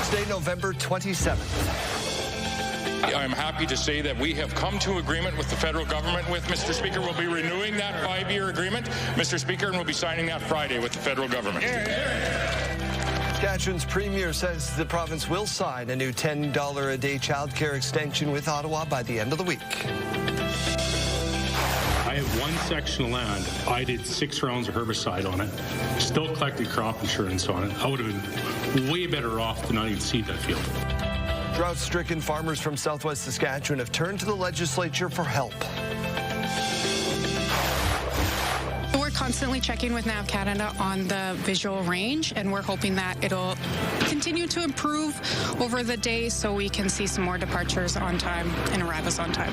Thursday, November 27th. I'm happy to say that we have come to agreement with the federal government with Mr. Speaker. We'll be renewing that 5-year agreement, Mr. Speaker, and we'll be signing that Friday with the federal government. Saskatchewan's premier says the province will sign a new $10 a day childcare extension with Ottawa by the end of the week. I have one section of land. I did 6 rounds of herbicide on it, still collected crop insurance on it. I would have been way better off to not even seed that field. Drought-stricken farmers from southwest Saskatchewan have turned to the legislature for help. We're constantly checking with NAV Canada on the visual range, and we're hoping that it'll continue to improve over the day so we can see some more departures on time and arrivals on time.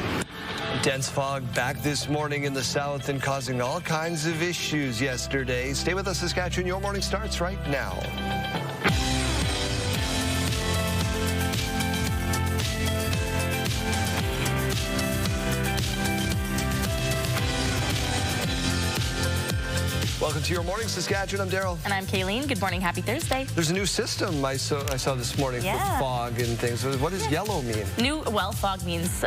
Dense fog back this morning in the south and causing all kinds of issues yesterday. Stay with us, Saskatchewan. Your morning starts right now. Welcome to Your Morning, Saskatchewan. I'm Daryl. And I'm Kayleen. Good morning. Happy Thursday. There's a new system I saw this morning for fog and things. What does yellow mean? Fog means,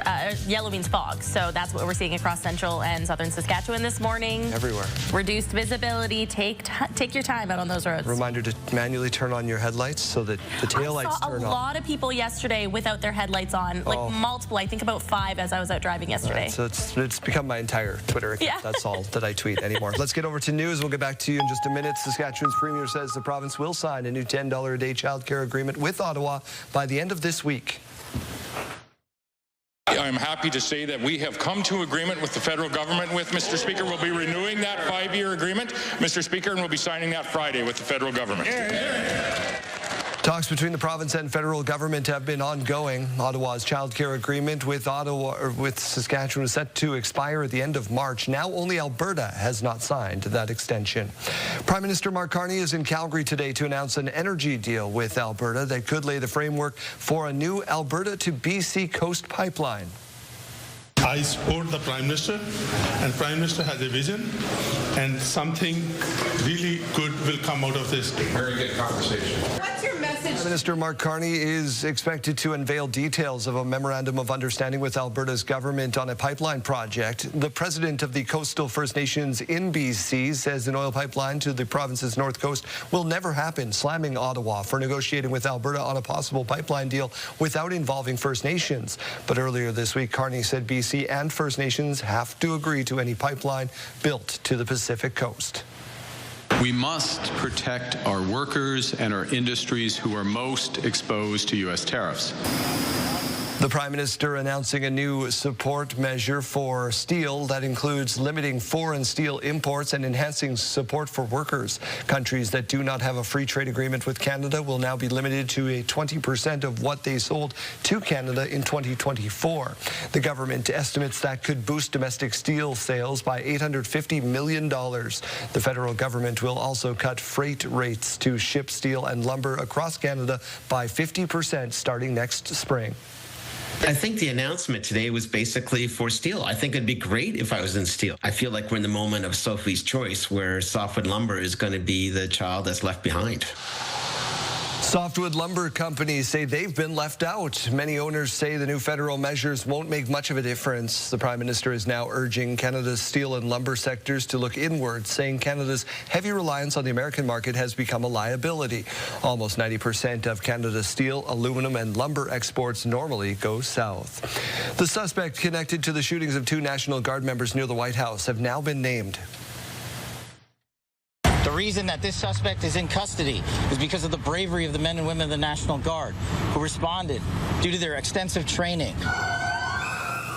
yellow means fog. So that's what we're seeing across central and southern Saskatchewan this morning. Everywhere. Reduced visibility. Take your time out on those roads. Reminder to manually turn on your headlights so that the taillights turn on. I saw a lot of people yesterday without their headlights on, like multiple, I think about 5 as I was out driving yesterday. Right, so it's become my entire Twitter account. Yeah. That's all that I tweet anymore. Let's get over to news. We'll get back to you in just a minute. Saskatchewan's premier says the province will sign a new $10 a day childcare agreement with Ottawa by the end of this week. I'm happy to say that we have come to agreement with the federal government with Mr. Speaker. We'll be renewing that 5-year agreement, Mr. Speaker, and we'll be signing that Friday with the federal government. Talks between the province and federal government have been ongoing. Ottawa's childcare agreement with Saskatchewan is set to expire at the end of March. Now only Alberta has not signed that extension. Prime Minister Mark Carney is in Calgary today to announce an energy deal with Alberta that could lay the framework for a new Alberta to BC coast pipeline. I support the Prime Minister, and Prime Minister has a vision, and something really good will come out of this. Very good conversation. What's your message? Prime Minister Mark Carney is expected to unveil details of a memorandum of understanding with Alberta's government on a pipeline project. The president of the Coastal First Nations in BC says an oil pipeline to the province's north coast will never happen, slamming Ottawa for negotiating with Alberta on a possible pipeline deal without involving First Nations. But earlier this week, Carney said BC and First Nations have to agree to any pipeline built to the Pacific coast. We must protect our workers and our industries who are most exposed to U.S. tariffs. The Prime Minister announcing a new support measure for steel that includes limiting foreign steel imports and enhancing support for workers. Countries that do not have a free trade agreement with Canada will now be limited to a 20% of what they sold to Canada in 2024. The government estimates that could boost domestic steel sales by $850 million. The federal government will also cut freight rates to ship steel and lumber across Canada by 50% starting next spring. I think the announcement today was basically for steel. I think it'd be great if I was in steel. I feel like we're in the moment of Sophie's Choice where softwood lumber is going to be the child that's left behind. Softwood lumber companies say they've been left out. Many owners say the new federal measures won't make much of a difference. The Prime Minister is now urging Canada's steel and lumber sectors to look inward, saying Canada's heavy reliance on the American market has become a liability. Almost 90% of Canada's steel, aluminum, and lumber exports normally go south. The suspect connected to the shootings of 2 National Guard members near the White House have now been named. The reason that this suspect is in custody is because of the bravery of the men and women of the National Guard who responded due to their extensive training.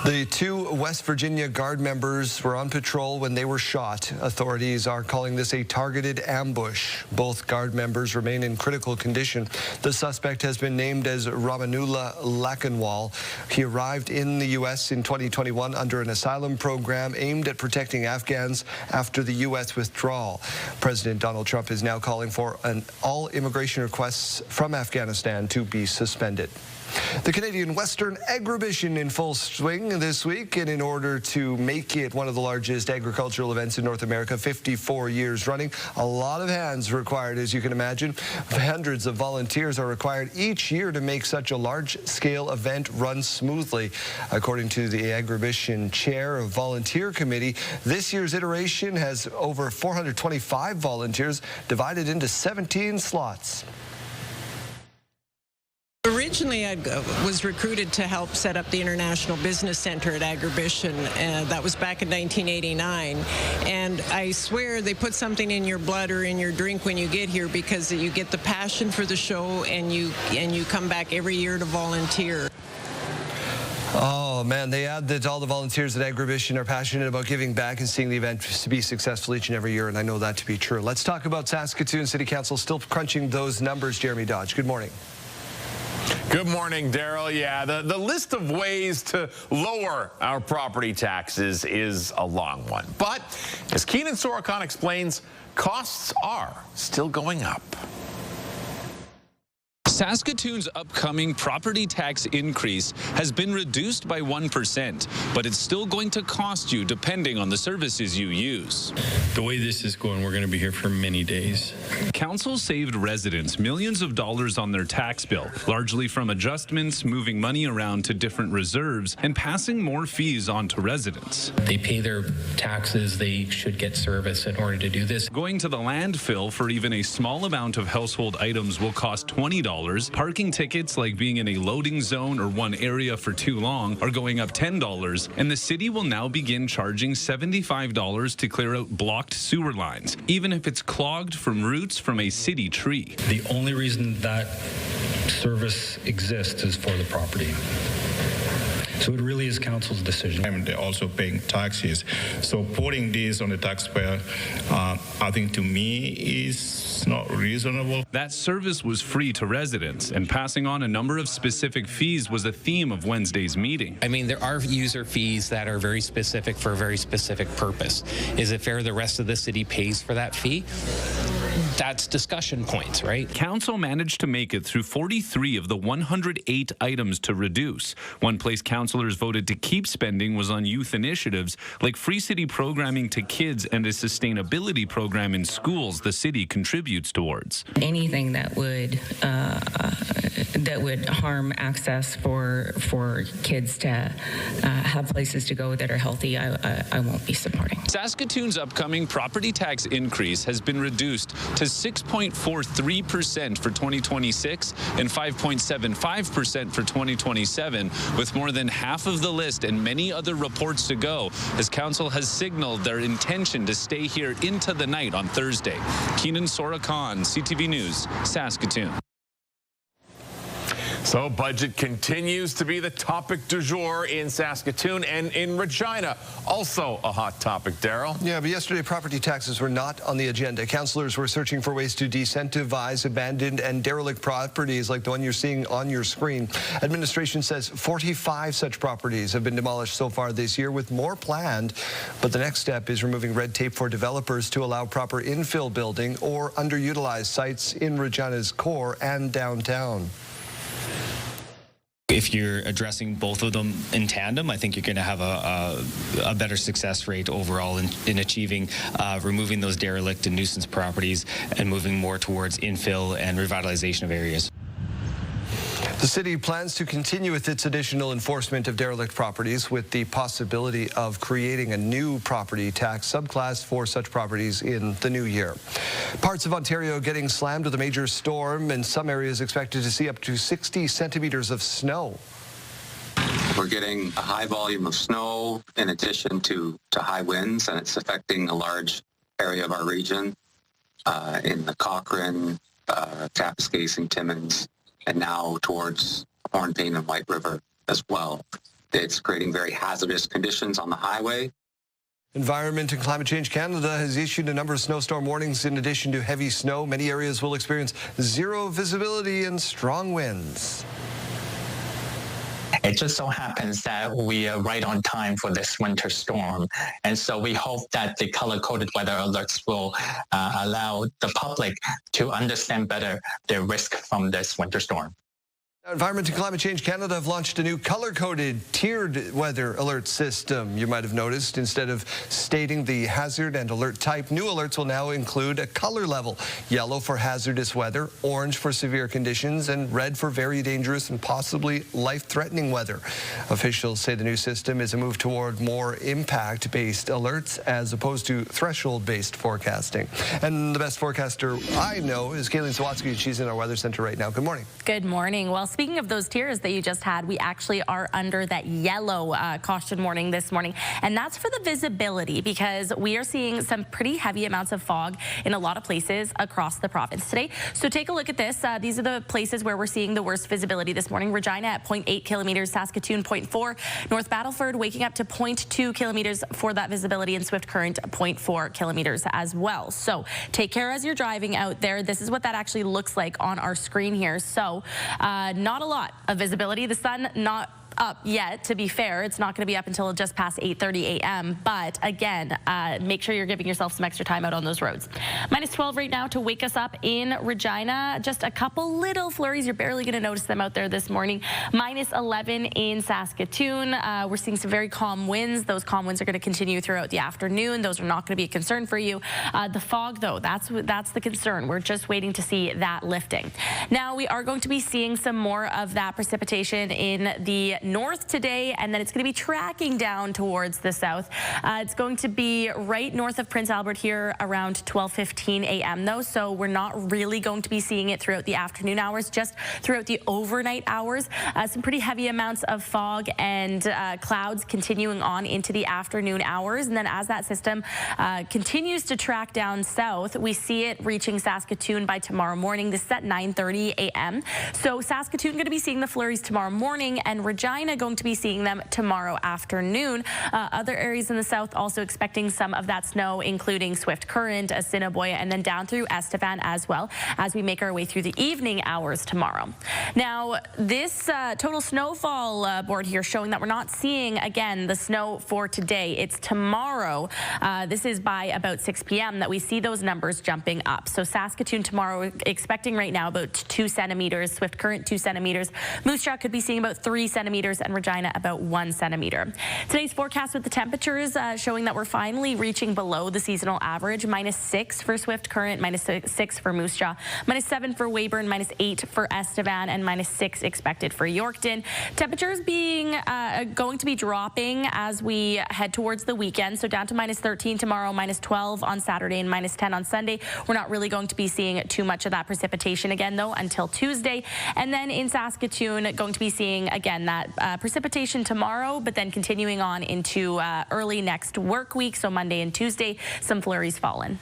The 2 West Virginia Guard members were on patrol when they were shot. Authorities are calling this a targeted ambush. Both Guard members remain in critical condition. The suspect has been named as Ramanullah Lakanwal. He arrived in the U.S. in 2021 under an asylum program aimed at protecting Afghans after the U.S. withdrawal. President Donald Trump is now calling for all immigration requests from Afghanistan to be suspended. The Canadian Western Agribition in full swing this week, and in order to make it one of the largest agricultural events in North America, 54 years running, a lot of hands required, as you can imagine. Hundreds of volunteers are required each year to make such a large-scale event run smoothly. According to the Agribition Chair of Volunteer Committee, this year's iteration has over 425 volunteers divided into 17 slots. Originally, I was recruited to help set up the International Business Center at Agribition. That was back in 1989. And I swear they put something in your blood or in your drink when you get here, because you get the passion for the show, and you come back every year to volunteer. Oh, man, they add that all the volunteers at Agribition are passionate about giving back and seeing the event to be successful each and every year, and I know that to be true. Let's talk about Saskatoon City Council still crunching those numbers. Jeremy Dodge, good morning. Good morning, Daryl. Yeah, the list of ways to lower our property taxes is a long one. But as Keenan Sorokhan explains, costs are still going up. Saskatoon's upcoming property tax increase has been reduced by 1%, but it's still going to cost you depending on the services you use. The way this is going, we're going to be here for many days. Council saved residents millions of dollars on their tax bill, largely from adjustments, moving money around to different reserves, and passing more fees on to residents. They pay their taxes, they should get service in order to do this. Going to the landfill for even a small amount of household items will cost $20. Parking tickets, like being in a loading zone or one area for too long, are going up $10, and the city will now begin charging $75 to clear out blocked sewer lines, even if it's clogged from roots from a city tree. The only reason that service exists is for the property. So it really is council's decision. And they're also paying taxes. So putting this on the taxpayer, I think to me is not reasonable. That service was free to residents, and passing on a number of specific fees was a theme of Wednesday's meeting. I mean, there are user fees that are very specific for a very specific purpose. Is it fair the rest of the city pays for that fee? That's discussion points, right? Council managed to make it through 43 of the 108 items to reduce. One place councillors voted to keep spending was on youth initiatives like free city programming to kids and a sustainability program in schools the city contributes towards. Anything that would harm access for kids to have places to go that are healthy, I won't be supporting. Saskatoon's upcoming property tax increase has been reduced to 6.43% for 2026 and 5.75% for 2027, with more than half of the list and many other reports to go, as council has signaled their intention to stay here into the night on Thursday. Keenan Sorokhan, CTV News, Saskatoon. So budget continues to be the topic du jour in Saskatoon and in Regina. Also a hot topic, Daryl. Yeah, but yesterday property taxes were not on the agenda. Councillors were searching for ways to decentivize abandoned and derelict properties like the one you're seeing on your screen. Administration says 45 such properties have been demolished so far this year, with more planned. But the next step is removing red tape for developers to allow proper infill building or underutilized sites in Regina's core and downtown. If you're addressing both of them in tandem, I think you're going to have a better success rate overall in achieving removing those derelict and nuisance properties and moving more towards infill and revitalization of areas. The city plans to continue with its additional enforcement of derelict properties, with the possibility of creating a new property tax subclass for such properties in the new year. Parts of Ontario getting slammed with a major storm, and some areas expected to see up to 60 centimeters of snow. We're getting a high volume of snow in addition to high winds, and it's affecting a large area of our region in the Cochrane, Kapuskasing, Timmins, and now towards Hornpain and White River as well. It's creating very hazardous conditions on the highway. Environment and Climate Change Canada has issued a number of snowstorm warnings in addition to heavy snow. Many areas will experience zero visibility and strong winds. It just so happens that we are right on time for this winter storm. And so we hope that the color-coded weather alerts will allow the public to understand better their risk from this winter storm. Environment and Climate Change Canada have launched a new color-coded tiered weather alert system. You might have noticed, instead of stating the hazard and alert type, new alerts will now include a color level: yellow for hazardous weather, orange for severe conditions, and red for very dangerous and possibly life-threatening weather. Officials say the new system is a move toward more impact-based alerts as opposed to threshold-based forecasting. And the best forecaster I know is Kayleen Sawatsky. She's in our weather center right now. Good morning. Good morning. Well, speaking of those tiers that you just had, we actually are under that yellow caution warning this morning, and that's for the visibility, because we are seeing some pretty heavy amounts of fog in a lot of places across the province today. So take a look at this. These are the places where we're seeing the worst visibility this morning. Regina at 0.8 kilometers, Saskatoon 0.4, North Battleford waking up to 0.2 kilometers for that visibility, and Swift Current 0.4 kilometers as well. So take care as you're driving out there. This is what that actually looks like on our screen here. So not a lot of visibility. The sun not up yet, to be fair. It's not going to be up until just past 8:30 a.m. But again, make sure you're giving yourself some extra time out on those roads. -12 right now to wake us up in Regina. Just a couple little flurries. You're barely going to notice them out there this morning. -11 in Saskatoon. We're seeing some very calm winds. Those calm winds are going to continue throughout the afternoon. Those are not going to be a concern for you. The fog, though, that's the concern. We're just waiting to see that lifting. Now, we are going to be seeing some more of that precipitation in the north today, and then it's going to be tracking down towards the south. It's going to be right north of Prince Albert here around 12:15 a.m. though, so we're not really going to be seeing it throughout the afternoon hours, just throughout the overnight hours. Some pretty heavy amounts of fog and clouds continuing on into the afternoon hours, and then as that system continues to track down south, we see it reaching Saskatoon by tomorrow morning. This is at 9:30 a.m. So Saskatoon going to be seeing the flurries tomorrow morning, and Regina going to be seeing them tomorrow afternoon. Other areas in the south also expecting some of that snow, including Swift Current, Assiniboia, and then down through Estevan as well, as we make our way through the evening hours tomorrow. Now, this total snowfall board here showing that we're not seeing, again, the snow for today. It's tomorrow. This is by about 6 p.m. that we see those numbers jumping up. So Saskatoon tomorrow expecting right now about 2 centimeters, Swift Current 2 centimeters. Moose Jaw could be seeing about 3 centimeters, and Regina about 1 centimeter. Today's forecast with the temperatures showing that we're finally reaching below the seasonal average. -6 for Swift Current, -6 for Moose Jaw, -7 for Weyburn, -8 for Estevan, and -6 expected for Yorkton. Temperatures being going to be dropping as we head towards the weekend, so down to -13 tomorrow, -12 on Saturday, and -10 on Sunday. We're not really going to be seeing too much of that precipitation again, though, until Tuesday. And then in Saskatoon, going to be seeing again that precipitation tomorrow, but then continuing on into early next work week, so Monday and Tuesday, some flurries falling.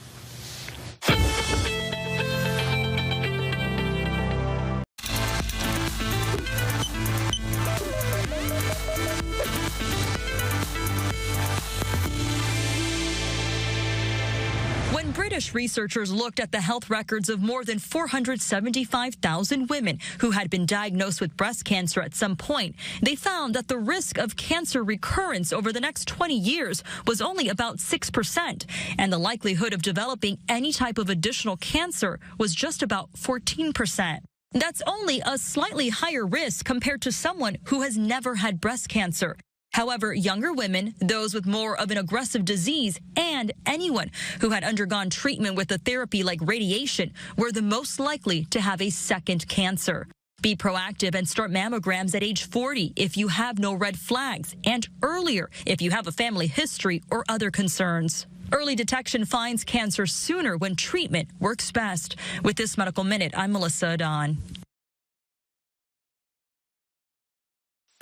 British researchers looked at the health records of more than 475,000 women who had been diagnosed with breast cancer at some point. They found that the risk of cancer recurrence over the next 20 years was only about 6%, and the likelihood of developing any type of additional cancer was just about 14%. That's only a slightly higher risk compared to someone who has never had breast cancer. However, younger women, those with more of an aggressive disease, and anyone who had undergone treatment with a therapy like radiation were the most likely to have a second cancer. Be proactive and start mammograms at age 40 if you have no red flags, and earlier if you have a family history or other concerns. Early detection finds cancer sooner when treatment works best. With this Medical Minute, I'm Melissa Adon.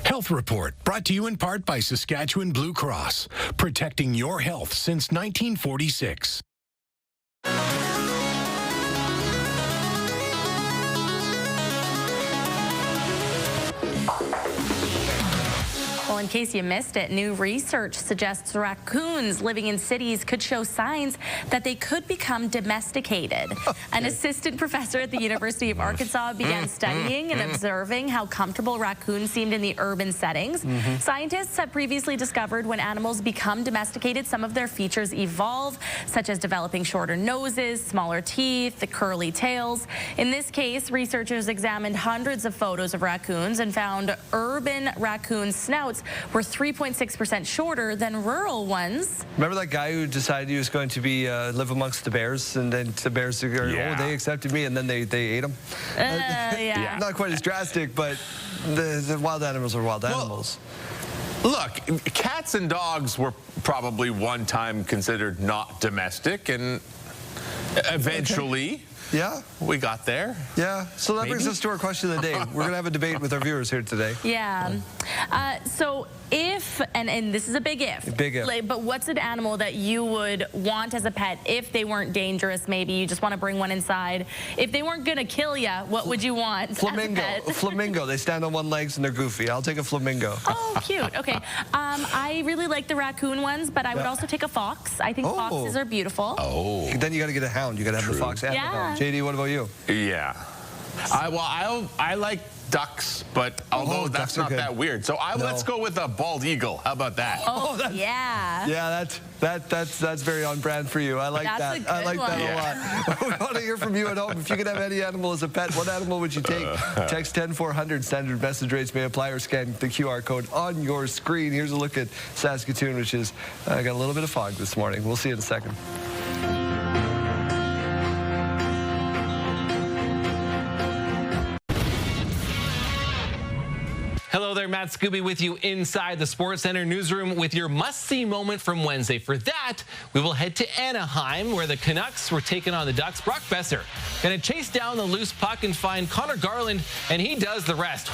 Health Report, brought to you in part by Saskatchewan Blue Cross, protecting your health since 1946. Well, in case you missed it, new research suggests raccoons living in cities could show signs that they could become domesticated. An assistant professor at the University of Arkansas began studying and observing how comfortable raccoons seemed in the urban settings. Scientists have previously discovered when animals become domesticated, some of their features evolve, such as developing shorter noses, smaller teeth, the curly tails. In this case, researchers examined hundreds of photos of raccoons and found urban raccoon snouts were 3.6% shorter than rural ones. Remember that guy who decided he was going to be live amongst the bears, and then the bears they accepted me, and then they ate him? Yeah. Not quite as drastic, but the wild animals are wild animals. Look, cats and dogs were probably one time considered not domestic, and eventually... Yeah, we got there. Yeah, so that brings us to our question of the day. We're going to have a debate with our viewers here today. Yeah. So if, and this is a big if. Big if. But what's an animal that you would want as a pet if they weren't dangerous? Maybe you just want to bring one inside. If they weren't going to kill you, what would you want? Flamingo. As a pet? Flamingo. They stand on one legs and they're goofy. I'll take a flamingo. Oh, cute. Okay. I really like the raccoon ones, but I would also take a fox. I think foxes are beautiful. Oh. Then you got to get a hound. You got to have the fox and the hound. JD, what about you? Yeah. I like ducks, but although that's not that weird. So let's go with a bald eagle. How about that? Yeah. Yeah, that's very on brand for you. I like that. I like that a lot. We want to hear from you at home. If you could have any animal as a pet, what animal would you take? Text 10400. Standard message rates may apply, or scan the QR code on your screen. Here's a look at Saskatoon, which is got a little bit of fog this morning. We'll see you in a second. Hello there, Matt Scooby with you inside the Sports Center newsroom with your must-see moment from Wednesday. For that, we will head to Anaheim, where the Canucks were taking on the Ducks. Brock Besser going to chase down the loose puck and find Connor Garland, and he does the rest.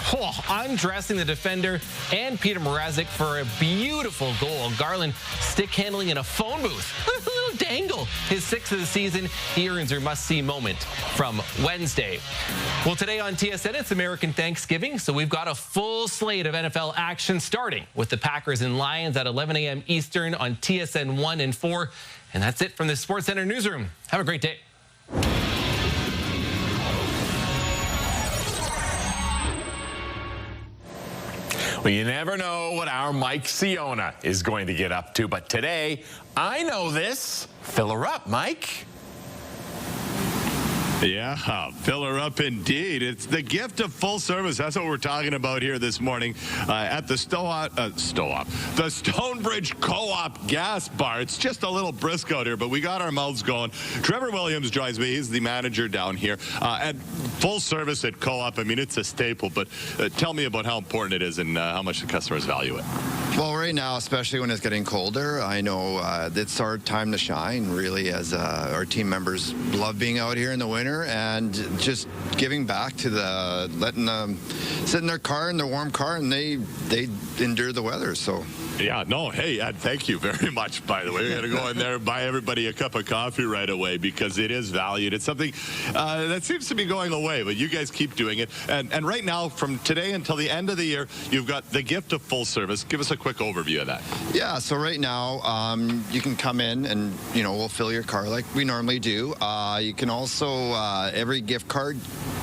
Undressing the defender and Peter Mrazek for a beautiful goal. Garland stick handling in a phone booth. A little dangle. His 6th of the season. He earns your must-see moment from Wednesday. Well, today on TSN, it's American Thanksgiving, so we've got a full slate of NFL action, starting with the Packers and Lions at 11 a.m. Eastern on TSN 1 and 4. And that's it from the Sports Center newsroom. Have a great day. Well, you never know what our Mike Siona is going to get up to, but today, I know this. Fill her up, Mike. Yeah, fill her up indeed. It's the gift of full service. That's what we're talking about here this morning at the the Stonebridge Co-op Gas Bar. It's just a little brisk out here, but we got our mouths going. Trevor Williams joins me. He's the manager down here at full service at Co-op. I mean, it's a staple, but tell me about how important it is and how much the customers value it. Well, right now, especially when it's getting colder, I know it's our time to shine, really, as our team members love being out here in the winter and just giving back to letting them sit in their car, in their warm car, and they endure the weather. So. Yeah, no, hey, Ed, thank you very much, by the way. We're going to go in there and buy everybody a cup of coffee right away because it is valued. It's something that seems to be going away, but you guys keep doing it. And right now, from today until the end of the year, you've got the gift of full service. Give us a quick overview of that. Yeah, so right now, you can come in and, we'll fill your car like we normally do. You can also, every gift card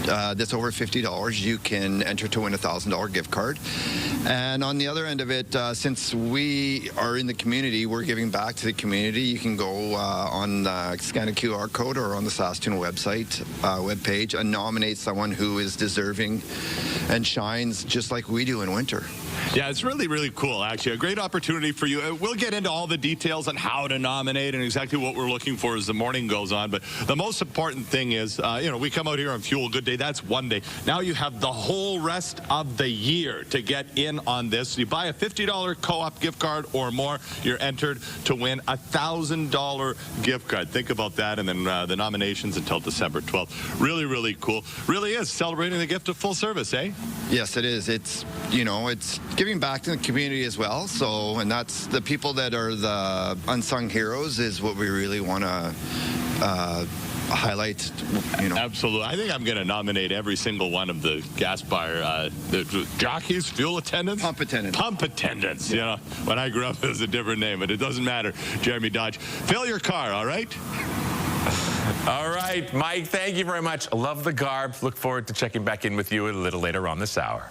that's over $50, you can enter to win a $1,000 gift card. And on the other end of it, since we are in the community, we're giving back to the community. You can go on scan a QR code or on the Saskatoon webpage and nominate someone who is deserving and shines just like we do in winter. Yeah, it's really, really cool, actually. A great opportunity for you. We'll get into all the details on how to nominate and exactly what we're looking for as the morning goes on. But the most important thing is, we come out here on Fuel Good Day. That's one day. Now you have the whole rest of the year to get in on this. You buy a $50 Co-op gift card or more, you're entered to win a $1,000 gift card. Think about that. And then the nominations until December 12th. Really, really cool. Really is celebrating the gift of full service, eh? Yes, it is. It's, it's giving back to the community as well. So, and that's the people that are the unsung heroes is what we really want to highlight, Absolutely. I think I'm going to nominate every single one of the gas bar, the jockeys, fuel attendants. Pump attendants. Pump attendants. You know, when I grew up, it was a different name, but it doesn't matter. Jeremy Dodge, fill your car, all right? All right, Mike, thank you very much. Love the garb. Look forward to checking back in with you a little later on this hour.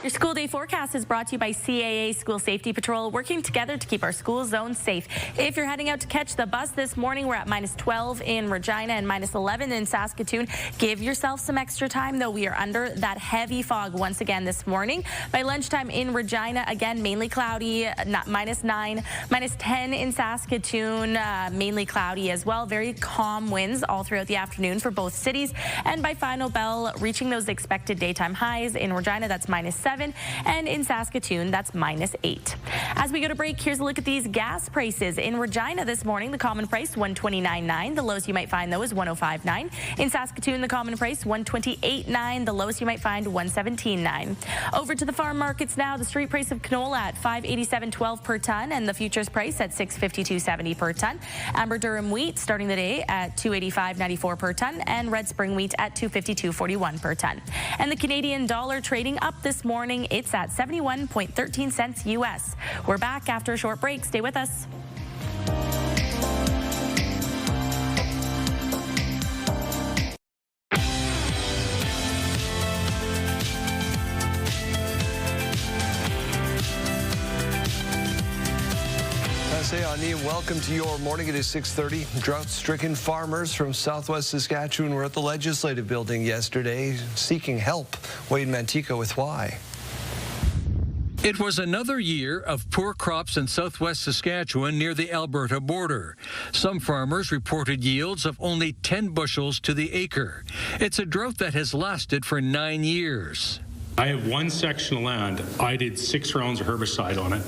Your school day forecast is brought to you by CAA School Safety Patrol, working together to keep our school zones safe. If you're heading out to catch the bus this morning, we're at -12 in Regina and -11 in Saskatoon. Give yourself some extra time, though. We are under that heavy fog once again this morning. By lunchtime in Regina, again, mainly cloudy, -9, -10 in Saskatoon, mainly cloudy as well. Very calm winds all throughout the afternoon for both cities. And by final bell, reaching those expected daytime highs in Regina, that's -7. And in Saskatoon, that's -8. As we go to break, here's a look at these gas prices. In Regina this morning, the common price, $129.9. The lowest you might find, though, is $105.9. In Saskatoon, the common price, $128.9. The lowest you might find, $117.9. Over to the farm markets now. The street price of canola at $587.12 per ton, and the futures price at $652.70 per ton. Amber Durham wheat starting the day at $285.94 per ton, and Red Spring wheat at $252.41 per ton. And the Canadian dollar trading up this morning. It's at 71.13 cents U.S. We're back after a short break. Stay with us. Welcome to your morning. It is 6:30. Drought-stricken farmers from southwest Saskatchewan were at the Legislative Building yesterday seeking help. Wayne Mantica with why. It was another year of poor crops in southwest Saskatchewan near the Alberta border. Some farmers reported yields of only 10 bushels to the acre. It's a drought that has lasted for 9 years. I have one section of land. I did 6 rounds of herbicide on it,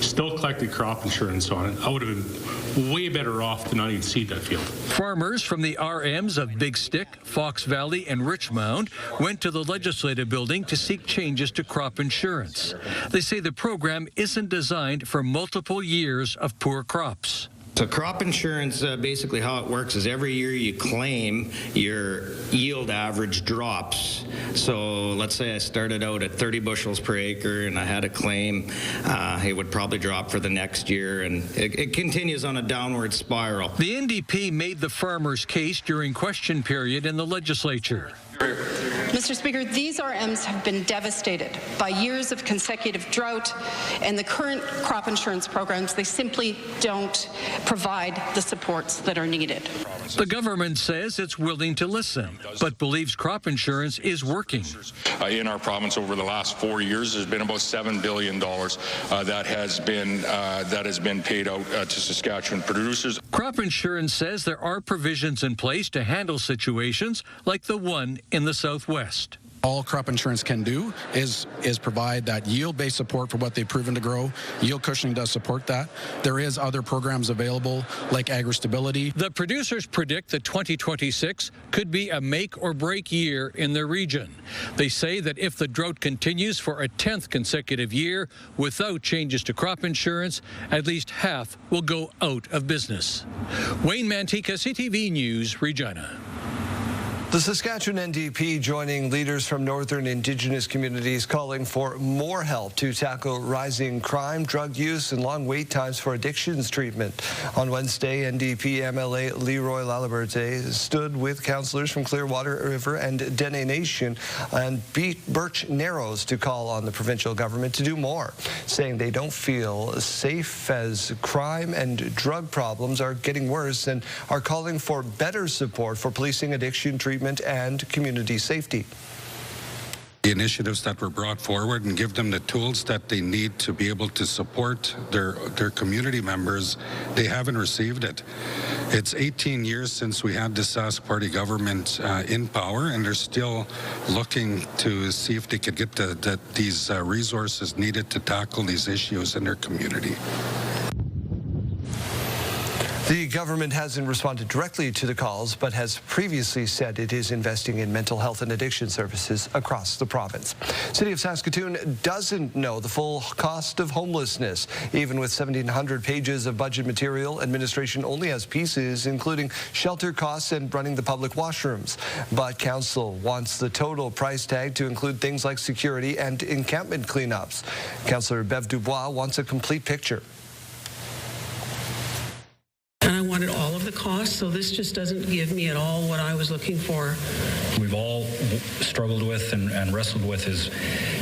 still collected crop insurance on it. I would have been way better off to not even seed that field. Farmers from the RMs of Big Stick, Fox Valley, and Richmond went to the Legislative Building to seek changes to crop insurance. They say the program isn't designed for multiple years of poor crops. So crop insurance, basically how it works is every year you claim, your yield average drops. So let's say I started out at 30 bushels per acre and I had a claim, it would probably drop for the next year, and it continues on a downward spiral. The NDP made the farmers' case during question period in the legislature. Mr. Speaker, these RMs have been devastated by years of consecutive drought, and the current crop insurance programs, they simply don't provide the supports that are needed. The government says it's willing to listen, but believes crop insurance is working. In our province over the last 4 years, there's been about $7 billion that has been paid out to Saskatchewan producers. Crop insurance says there are provisions in place to handle situations like the one in the Southwest. All crop insurance can do is provide that yield-based support for what they've proven to grow. Yield cushioning does support that. There is other programs available like agri-stability. The producers predict that 2026 could be a make-or-break year in their region. They say that if the drought continues for a 10th consecutive year without changes to crop insurance, at least half will go out of business. Wayne Mantica, CTV News, Regina. The Saskatchewan NDP joining leaders from northern Indigenous communities calling for more help to tackle rising crime, drug use, and long wait times for addictions treatment. On Wednesday, NDP MLA Leroy Laliberte stood with councillors from Clearwater River and Dene Nation and Birch Narrows to call on the provincial government to do more, saying they don't feel safe as crime and drug problems are getting worse, and are calling for better support for policing addiction treatment and community safety. The initiatives that were brought forward and give them the tools that they need to be able to support their community members, they haven't received it. It's 18 years since we had the Sask Party government in power, and they're still looking to see if they could get these resources needed to tackle these issues in their community. The government hasn't responded directly to the calls, but has previously said it is investing in mental health and addiction services across the province. City of Saskatoon doesn't know the full cost of homelessness. Even with 1,700 pages of budget material, administration only has pieces, including shelter costs and running the public washrooms. But council wants the total price tag to include things like security and encampment cleanups. Councillor Bev Dubois wants a complete picture. And I wanted all of the costs, so this just doesn't give me at all what I was looking for. We've all struggled with and wrestled with is,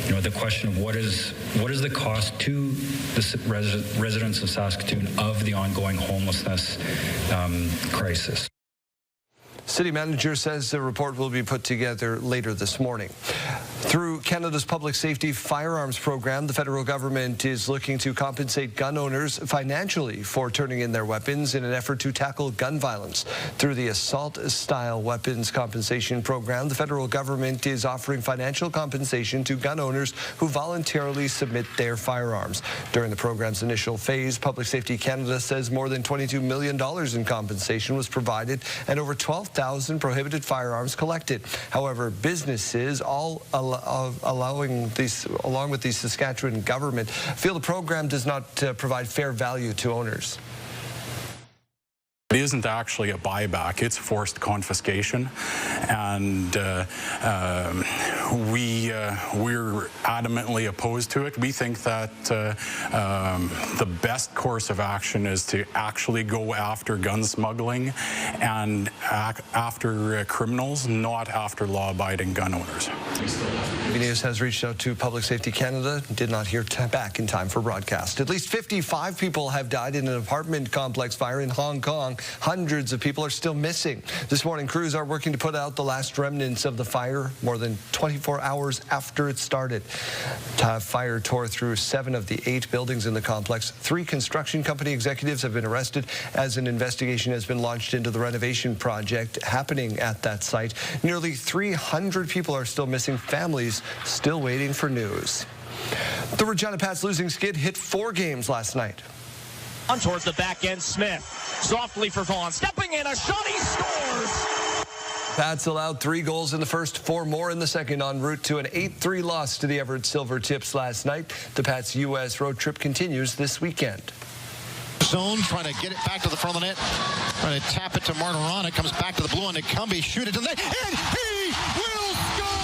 the question of what is the cost to the residents of Saskatoon of the ongoing homelessness crisis. City manager says the report will be put together later this morning. Through Canada's Public Safety Firearms Program, the federal government is looking to compensate gun owners financially for turning in their weapons in an effort to tackle gun violence. Through the Assault-Style Weapons Compensation Program, the federal government is offering financial compensation to gun owners who voluntarily submit their firearms. During the program's initial phase, Public Safety Canada says more than $22 million in compensation was provided and over 12,000 prohibited firearms collected. However, businesses along with the Saskatchewan government, feel the program does not provide fair value to owners. It isn't actually a buyback, it's forced confiscation, and we're adamantly opposed to it. We think that the best course of action is to actually go after gun smuggling and after criminals, not after law-abiding gun owners. CTV News has reached out to Public Safety Canada, did not hear back in time for broadcast. At least 55 people have died in an apartment complex fire in Hong Kong. Hundreds of people are still missing. This morning, crews are working to put out the last remnants of the fire more than 24 hours after it started. Fire tore through 7 of the 8 buildings in the complex. 3 construction company executives have been arrested as an investigation has been launched into the renovation project happening at that site. Nearly 300 people are still missing. Families still waiting for news. The Regina Pats losing skid hit 4 games last night. On towards the back end, Smith. Softly for Vaughn. Stepping in, a shot, he scores! Pats allowed 3 goals in the first, 4 more in the second, en route to an 8-3 loss to the Everett Silver Tips last night. The Pats' U.S. road trip continues this weekend. Zone, trying to get it back to the front of the net. Trying to tap it to Martirana. It comes back to the blue, and Nicumbi shoot it to the net, and he will score!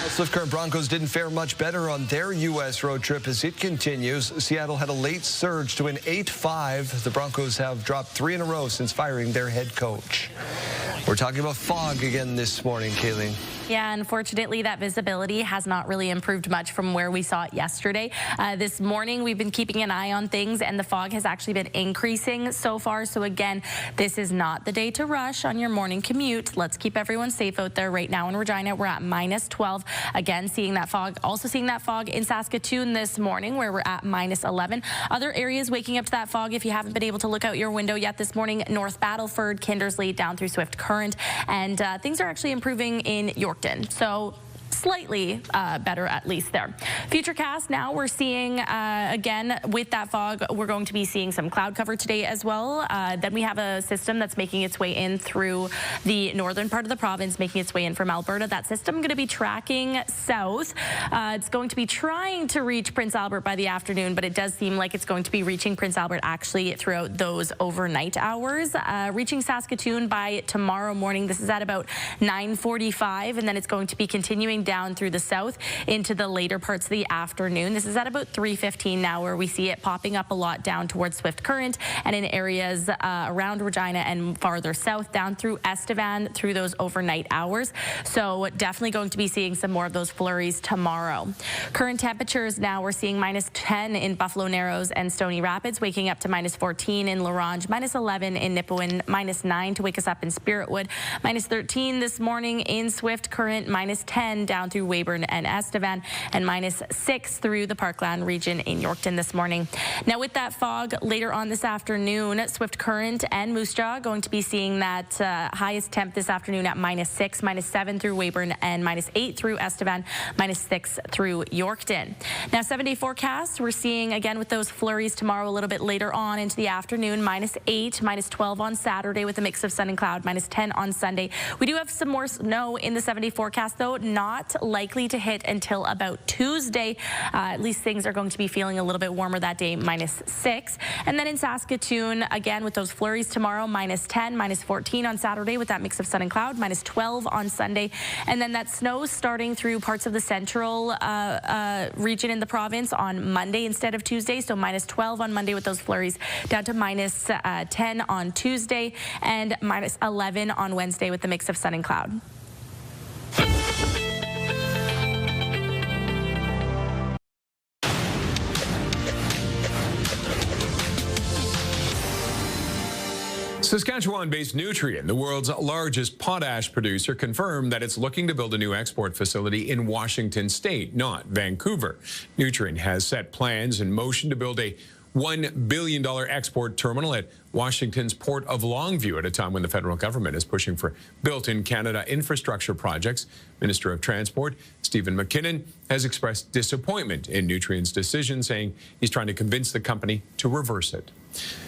Swift Current Broncos didn't fare much better on their U.S. road trip as it continues. Seattle had a late surge to win 8-5. The Broncos have dropped 3 in a row since firing their head coach. We're talking about fog again this morning, Kayleen. Yeah, unfortunately, that visibility has not really improved much from where we saw it yesterday. This morning, we've been keeping an eye on things, and the fog has actually been increasing so far. So again, this is not the day to rush on your morning commute. Let's keep everyone safe out there. Right now in Regina, we're at -12. Again, seeing that fog. Also seeing that fog in Saskatoon this morning, where we're at -11. Other areas waking up to that fog, if you haven't been able to look out your window yet this morning, North Battleford, Kindersley, down through Swift Current, and things are actually improving in Yorkton. So slightly better, at least there. Futurecast now, we're seeing again with that fog, we're going to be seeing some cloud cover today as well. Then we have a system that's making its way in through the northern part of the province, making its way in from Alberta. That system going to be tracking south. It's going to be trying to reach Prince Albert by the afternoon, but it does seem like it's going to be reaching Prince Albert actually throughout those overnight hours. Reaching Saskatoon by tomorrow morning. This is at about 9:45, and then it's going to be continuing down through the south into the later parts of the afternoon. This is at about 3:15 now, where we see it popping up a lot down towards Swift Current and in areas around Regina and farther south down through Estevan through those overnight hours. So definitely going to be seeing some more of those flurries tomorrow. Current temperatures now, we're seeing -10 in Buffalo Narrows and Stony Rapids, waking up to -14 in La Ronge, -11 in Nipawin, -9 to wake us up in Spiritwood, -13 this morning in Swift Current, -10 -10 down through Weyburn and Estevan, and -6 through the Parkland region in Yorkton this morning. Now with that fog later on this afternoon, Swift Current and Moose Jaw going to be seeing that highest temp this afternoon at -6, -7 through Weyburn, and -8 through Estevan, -6 through Yorkton. Now 7-day forecast, we're seeing again with those flurries tomorrow a little bit later on into the afternoon, -8, -12 on Saturday with a mix of sun and cloud, -10 on Sunday. We do have some more snow in the 7-day forecast though, not likely to hit until about Tuesday. At least things are going to be feeling a little bit warmer that day, -6. And then in Saskatoon, again with those flurries tomorrow, -10, -14 on Saturday with that mix of sun and cloud, -12 on Sunday. And then that snow starting through parts of the central region in the province on Monday instead of Tuesday. So -12 on Monday with those flurries, down to -10 on Tuesday, and -11 on Wednesday with the mix of sun and cloud. Saskatchewan-based Nutrien, the world's largest potash producer, confirmed that it's looking to build a new export facility in Washington state, not Vancouver. Nutrien has set plans in motion to build a $1 billion export terminal at Washington's Port of Longview at a time when the federal government is pushing for built-in Canada infrastructure projects. Minister of Transport Stephen McKinnon has expressed disappointment in Nutrien's decision, saying he's trying to convince the company to reverse it.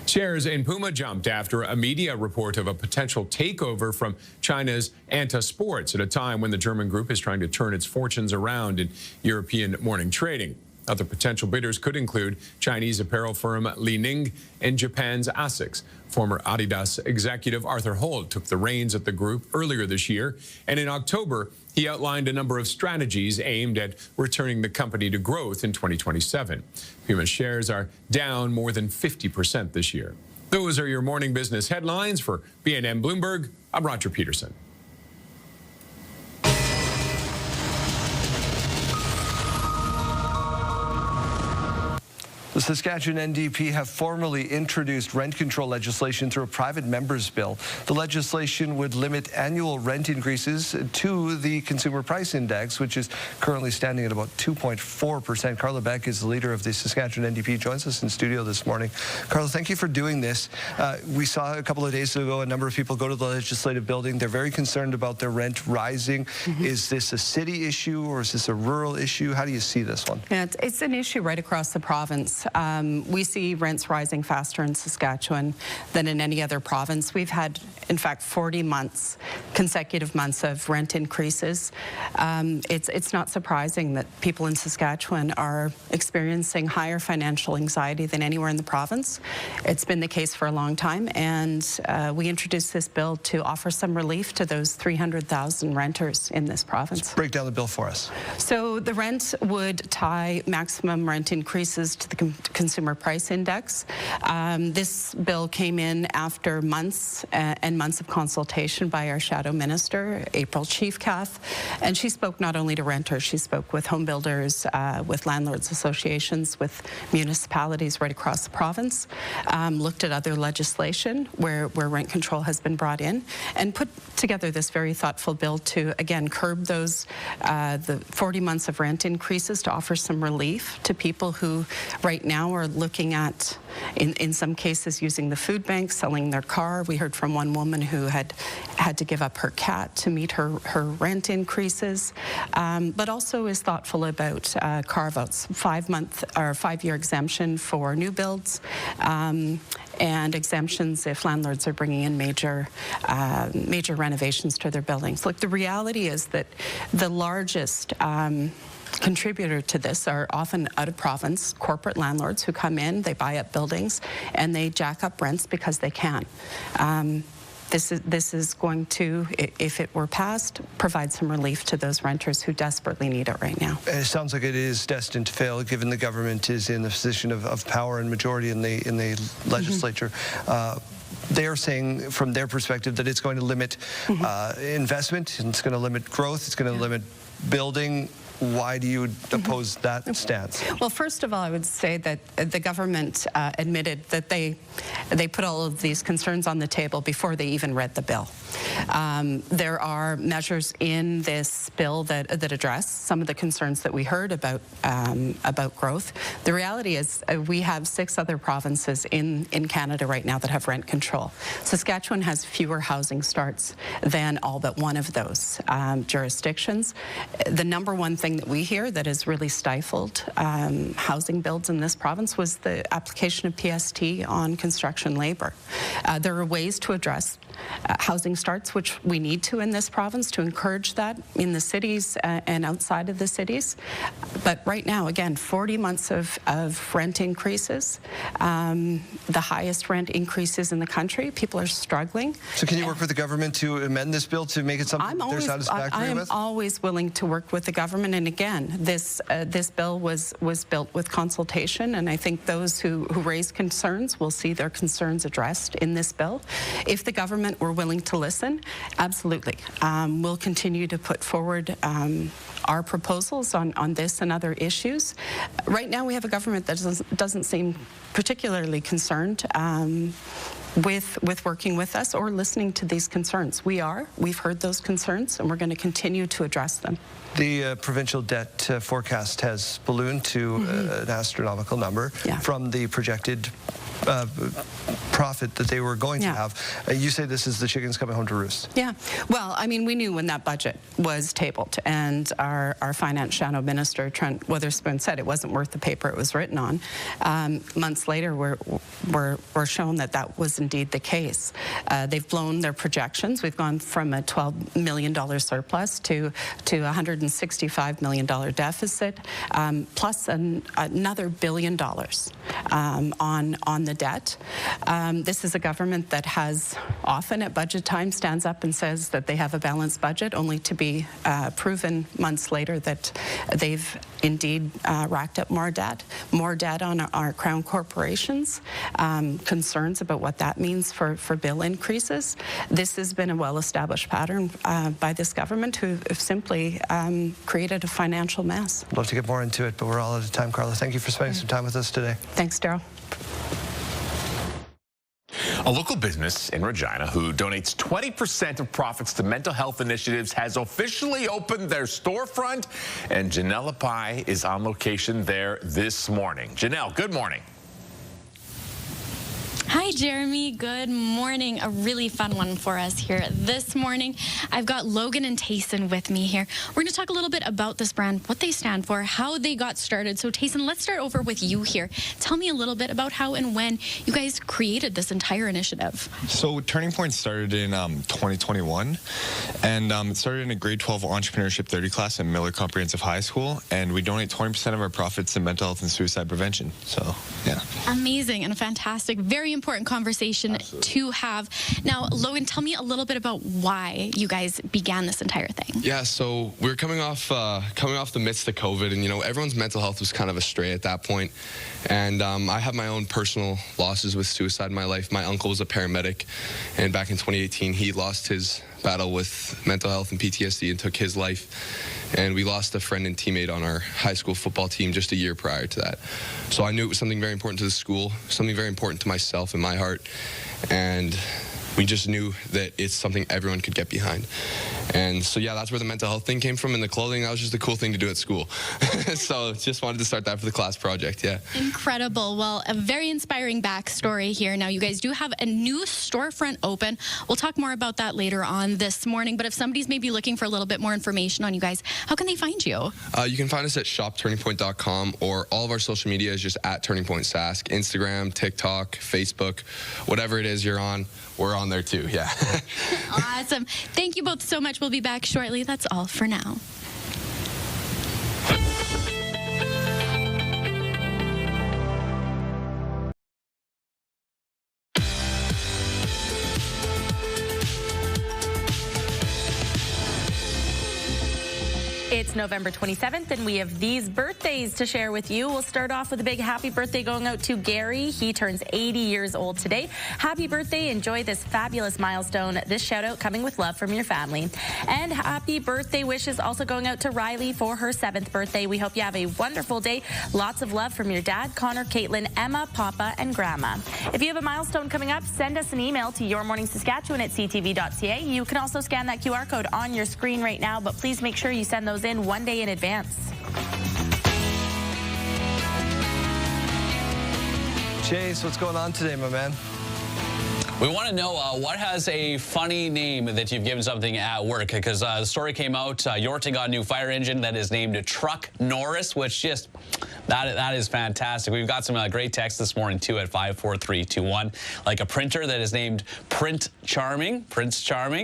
Shares in Puma jumped after a media report of a potential takeover from China's Anta Sports at a time when the German group is trying to turn its fortunes around in European morning trading. Other potential bidders could include Chinese apparel firm Li Ning and Japan's ASICS. Former Adidas executive Arthur Holt took the reins at the group earlier this year, and in October, he outlined a number of strategies aimed at returning the company to growth in 2027. Puma shares are down more than 50% this year. Those are your morning business headlines. For BNN Bloomberg, I'm Roger Peterson. The Saskatchewan NDP have formally introduced rent control legislation through a private member's bill. The legislation would limit annual rent increases to the consumer price index, which is currently standing at about 2.4%. Carla Beck is the leader of the Saskatchewan NDP, joins us in studio this morning. Carla, thank you for doing this. We saw a couple of days ago a number of people go to the legislative building. They're very concerned about their rent rising. Is this a city issue or is this a rural issue? How do you see this one? Yeah, it's an issue right across the province. We see rents rising faster in Saskatchewan than in any other province. We've had, in fact, 40 months, consecutive months of rent increases. It's not surprising that people in Saskatchewan are experiencing higher financial anxiety than anywhere in the province. It's been the case for a long time, and we introduced this bill to offer some relief to those 300,000 renters in this province. Let's break down the bill for us. So the rent would tie maximum rent increases to the consumer price index. This bill came in after months and months of consultation by our shadow minister, April Chiefkath, and she spoke not only to renters, she spoke with home builders, with landlords associations, with municipalities right across the province, looked at other legislation where rent control has been brought in, and put together this very thoughtful bill to, again, curb those, the 40 months of rent increases, to offer some relief to people who right now are looking at, in some cases, using the food bank, selling their car. We heard from one woman who had to give up her cat to meet her rent increases, but also is thoughtful about carve-outs, 5-year exemption for new builds, and exemptions if landlords are bringing in major renovations to their buildings. Look, the reality is that the largest contributor to this are often out-of-province corporate landlords who come in, they buy up buildings, and they jack up rents because they can. This is going to, if it were passed, provide some relief to those renters who desperately need it right now. And it sounds like it is destined to fail, given the government is in the position of power and majority in the legislature. They are saying, from their perspective, that it's going to limit investment, and it's going to limit growth, it's going to limit building. why do you oppose that stance? Well, first of all, I would say that the government admitted that they put all of these concerns on the table before they even read the bill. There are measures in this bill that address some of the concerns that we heard about growth. The reality is we have 6 other provinces in Canada right now that have rent control. Saskatchewan has fewer housing starts than all but one of those jurisdictions. The number one thing that we hear that has really stifled housing builds in this province was the application of PST on construction labor. There are ways to address housing starts, which we need to in this province, to encourage that in the cities and outside of the cities. But right now, again, 40 months of rent increases, the highest rent increases in the country. People are struggling. So can you work with the government to amend this bill to make it something they're satisfactory with? I am always willing to work with the government. And again, this bill was built with consultation, and I think those who raise concerns will see their concerns addressed in this bill. If the government were willing to listen, absolutely. We'll continue to put forward our proposals on this and other issues. Right now, we have a government that doesn't seem particularly concerned with working with us or listening to these concerns. We've heard those concerns, and we're going to continue to address them. The provincial debt forecast has ballooned to an astronomical number from the projected profit that they were going to have. You say this is the chickens coming home to roost. Yeah. Well, I mean, we knew when that budget was tabled, and our finance shadow minister, Trent Witherspoon, said it wasn't worth the paper it was written on. Months later, we're shown that that was indeed the case. They've blown their projections. We've gone from a $12 million surplus to $165 million deficit, plus another $1 billion on the debt. This is a government that has often at budget time stands up and says that they have a balanced budget, only to be proven months later that they've indeed racked up more debt on our crown corporations, concerns about what that means for bill increases. This has been a well-established pattern by this government, who have simply created a financial mess. I'd love to get more into it, but we're all out of time. Carla, thank you for spending some time with us today. Thanks, Daryl. A local business in Regina who donates 20% of profits to mental health initiatives has officially opened their storefront, and Janelle Pai is on location there this morning. Janelle, good morning. Hi, Jeremy. Good morning. A really fun one for us here this morning. I've got Logan and Tayson with me here. We're going to talk a little bit about this brand, what they stand for, how they got started. So, Tayson, let's start over with you here. Tell me a little bit about how and when you guys created this entire initiative. So, Turning Point started in 2021, and it started in a grade 12 entrepreneurship 30 class at Miller Comprehensive High School, and we donate 20% of our profits to mental health and suicide prevention. So, yeah. Amazing and a fantastic, very important conversation to have. Now, Logan, tell me a little bit about why you guys began this entire thing. Yeah, so we were coming off the midst of COVID, and everyone's mental health was kind of astray at that point. And I have my own personal losses with suicide in my life. My uncle was a paramedic, and back in 2018, he lost his battle with mental health and PTSD and took his life. And we lost a friend and teammate on our high school football team just a year prior to that. So I knew it was something very important to the school, something very important to myself and my heart. And we just knew that it's something everyone could get behind. And so, yeah, that's where the mental health thing came from, and the clothing, that was just a cool thing to do at school. So just wanted to start that for the class project, yeah. Incredible. Well, a very inspiring backstory here. Now, you guys do have a new storefront open. We'll talk more about that later on this morning, but if somebody's maybe looking for a little bit more information on you guys, how can they find you? You can find us at shopturningpoint.com, or all of our social media is just at Turning Point Sask. Instagram, TikTok, Facebook, whatever it is you're on, we're on there too, yeah. Awesome. Thank you both so much. We'll be back shortly. That's all for now. It's November 27th, and we have these birthdays to share with you. We'll start off with a big happy birthday going out to Gary. He turns 80 years old today. Happy birthday. Enjoy this fabulous milestone. This shout-out coming with love from your family. And happy birthday wishes also going out to Riley for her 7th birthday. We hope you have a wonderful day. Lots of love from your dad, Connor, Caitlin, Emma, Papa, and Grandma. If you have a milestone coming up, send us an email to yourmorningsaskatchewan@ctv.ca. You can also scan that QR code on your screen right now, but please make sure you send those in one day in advance. Chase, what's going on today, my man? We want to know what has a funny name that you've given something at work, because the story came out, Yorkton got a new fire engine that is named Truck Norris, which just, that is fantastic. We've got some great text this morning, too, at 54321. Like a printer that is named Prince Charming,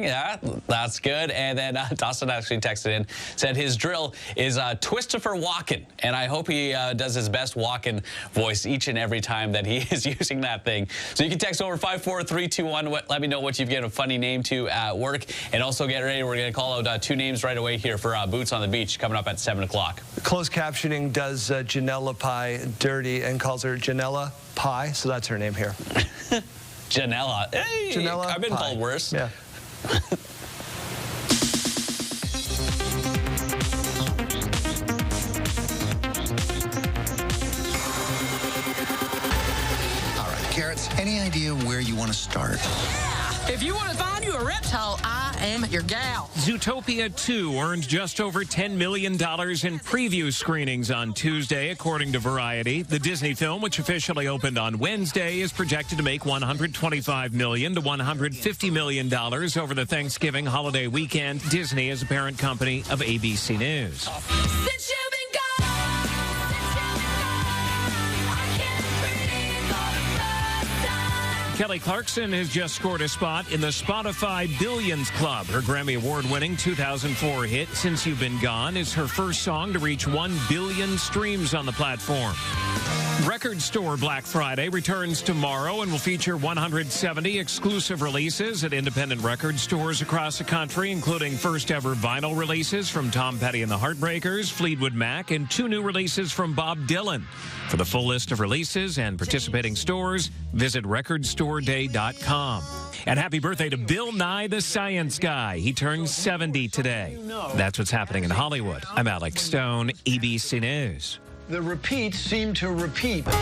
yeah, that's good. And then Dawson actually texted in, said his drill is Twistifer Walken, and I hope he does his best Walken voice each and every time that he is using that thing. So you can text over 54321. Let me know what you've given a funny name to at work. And also get ready. We're going to call out 2 names right away here for Boots on the Beach coming up at 7 o'clock. Closed captioning does Janella Pie dirty and calls her Janella Pie. So that's her name here. Janella. Hey, Janella I've been Pie. called worse. Yeah. Carrots, any idea where you want to start? If you want to find you a reptile, I am your gal. Zootopia 2 earned just over $10 million in preview screenings on Tuesday, according to Variety. The Disney film, which officially opened on Wednesday, is projected to make $125 million to $150 million over the Thanksgiving holiday weekend. Disney is a parent company of ABC News. Kelly Clarkson has just scored a spot in the Spotify Billions Club. Her Grammy Award-winning 2004 hit, Since You've Been Gone, is her first song to reach 1 billion streams on the platform. Record Store Black Friday returns tomorrow and will feature 170 exclusive releases at independent record stores across the country, including first-ever vinyl releases from Tom Petty and the Heartbreakers, Fleetwood Mac, and 2 new releases from Bob Dylan. For the full list of releases and participating stores, visit recordstoreday.com. And happy birthday to Bill Nye the Science Guy. He turns 70 today. That's what's happening in Hollywood. I'm Alex Stone, ABC News. The repeats seem to repeat. Time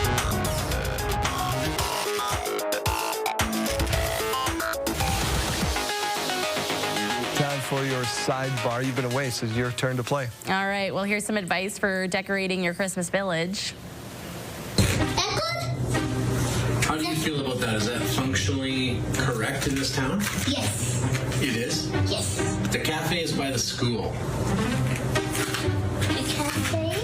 for your sidebar. You've been away, so it's your turn to play. All right, well, here's some advice for decorating your Christmas village. How do you feel about that? Is that functionally correct in this town? Yes. It is? Yes. The cafe is by the school. The cafe?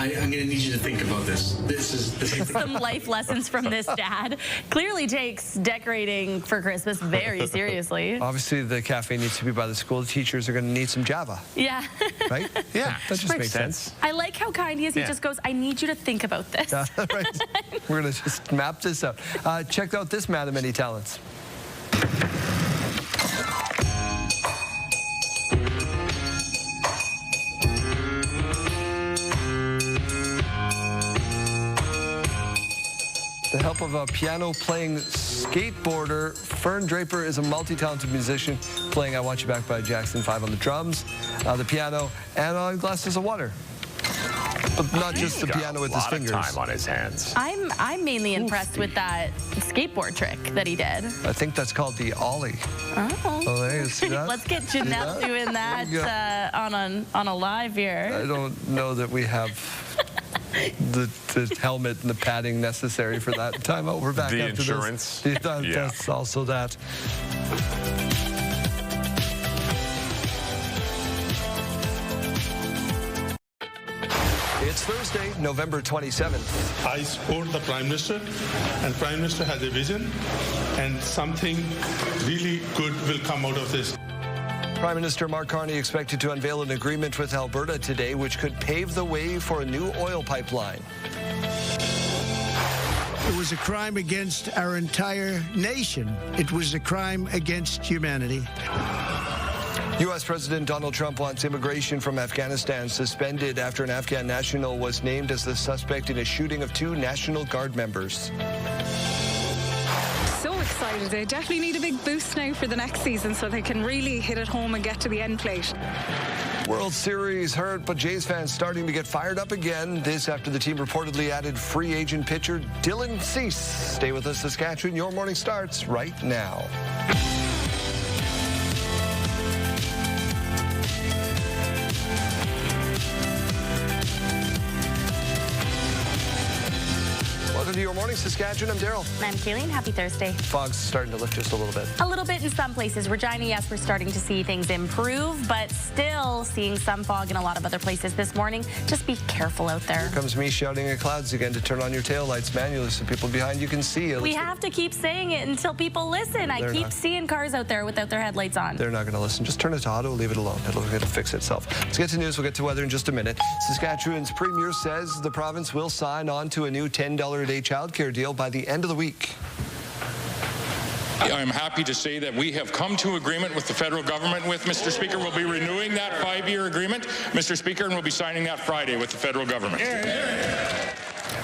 I'm going to need you to think about this. This is Some life lessons from this dad. Clearly takes decorating for Christmas very seriously. Obviously, the cafe needs to be by the school. The teachers are going to need some Java. Yeah. Right? Yeah, that just makes sense. I like how kind he is. He just goes, I need you to think about this. Right. We're going to just map this out. Check out this man of many talents. The help of a piano-playing skateboarder, Fern Draper is a multi-talented musician playing I Want You Back by Jackson 5 on the drums, the piano, and glasses of water. But not just the piano with his fingers. A lot of time on his hands. I'm mainly impressed with that skateboard trick that he did. I think that's called the ollie. Oh. Oh, there you see that? Let's get Janelle doing that on a live here. I don't know that we have the helmet and the padding necessary for that. Time out. We're back the after insurance. This. That's also that. It's Thursday, November 27th. I support the Prime Minister, and Prime Minister has a vision, and something really good will come out of this. Prime Minister Mark Carney expected to unveil an agreement with Alberta today, which could pave the way for a new oil pipeline. It was a crime against our entire nation. It was a crime against humanity. U.S. President Donald Trump wants immigration from Afghanistan suspended after an Afghan national was named as the suspect in a shooting of 2 National Guard members. So excited. They definitely need a big boost now for the next season so they can really hit it home and get to the end plate. World Series hurt, but Jays fans starting to get fired up again. This after the team reportedly added free agent pitcher Dylan Cease. Stay with us, Saskatchewan. Your morning starts right now. Welcome to Your Morning Saskatchewan. I'm Daryl. I'm Kayleen. Happy Thursday. Fog's starting to lift just a little bit. A little bit in some places. Regina, yes, we're starting to see things improve, but still seeing some fog in a lot of other places this morning. Just be careful out there. Here comes me shouting at clouds again to turn on your taillights manually so people behind you can see. We have to keep saying it until people listen. I keep seeing cars out there without their headlights on. They're not going to listen. Just turn it to auto, leave it alone. It'll fix itself. Let's get to news. We'll get to weather in just a minute. Saskatchewan's premier says the province will sign on to a new $10 a day childcare deal by the end of the week. I'm happy to say that we have come to agreement with the federal government with Mr. Speaker. We'll be renewing that 5-year agreement, Mr. Speaker, and we'll be signing that Friday with the federal government.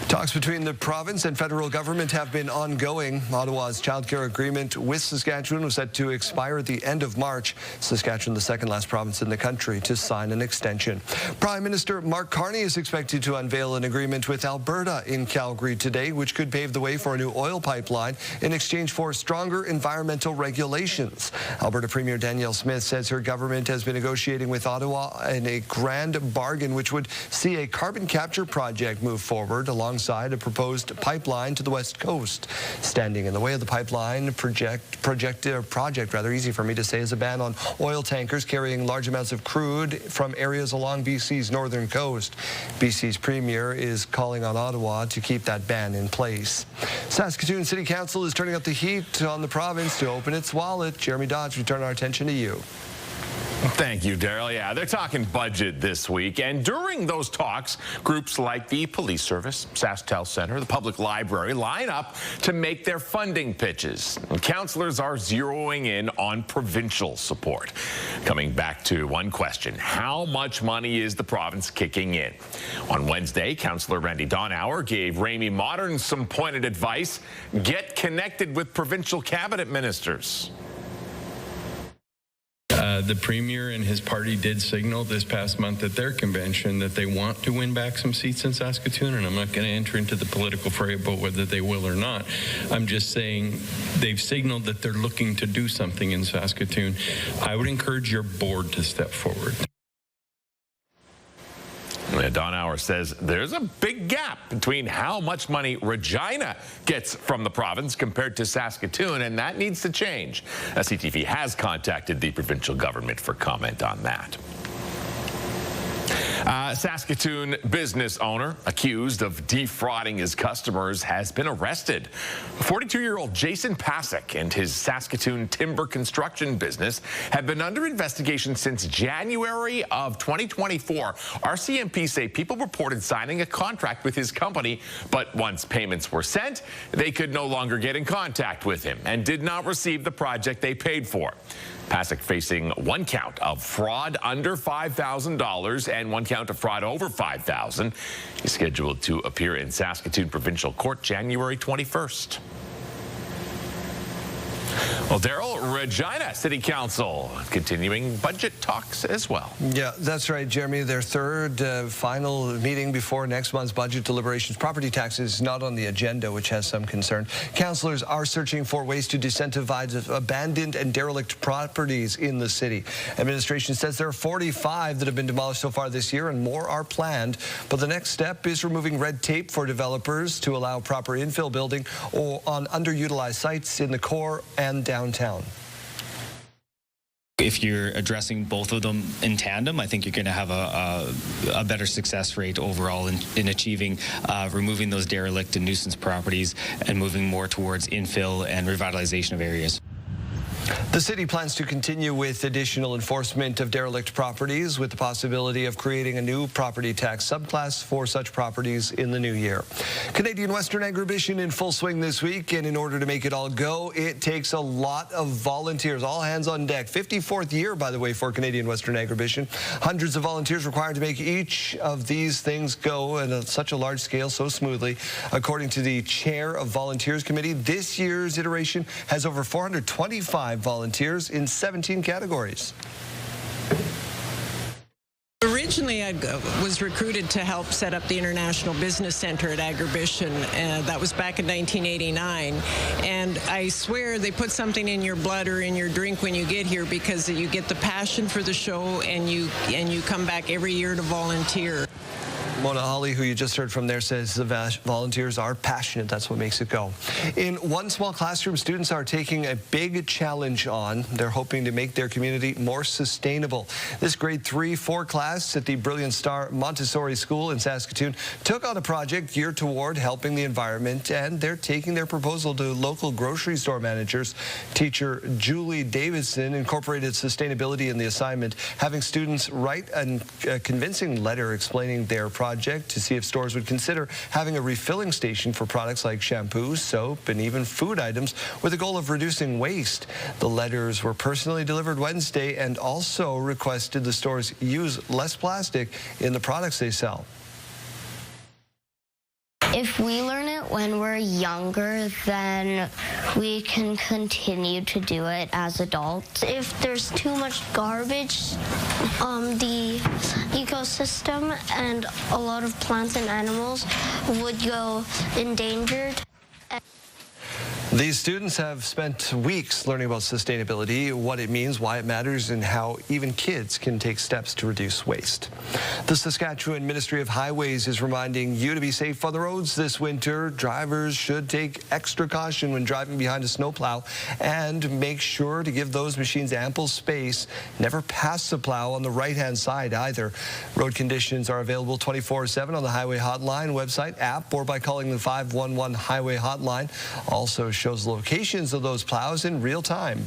Talks between the province and federal government have been ongoing. Ottawa's childcare agreement with Saskatchewan was set to expire at the end of March. Saskatchewan, the second last province in the country to sign an extension. Prime Minister Mark Carney is expected to unveil an agreement with Alberta in Calgary today, which could pave the way for a new oil pipeline in exchange for stronger environmental regulations. Alberta Premier Danielle Smith says her government has been negotiating with Ottawa in a grand bargain which would see a carbon capture project move forward alongside a proposed pipeline to the west coast. Standing in the way of the pipeline project, easy for me to say, is a ban on oil tankers carrying large amounts of crude from areas along BC's northern coast. BC's premier is calling on Ottawa to keep that ban in place. Saskatoon City Council is turning up the heat on the province to open its wallet. Jeremy Dodge, we turn our attention to you. Thank you, Daryl. Yeah, they're talking budget this week. And during those talks, groups like the Police Service, Sask Health Center, the Public Library line up to make their funding pitches. And councillors are zeroing in on provincial support. Coming back to one question, how much money is the province kicking in? On Wednesday, Councillor Randy Donauer gave Ramey Modern some pointed advice. Get connected with provincial cabinet ministers. The Premier and his party did signal this past month at their convention that they want to win back some seats in Saskatoon, and I'm not going to enter into the political fray about whether they will or not. I'm just saying they've signaled that they're looking to do something in Saskatoon. I would encourage your board to step forward. Donauer says there's a big gap between how much money Regina gets from the province compared to Saskatoon, and that needs to change. CTV has contacted the provincial government for comment on that. Saskatoon business owner accused of defrauding his customers has been arrested. 42-year-old Jason Pasak and his Saskatoon timber construction business have been under investigation since January of 2024. RCMP say people reported signing a contract with his company, but once payments were sent, they could no longer get in contact with him and did not receive the project they paid for. Pasak facing one count of fraud under $5,000 and one count of fraud over $5,000. He's scheduled to appear in Saskatoon Provincial Court January 21st. Well, Daryl, Regina City Council continuing budget talks as well. Yeah, that's right, Jeremy. Their third final meeting before next month's budget deliberations. Property taxes not on the agenda, which has some concern. Councillors are searching for ways to disincentivize abandoned and derelict properties in the city. Administration says there are 45 that have been demolished so far this year and more are planned. But the next step is removing red tape for developers to allow proper infill building or on underutilized sites in the core and downtown. If you're addressing both of them in tandem, I think you're going to have a better success rate overall in achieving removing those derelict and nuisance properties and moving more towards infill and revitalization of areas. The city plans to continue with additional enforcement of derelict properties with the possibility of creating a new property tax subclass for such properties in the new year. Canadian Western Agribition in full swing this week, and in order to make it all go, it takes a lot of volunteers. All hands on deck. 54th year, by the way, for Canadian Western Agribition. Hundreds of volunteers required to make each of these things go at such a large scale so smoothly. According to the chair of Volunteers Committee, this year's iteration has over 425 volunteers in 17 categories. Originally, I was recruited to help set up the International Business Center at Agribition. That was back in 1989. And I swear they put something in your blood or in your drink when you get here, because you get the passion for the show, and you come back every year to volunteer. Mona Hawley, who you just heard from there, says the volunteers are passionate. That's what makes it go. In one small classroom, students are taking a big challenge on. They're hoping to make their community more sustainable. This grade 3-4 class at the Brilliant Star Montessori School in Saskatoon took on a project geared toward helping the environment, and they're taking their proposal to local grocery store managers. Teacher Julie Davidson incorporated sustainability in the assignment, having students write a convincing letter explaining their project to see if stores would consider having a refilling station for products like shampoo, soap, and even food items, with the goal of reducing waste. The letters were personally delivered Wednesday and also requested the stores use less plastic in the products they sell. If we learn it when we're younger, then we can continue to do it as adults. If there's too much garbage, the ecosystem and a lot of plants and animals would go endangered. These students have spent weeks learning about sustainability, what it means, why it matters, and how even kids can take steps to reduce waste. The Saskatchewan Ministry of Highways is reminding you to be safe on the roads this winter. Drivers should take extra caution when driving behind a snowplow and make sure to give those machines ample space. Never pass the plow on the right-hand side either. Road conditions are available 24/7 on the Highway Hotline website, app, or by calling the 511 Highway Hotline. Also shows locations of those plows in real time.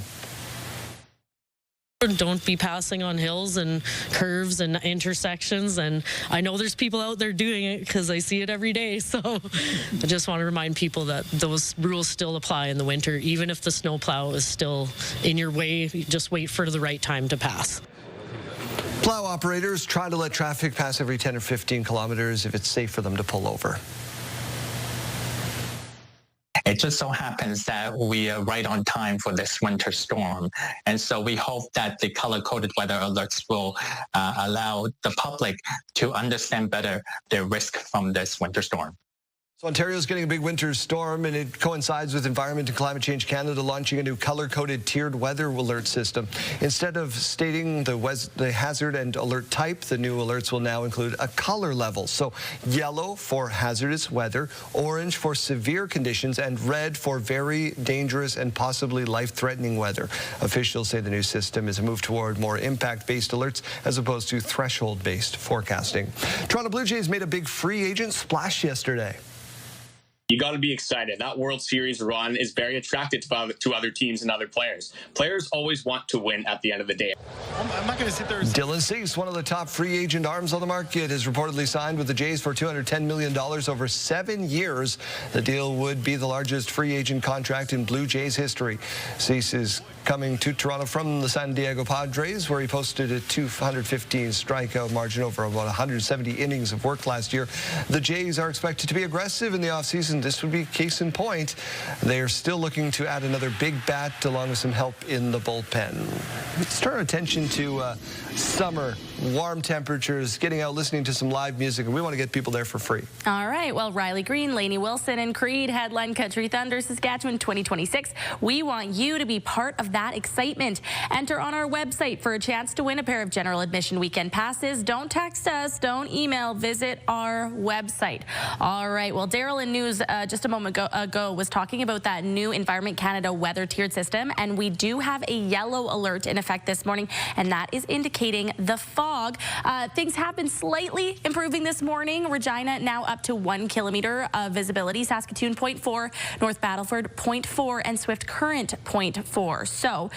Don't be passing on hills and curves and intersections, and I know there's people out there doing it because I see it every day, so I just want to remind people that those rules still apply in the winter. Even if the snowplow is still in your way, just wait for the right time to pass. Plow operators try to let traffic pass every 10 or 15 kilometers if it's safe for them to pull over. It just so happens that we are right on time for this winter storm. And so we hope that the color-coded weather alerts will allow the public to understand better their risk from this winter storm. So Ontario's getting a big winter storm, and it coincides with Environment and Climate Change Canada launching a new color-coded tiered weather alert system. Instead of stating the hazard and alert type, the new alerts will now include a color level. So yellow for hazardous weather, orange for severe conditions, and red for very dangerous and possibly life-threatening weather. Officials say the new system is a move toward more impact-based alerts as opposed to threshold-based forecasting. Toronto Blue Jays made a big free agent splash yesterday. You got to be excited. That World Series run is very attractive to other teams and other players. Players always want to win at the end of the day. I'm not going to sit there. Dylan Cease, one of the top free agent arms on the market, is reportedly signed with the Jays for $210 million over 7 years. The deal would be the largest free agent contract in Blue Jays history. Cease is coming to Toronto from the San Diego Padres, where he posted a 215 strikeout margin over about 170 innings of work last year. The Jays are expected to be aggressive in the offseason. This would be case in point. They are still looking to add another big bat along with some help in the bullpen. Let's turn our attention to summer, warm temperatures, getting out, listening to some live music, and we want to get people there for free. All right. Well, Riley Green, Lainey Wilson, and Creed headline Country Thunder Saskatchewan 2026. We want you to be part of that excitement. Enter on our website for a chance to win a pair of general admission weekend passes. Don't text us, don't email, visit our website. All right. Well, Daryl in News just a moment ago was talking about that new Environment Canada weather tiered system, and we do have a yellow alert in effect this morning, and that is indicating the fog. Things have been slightly improving this morning. Regina now up to 1 kilometer of visibility, Saskatoon 0.4, North Battleford 0.4, and Swift Current 0.4. So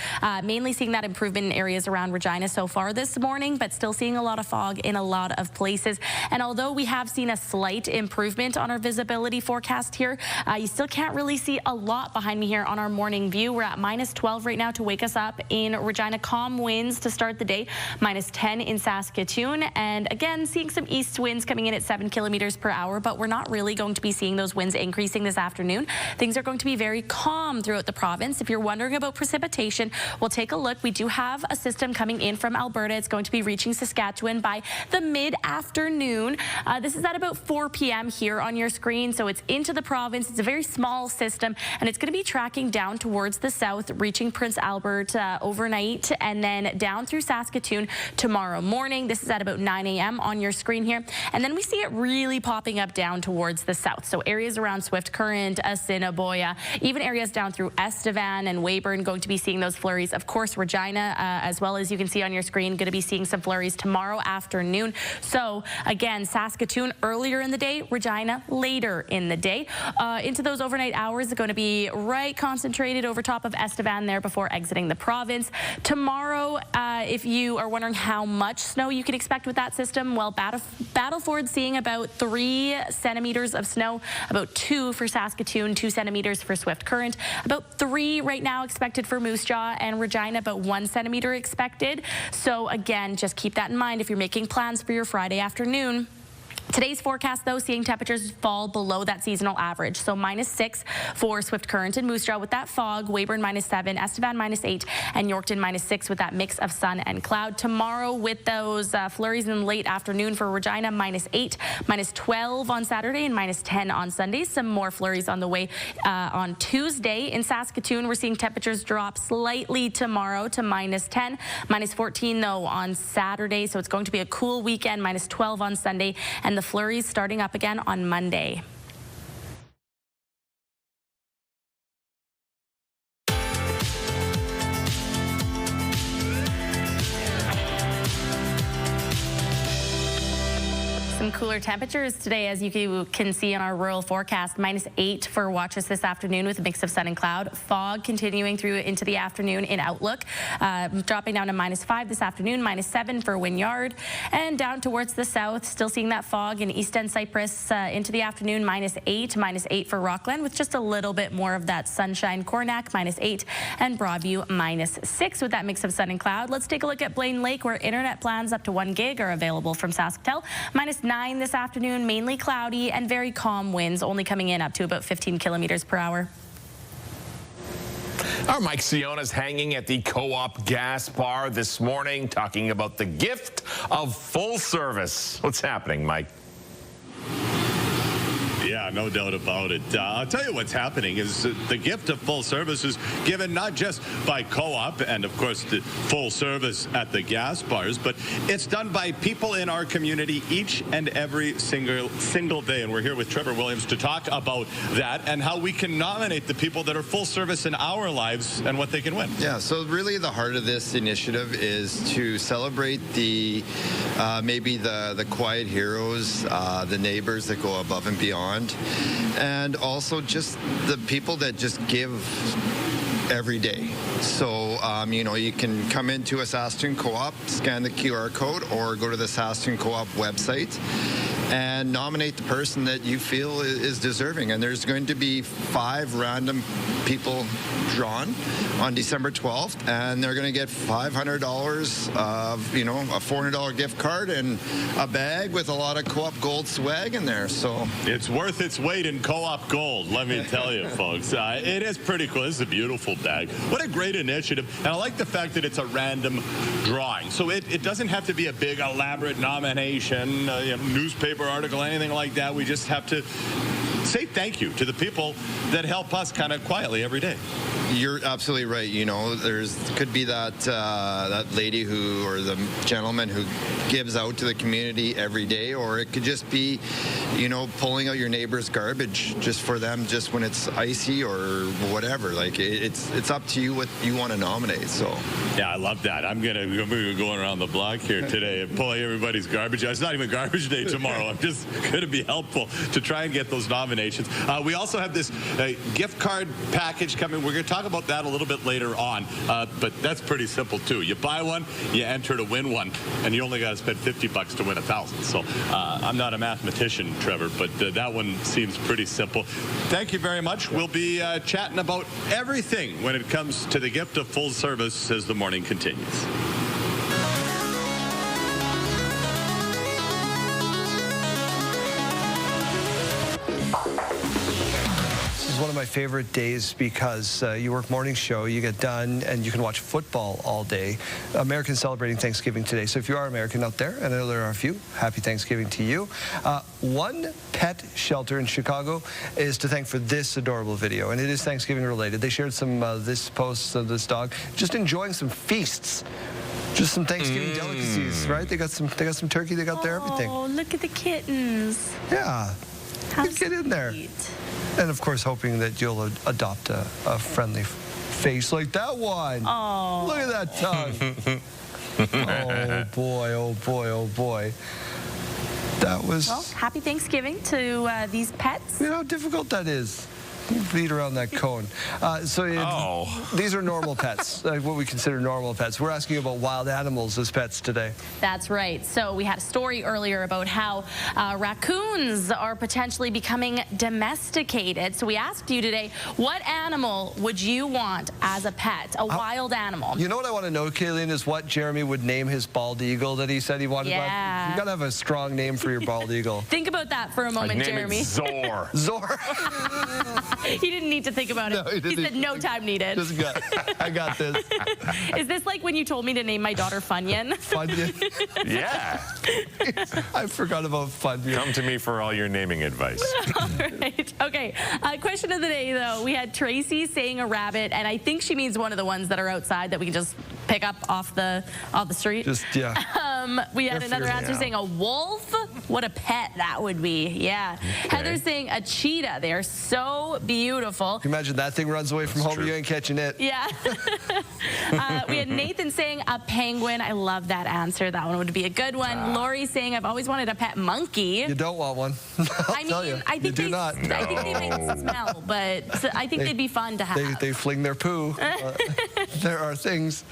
mainly seeing that improvement in areas around Regina so far this morning, but still seeing a lot of fog in a lot of places. And although we have seen a slight improvement on our visibility forecast here, you still can't really see a lot behind me here on our morning view. We're at -12 right now to wake us up in Regina. Calm winds to start the day, -10 in Saskatoon. And again, seeing some east winds coming in at 7 kilometers per hour, but we're not really going to be seeing those winds increasing this afternoon. Things are going to be very calm throughout the province. If you're wondering about precipitation, we'll take a look. We do have a system coming in from Alberta. It's going to be reaching Saskatchewan by the mid-afternoon. This is at about 4 p.m. here on your screen, so it's into the province. It's a very small system, and it's going to be tracking down towards the south, reaching Prince Albert overnight, and then down through Saskatoon tomorrow morning. This is at about 9 a.m. on your screen here, and then we see it really popping up down towards the south. So areas around Swift Current, Assiniboia, even areas down through Estevan and Weyburn, going to be seeing those flurries. Of course, Regina, as well as you can see on your screen, going to be seeing some flurries tomorrow afternoon. So again, Saskatoon earlier in the day, Regina later in the day. Into those overnight hours are going to be right concentrated over top of Estevan there before exiting the province. Tomorrow, if you are wondering how much snow you can expect with that system, well, Battleford seeing about 3 centimeters of snow, about 2 for Saskatoon, 2 centimeters for Swift Current, about 3 right now expected for Moose Jaw and Regina, about 1 centimeter expected. So again, just keep that in mind if you're making plans for your Friday afternoon. Today's forecast, though, seeing temperatures fall below that seasonal average. So -6 for Swift Current and Moose Jaw with that fog, Weyburn -7, Estevan -8, and Yorkton -6 with that mix of sun and cloud. Tomorrow with those flurries in the late afternoon for Regina, -8, -12 on Saturday, and -10 on Sunday. Some more flurries on the way on Tuesday. In Saskatoon, we're seeing temperatures drop slightly tomorrow to -10, -14 though on Saturday. So it's going to be a cool weekend, -12 on Sunday, and the flurries starting up again on Monday. Some cooler temperatures today, as you can see on our rural forecast. -8 for Watchers this afternoon with a mix of sun and cloud. Fog continuing through into the afternoon in Outlook. Dropping down to -5 this afternoon, -7 for Wynyard. And down towards the south, still seeing that fog in East End Cypress into the afternoon, -8 for Rockland with just a little bit more of that sunshine. Cornack, -8, and Broadview, -6 with that mix of sun and cloud. Let's take a look at Blaine Lake, where internet plans up to 1 gig are available from SaskTel. -9 this afternoon, mainly cloudy and very calm winds, only coming in up to about 15 kilometers per hour. Our Mike Siona's hanging at the Co-op Gas Bar this morning, talking about the gift of full service. What's happening, Mike? Yeah, no doubt about it. I'll tell you what's happening is the gift of full service is given not just by Co-op and, of course, the full service at the gas bars, but it's done by people in our community each and every single day. And we're here with Trevor Williams to talk about that and how we can nominate the people that are full service in our lives and what they can win. Yeah, so really the heart of this initiative is to celebrate the maybe the quiet heroes, the neighbors that go above and beyond, and also just the people that just give every day. So, you know, you can come into a Saskatoon Co-op, scan the QR code, or go to the Saskatoon Co-op website and nominate the person that you feel is deserving. And there's going to be 5 random people drawn on December 12th, and they're going to get $500 of, you know, a $400 gift card and a bag with a lot of Co-op Gold swag in there. So it's worth its weight in Co-op Gold, let me tell you, folks. It is pretty cool. This is a beautiful bag. What a great initiative. And I like the fact that it's a random drawing. So it doesn't have to be a big, elaborate nomination, you know, newspaper article, anything like that. We just have to say thank you to the people that help us kind of quietly every day. You're absolutely right. You know, could be that that lady who, or the gentleman who gives out to the community every day, or it could just be, you know, pulling out your neighbor's garbage just for them, just when it's icy or whatever. Like it's up to you what you want to nominate. So yeah, I love that. I'm gonna be going around the block here today and pulling everybody's garbage. It's not even garbage day tomorrow. I'm just gonna be helpful to try and get those nominations. We also have this gift card package coming. We're gonna talk about that a little bit later on, but that's pretty simple too. You buy one, you enter to win one, and you only got to spend $50 to win 1,000. So I'm not a mathematician, Trevor, but that one seems pretty simple. Thank you very much. We'll be chatting about everything when it comes to the gift of full service as the morning continues. One of my favorite days because you work morning show, you get done, and you can watch football all day. Americans celebrating Thanksgiving today. So if you are American out there, and I know there are a few, happy Thanksgiving to you. One pet shelter in Chicago is to thank for this adorable video, and it is Thanksgiving related. They shared some this post of this dog just enjoying some feasts. Just some Thanksgiving delicacies, right? They got some turkey, they got their everything. Oh, look at the kittens. Yeah. How get in there. And of course, hoping that you'll adopt a friendly face like that one. Oh. Look at that tongue. Oh boy, oh boy, oh boy. That was... Well, happy Thanksgiving to these pets. You know how difficult that is. Beat around that cone. These are normal pets, what we consider normal pets. We're asking about wild animals as pets today. That's right. So we had a story earlier about how raccoons are potentially becoming domesticated. So we asked you today, what animal would you want as a pet, a wild animal? You know what I want to know, Kayleen, is what Jeremy would name his bald eagle that he said he wanted. Yeah. You got to have a strong name for your bald eagle. Think about that for a moment, Jeremy. Zor. Zor. He didn't need to think about it. No, he said no time needed. I got this. Is this like when you told me to name my daughter Funyun? Funyun? Yeah. I forgot about Funyun. Come to me for all your naming advice. All right. Okay. Question of the day, though. We had Tracy saying a rabbit, and I think she means one of the ones that are outside that we can just pick up off the street. Just, yeah. We had another answer saying a wolf. What a pet that would be. Yeah. Okay. Heather's saying a cheetah. They are so beautiful. Can you imagine that thing runs away from home, you ain't catching it. Yeah. We had Nathan saying a penguin. I love that answer. That one would be a good one. Lori saying I've always wanted a pet monkey. You don't want one. I mean, I think they make smell, but I think they'd be fun to have. They fling their poo. There are things.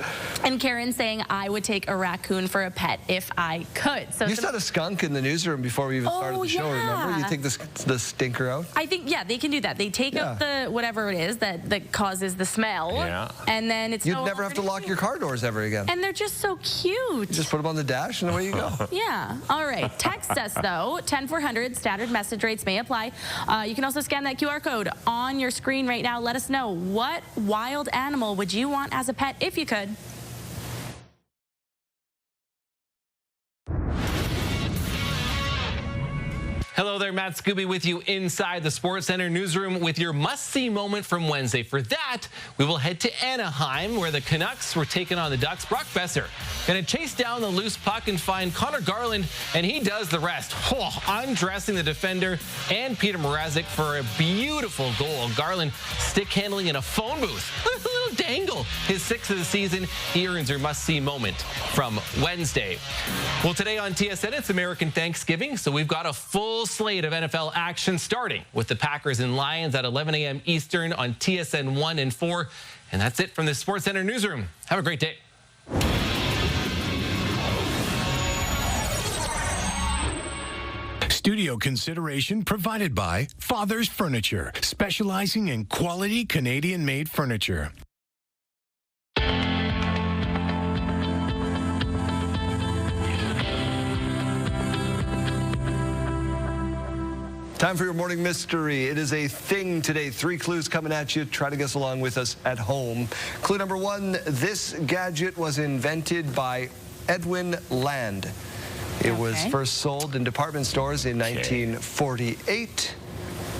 And Karen saying I would take a raccoon for a pet if I could. So you said a skunk in the newsroom before we even started the show, remember? You take the stinker out? I think, yeah, they can do that. They take out the whatever it is that causes the smell. Yeah. And then it's You'd never have to lock your car doors ever again. And they're just so cute. You just put them on the dash and away you go. Yeah. All right. Text us, though. 10400. Standard message rates may apply. You can also scan that QR code on your screen right now. Let us know, what wild animal would you want as a pet if you could? Hello there, Matt Scooby with you inside the Sports Center newsroom with your must-see moment from Wednesday. For that, we will head to Anaheim, where the Canucks were taking on the Ducks. Brock Besser going to chase down the loose puck and find Connor Garland, and he does the rest. Undressing the defender and Peter Mrazek for a beautiful goal. Garland stick handling in a phone booth. A little dangle. His 6th of the season. He earns your must-see moment from Wednesday. Well, today on TSN, it's American Thanksgiving, so we've got a full slate of NFL action, starting with the Packers and Lions at 11 a.m. Eastern on TSN 1 and 4. And that's it from the Sports Center newsroom. Have a great day. Studio consideration provided by Father's Furniture, specializing in quality Canadian-made furniture. Time for your morning mystery. It is a thing today. 3 clues coming at you. Try to guess along with us at home. Clue number 1, this gadget was invented by Edwin Land. It was first sold in department stores in 1948.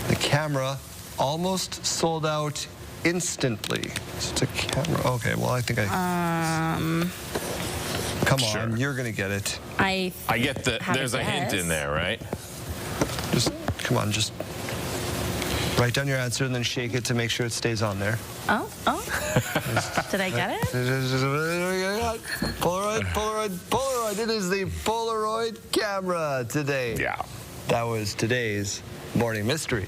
The camera almost sold out instantly. It's a camera. Okay, well, I think Come on, you're going to get it. I get the, there's a hint in there, right? Come on, just write down your answer and then shake it to make sure it stays on there. Oh. Did I get it? Polaroid. It is the Polaroid camera today. Yeah. That was today's morning mystery.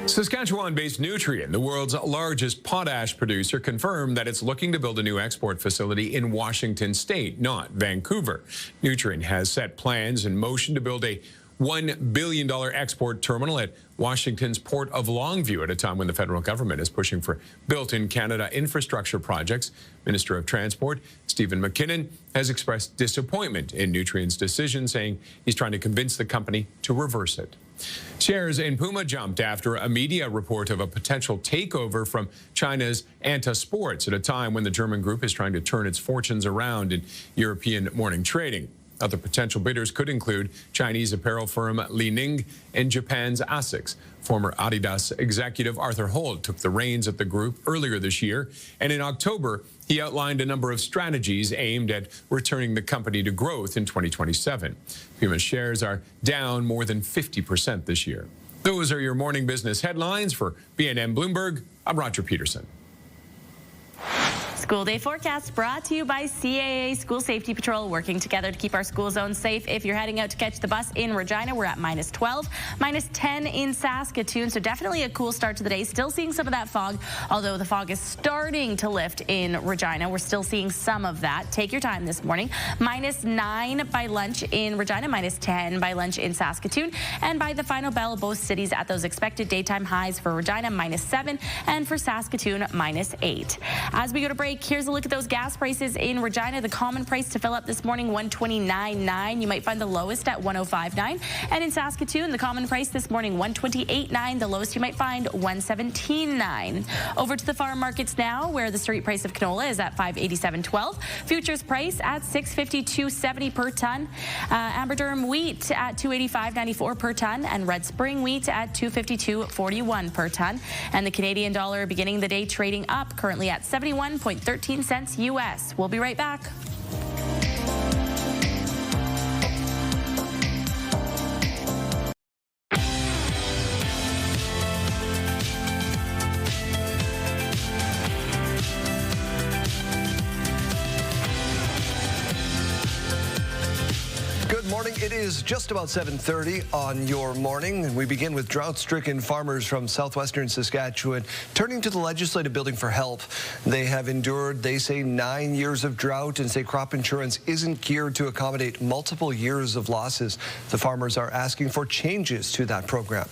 Saskatchewan-based Nutrien, the world's largest potash producer, confirmed that it's looking to build a new export facility in Washington state, not Vancouver. Nutrien has set plans in motion to build a $1 billion export terminal at Washington's Port of Longview at a time when the federal government is pushing for built-in Canada infrastructure projects. Minister of Transport Stephen McKinnon has expressed disappointment in Nutrien's decision, saying he's trying to convince the company to reverse it. Shares in Puma jumped after a media report of a potential takeover from China's Anta Sports at a time when the German group is trying to turn its fortunes around in European morning trading. Other potential bidders could include Chinese apparel firm Li Ning and Japan's ASICS. Former Adidas executive Arthur Holt took the reins at the group earlier this year, and in October, he outlined a number of strategies aimed at returning the company to growth in 2027. Puma's shares are down more than 50% this year. Those are your morning business headlines. For BNN Bloomberg, I'm Roger Peterson. School day forecast brought to you by CAA School Safety Patrol, working together to keep our school zones safe. If you're heading out to catch the bus in Regina, we're at -12, -10 in Saskatoon. So definitely a cool start to the day. Still seeing some of that fog, although the fog is starting to lift in Regina. We're still seeing some of that. Take your time this morning. -9 by lunch in Regina, -10 by lunch in Saskatoon. And by the final bell, both cities at those expected daytime highs. For Regina, -7, and for Saskatoon, -8. As we go to break, here's a look at those gas prices in Regina. The common price to fill up this morning, $129.9. You might find the lowest at $105.9. And in Saskatoon, the common price this morning, $128.9. The lowest you might find, $117.9. Over to the farm markets now, where the street price of canola is at $587.12. Futures price at $652.70 per ton. Amber durum wheat at $285.94 per ton, and red spring wheat at $252.41 per ton. And the Canadian dollar beginning the day trading up, currently at 71.13 cents U.S. We'll be right back. It is just about 7:30 on your morning, and we begin with drought-stricken farmers from southwestern Saskatchewan turning to the legislative building for help. They have endured, they say, 9 years of drought and say crop insurance isn't geared to accommodate multiple years of losses. The farmers are asking for changes to that program.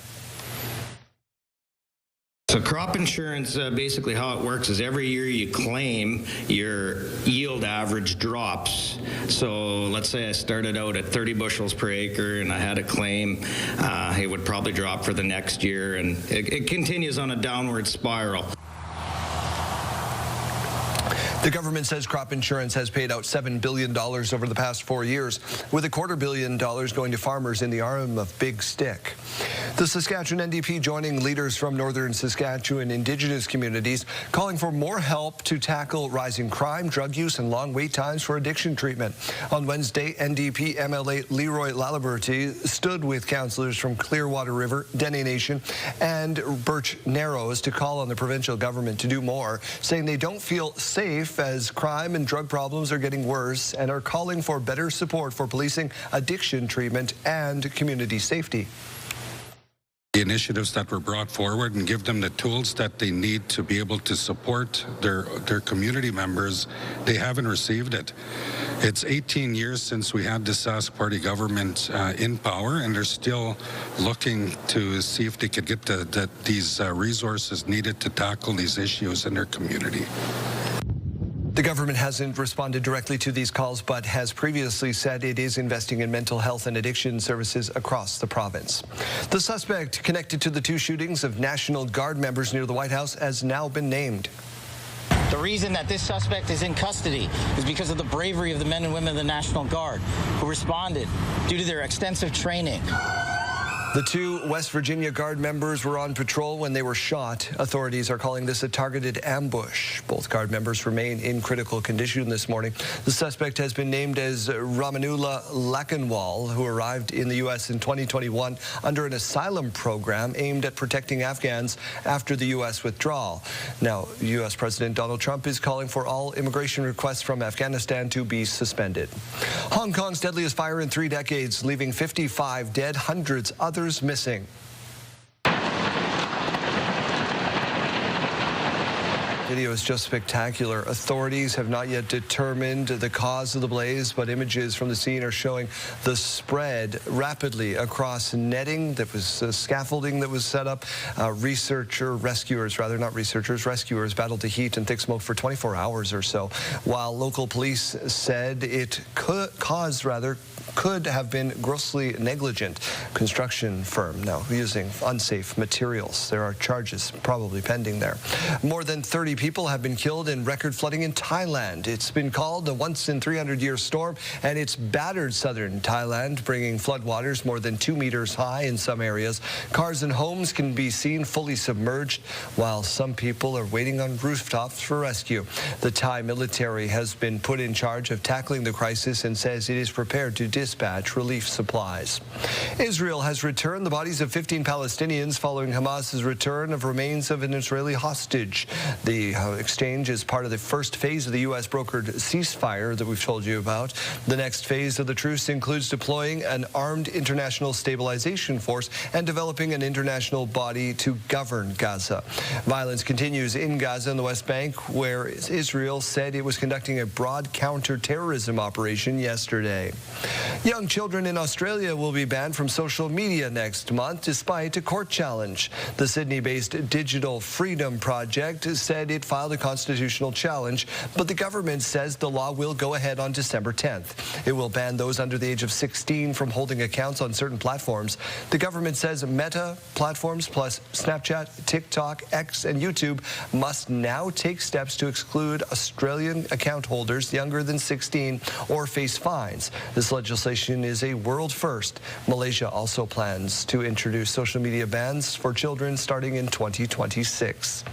So crop insurance, basically how it works is every year you claim, your yield average drops. So let's say I started out at 30 bushels per acre and I had a claim, it would probably drop for the next year, and it continues on a downward spiral. The government says crop insurance has paid out $7 billion over the past 4 years, with $250 million going to farmers in the arm of Big Stick. The Saskatchewan NDP joining leaders from northern Saskatchewan Indigenous communities, calling for more help to tackle rising crime, drug use, and long wait times for addiction treatment. On Wednesday, NDP MLA Leroy Laliberty stood with councillors from Clearwater River, Dene Nation, and Birch Narrows to call on the provincial government to do more, saying they don't feel safe as crime and drug problems are getting worse, and are calling for better support for policing, addiction treatment, and community safety. The initiatives that were brought forward and give them the tools that they need to be able to support their community members, they haven't received it. It's 18 years since we had the Sask Party government in power, and they're still looking to see if they could get these resources needed to tackle these issues in their community. The government hasn't responded directly to these calls, but has previously said it is investing in mental health and addiction services across the province. The suspect connected to the 2 shootings of National Guard members near the White House has now been named. The reason that this suspect is in custody is because of the bravery of the men and women of the National Guard who responded due to their extensive training. The two West Virginia Guard members were on patrol when they were shot. Authorities are calling this a targeted ambush. Both Guard members remain in critical condition this morning. The suspect has been named as Ramanullah Lakanwal, who arrived in the U.S. in 2021 under an asylum program aimed at protecting Afghans after the U.S. withdrawal. Now, U.S. President Donald Trump is calling for all immigration requests from Afghanistan to be suspended. Hong Kong's deadliest fire in 3 decades, leaving 55 dead, hundreds others missing. Video is just spectacular. Authorities have not yet determined the cause of the blaze, but images from the scene are showing the spread rapidly across netting that was scaffolding that was set up. Rescuers battled the heat and thick smoke for 24 hours or so, while local police said it could have been grossly negligent. Construction firm now using unsafe materials. There are charges probably pending there. More than 30 people have been killed in record flooding in Thailand. It's been called a once-in-300-year storm, and it's battered southern Thailand, bringing floodwaters more than 2 meters high in some areas. Cars and homes can be seen fully submerged, while some people are waiting on rooftops for rescue. The Thai military has been put in charge of tackling the crisis and says it is prepared to dispatch relief supplies. Israel has returned the bodies of 15 Palestinians following Hamas's return of remains of an Israeli hostage. The exchange is part of the first phase of the U.S. brokered ceasefire that we've told you about. The next phase of the truce includes deploying an armed international stabilization force and developing an international body to govern Gaza. Violence continues in Gaza and the West Bank, where Israel said it was conducting a broad counter-terrorism operation yesterday. Young children in Australia will be banned from social media next month despite a court challenge. The Sydney-based Digital Freedom Project said it filed a constitutional challenge, but the government says the law will go ahead on December 10th. It will ban those under the age of 16 from holding accounts on certain platforms. The government says Meta platforms plus Snapchat, TikTok, X, and YouTube must now take steps to exclude Australian account holders younger than 16 or face fines. This legislation is a world first. Malaysia also plans to introduce social media bans for children starting in 2026.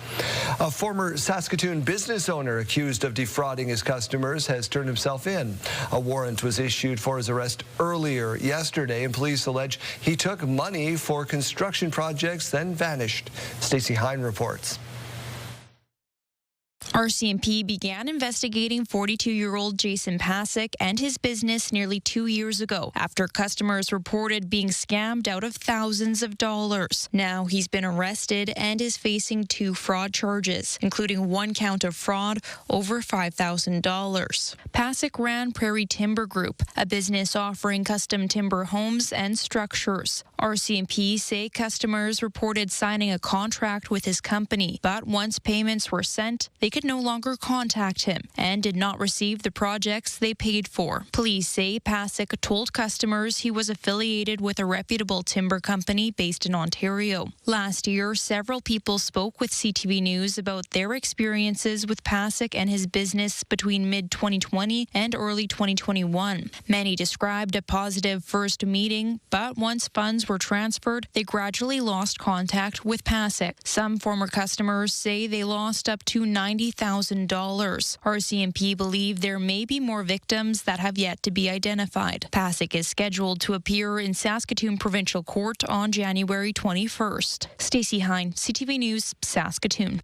A former Saskatoon business owner accused of defrauding his customers has turned himself in. A warrant was issued for his arrest earlier yesterday, and police allege he took money for construction projects, then vanished. Stacey Hine reports. RCMP began investigating 42-year-old Jason Pasick and his business nearly 2 years ago after customers reported being scammed out of thousands of dollars. Now he's been arrested and is facing 2 fraud charges, including 1 count of fraud over $5,000. Pasick ran Prairie Timber Group, a business offering custom timber homes and structures. RCMP say customers reported signing a contract with his company, but once payments were sent, they could no longer contact him and did not receive the projects they paid for. Police say Pasick told customers he was affiliated with a reputable timber company based in Ontario. Last year, several people spoke with CTV News about their experiences with Pasick and his business between mid-2020 and early 2021. Many described a positive first meeting, but once funds were transferred, they gradually lost contact with Pasick. Some former customers say they lost up to $90,000. RCMP believe there may be more victims that have yet to be identified. Pasick is scheduled to appear in Saskatoon Provincial Court on January 21st. Stacey Hine, CTV News, Saskatoon.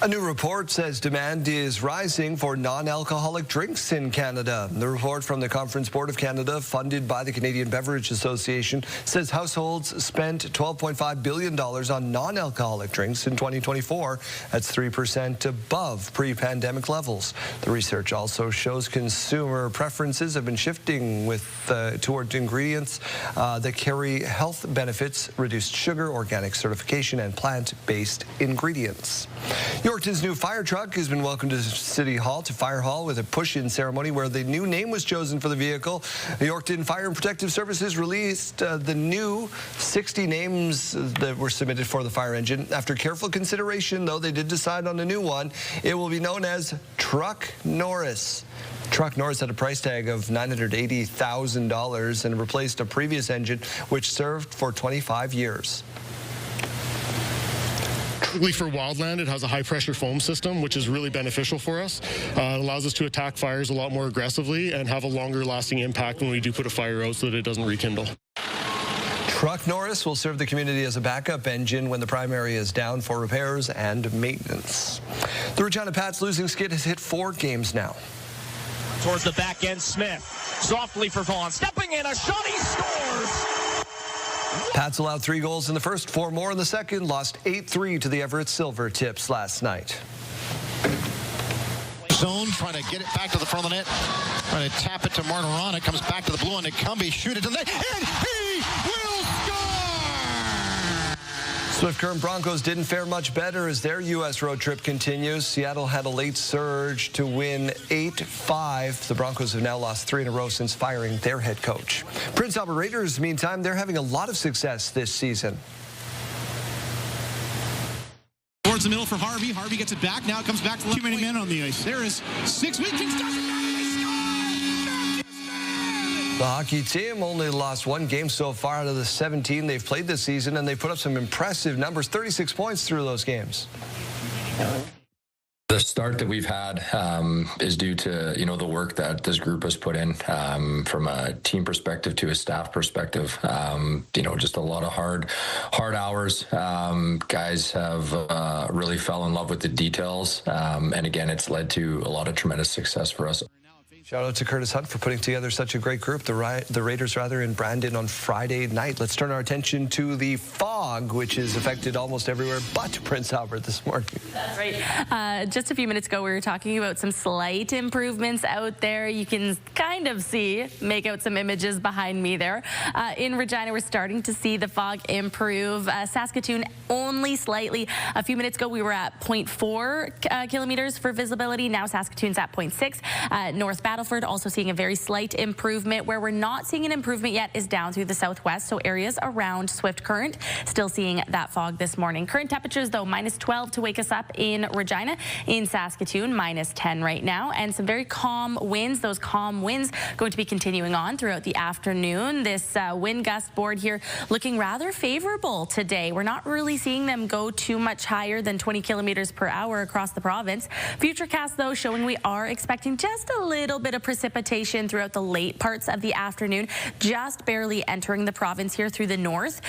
A new report says demand is rising for non-alcoholic drinks in Canada. The report from the Conference Board of Canada, funded by the Canadian Beverage Association, says households spent $12.5 billion on non-alcoholic drinks in 2024. That's 3% above pre-pandemic levels. The research also shows consumer preferences have been shifting toward ingredients that carry health benefits, reduced sugar, organic certification, and plant-based ingredients. Yorkton's new fire truck has been welcomed to City Hall, to Fire Hall, with a push-in ceremony where the new name was chosen for the vehicle. The Yorkton Fire and Protective Services released the new 60 names that were submitted for the fire engine. After careful consideration, though, they did decide on a new one. It will be known as Truck Norris. Truck Norris had a price tag of $980,000 and replaced a previous engine which served for 25 years. For wildland, it has a high-pressure foam system, which is really beneficial for us. It allows us to attack fires a lot more aggressively and have a longer-lasting impact when we do put a fire out so that it doesn't rekindle. Truck Norris will serve the community as a backup engine when the primary is down for repairs and maintenance. The Regina Pats losing skid has hit 4 games now. Towards the back end, Smith. Softly for Vaughn. Stepping in, a shot, he scores! Pats allowed 3 goals in the first, 4 more in the second, lost 8-3 to the Everett Silver Tips last night. Zone, trying to get it back to the front of the net, trying to tap it to Martirana. It comes back to the blue, and Nicumbi shoot it to the net, and he will score! Swift Current Broncos didn't fare much better as their U.S. road trip continues. Seattle had a late surge to win 8-5. The Broncos have now lost 3 in a row since firing their head coach. Prince Albert Raiders, meantime, they're having a lot of success this season. Towards the middle for Harvey. Harvey gets it back. Now it comes back to too many men on the ice. There is 6 weeks. The hockey team only lost 1 game so far out of the 17 they've played this season, and they've put up some impressive numbers, 36 points through those games. The start that we've had is due to, the work that this group has put in from a team perspective to a staff perspective. Just a lot of hard hours. Guys have really fell in love with the details. And again, it's led to a lot of tremendous success for us. Shout out to Curtis Hunt for putting together such a great group, the Raiders in Brandon on Friday night. Let's turn our attention to the fog, which has affected almost everywhere but Prince Albert this morning. That's right. Just a few minutes ago, we were talking about some slight improvements out there. You can kind of make out some images behind me there. In Regina, we're starting to see the fog improve. Saskatoon only slightly. A few minutes ago, we were at 0.4 kilometers for visibility. Now Saskatoon's at 0.6. North Battleford also seeing a very slight improvement. Where we're not seeing an improvement yet is down through the southwest, so areas around Swift Current still seeing that fog this morning. Current temperatures, though, -12 to wake us up in Regina. In Saskatoon, -10 right now, and some very calm winds. Those calm winds going to be continuing on throughout the afternoon. This wind gust board here looking rather favorable today. We're not really seeing them go too much higher than 20 kilometers per hour across the province. Futurecast, though, showing we are expecting just a little bit of precipitation throughout the late parts of the afternoon, just barely entering the province here through the north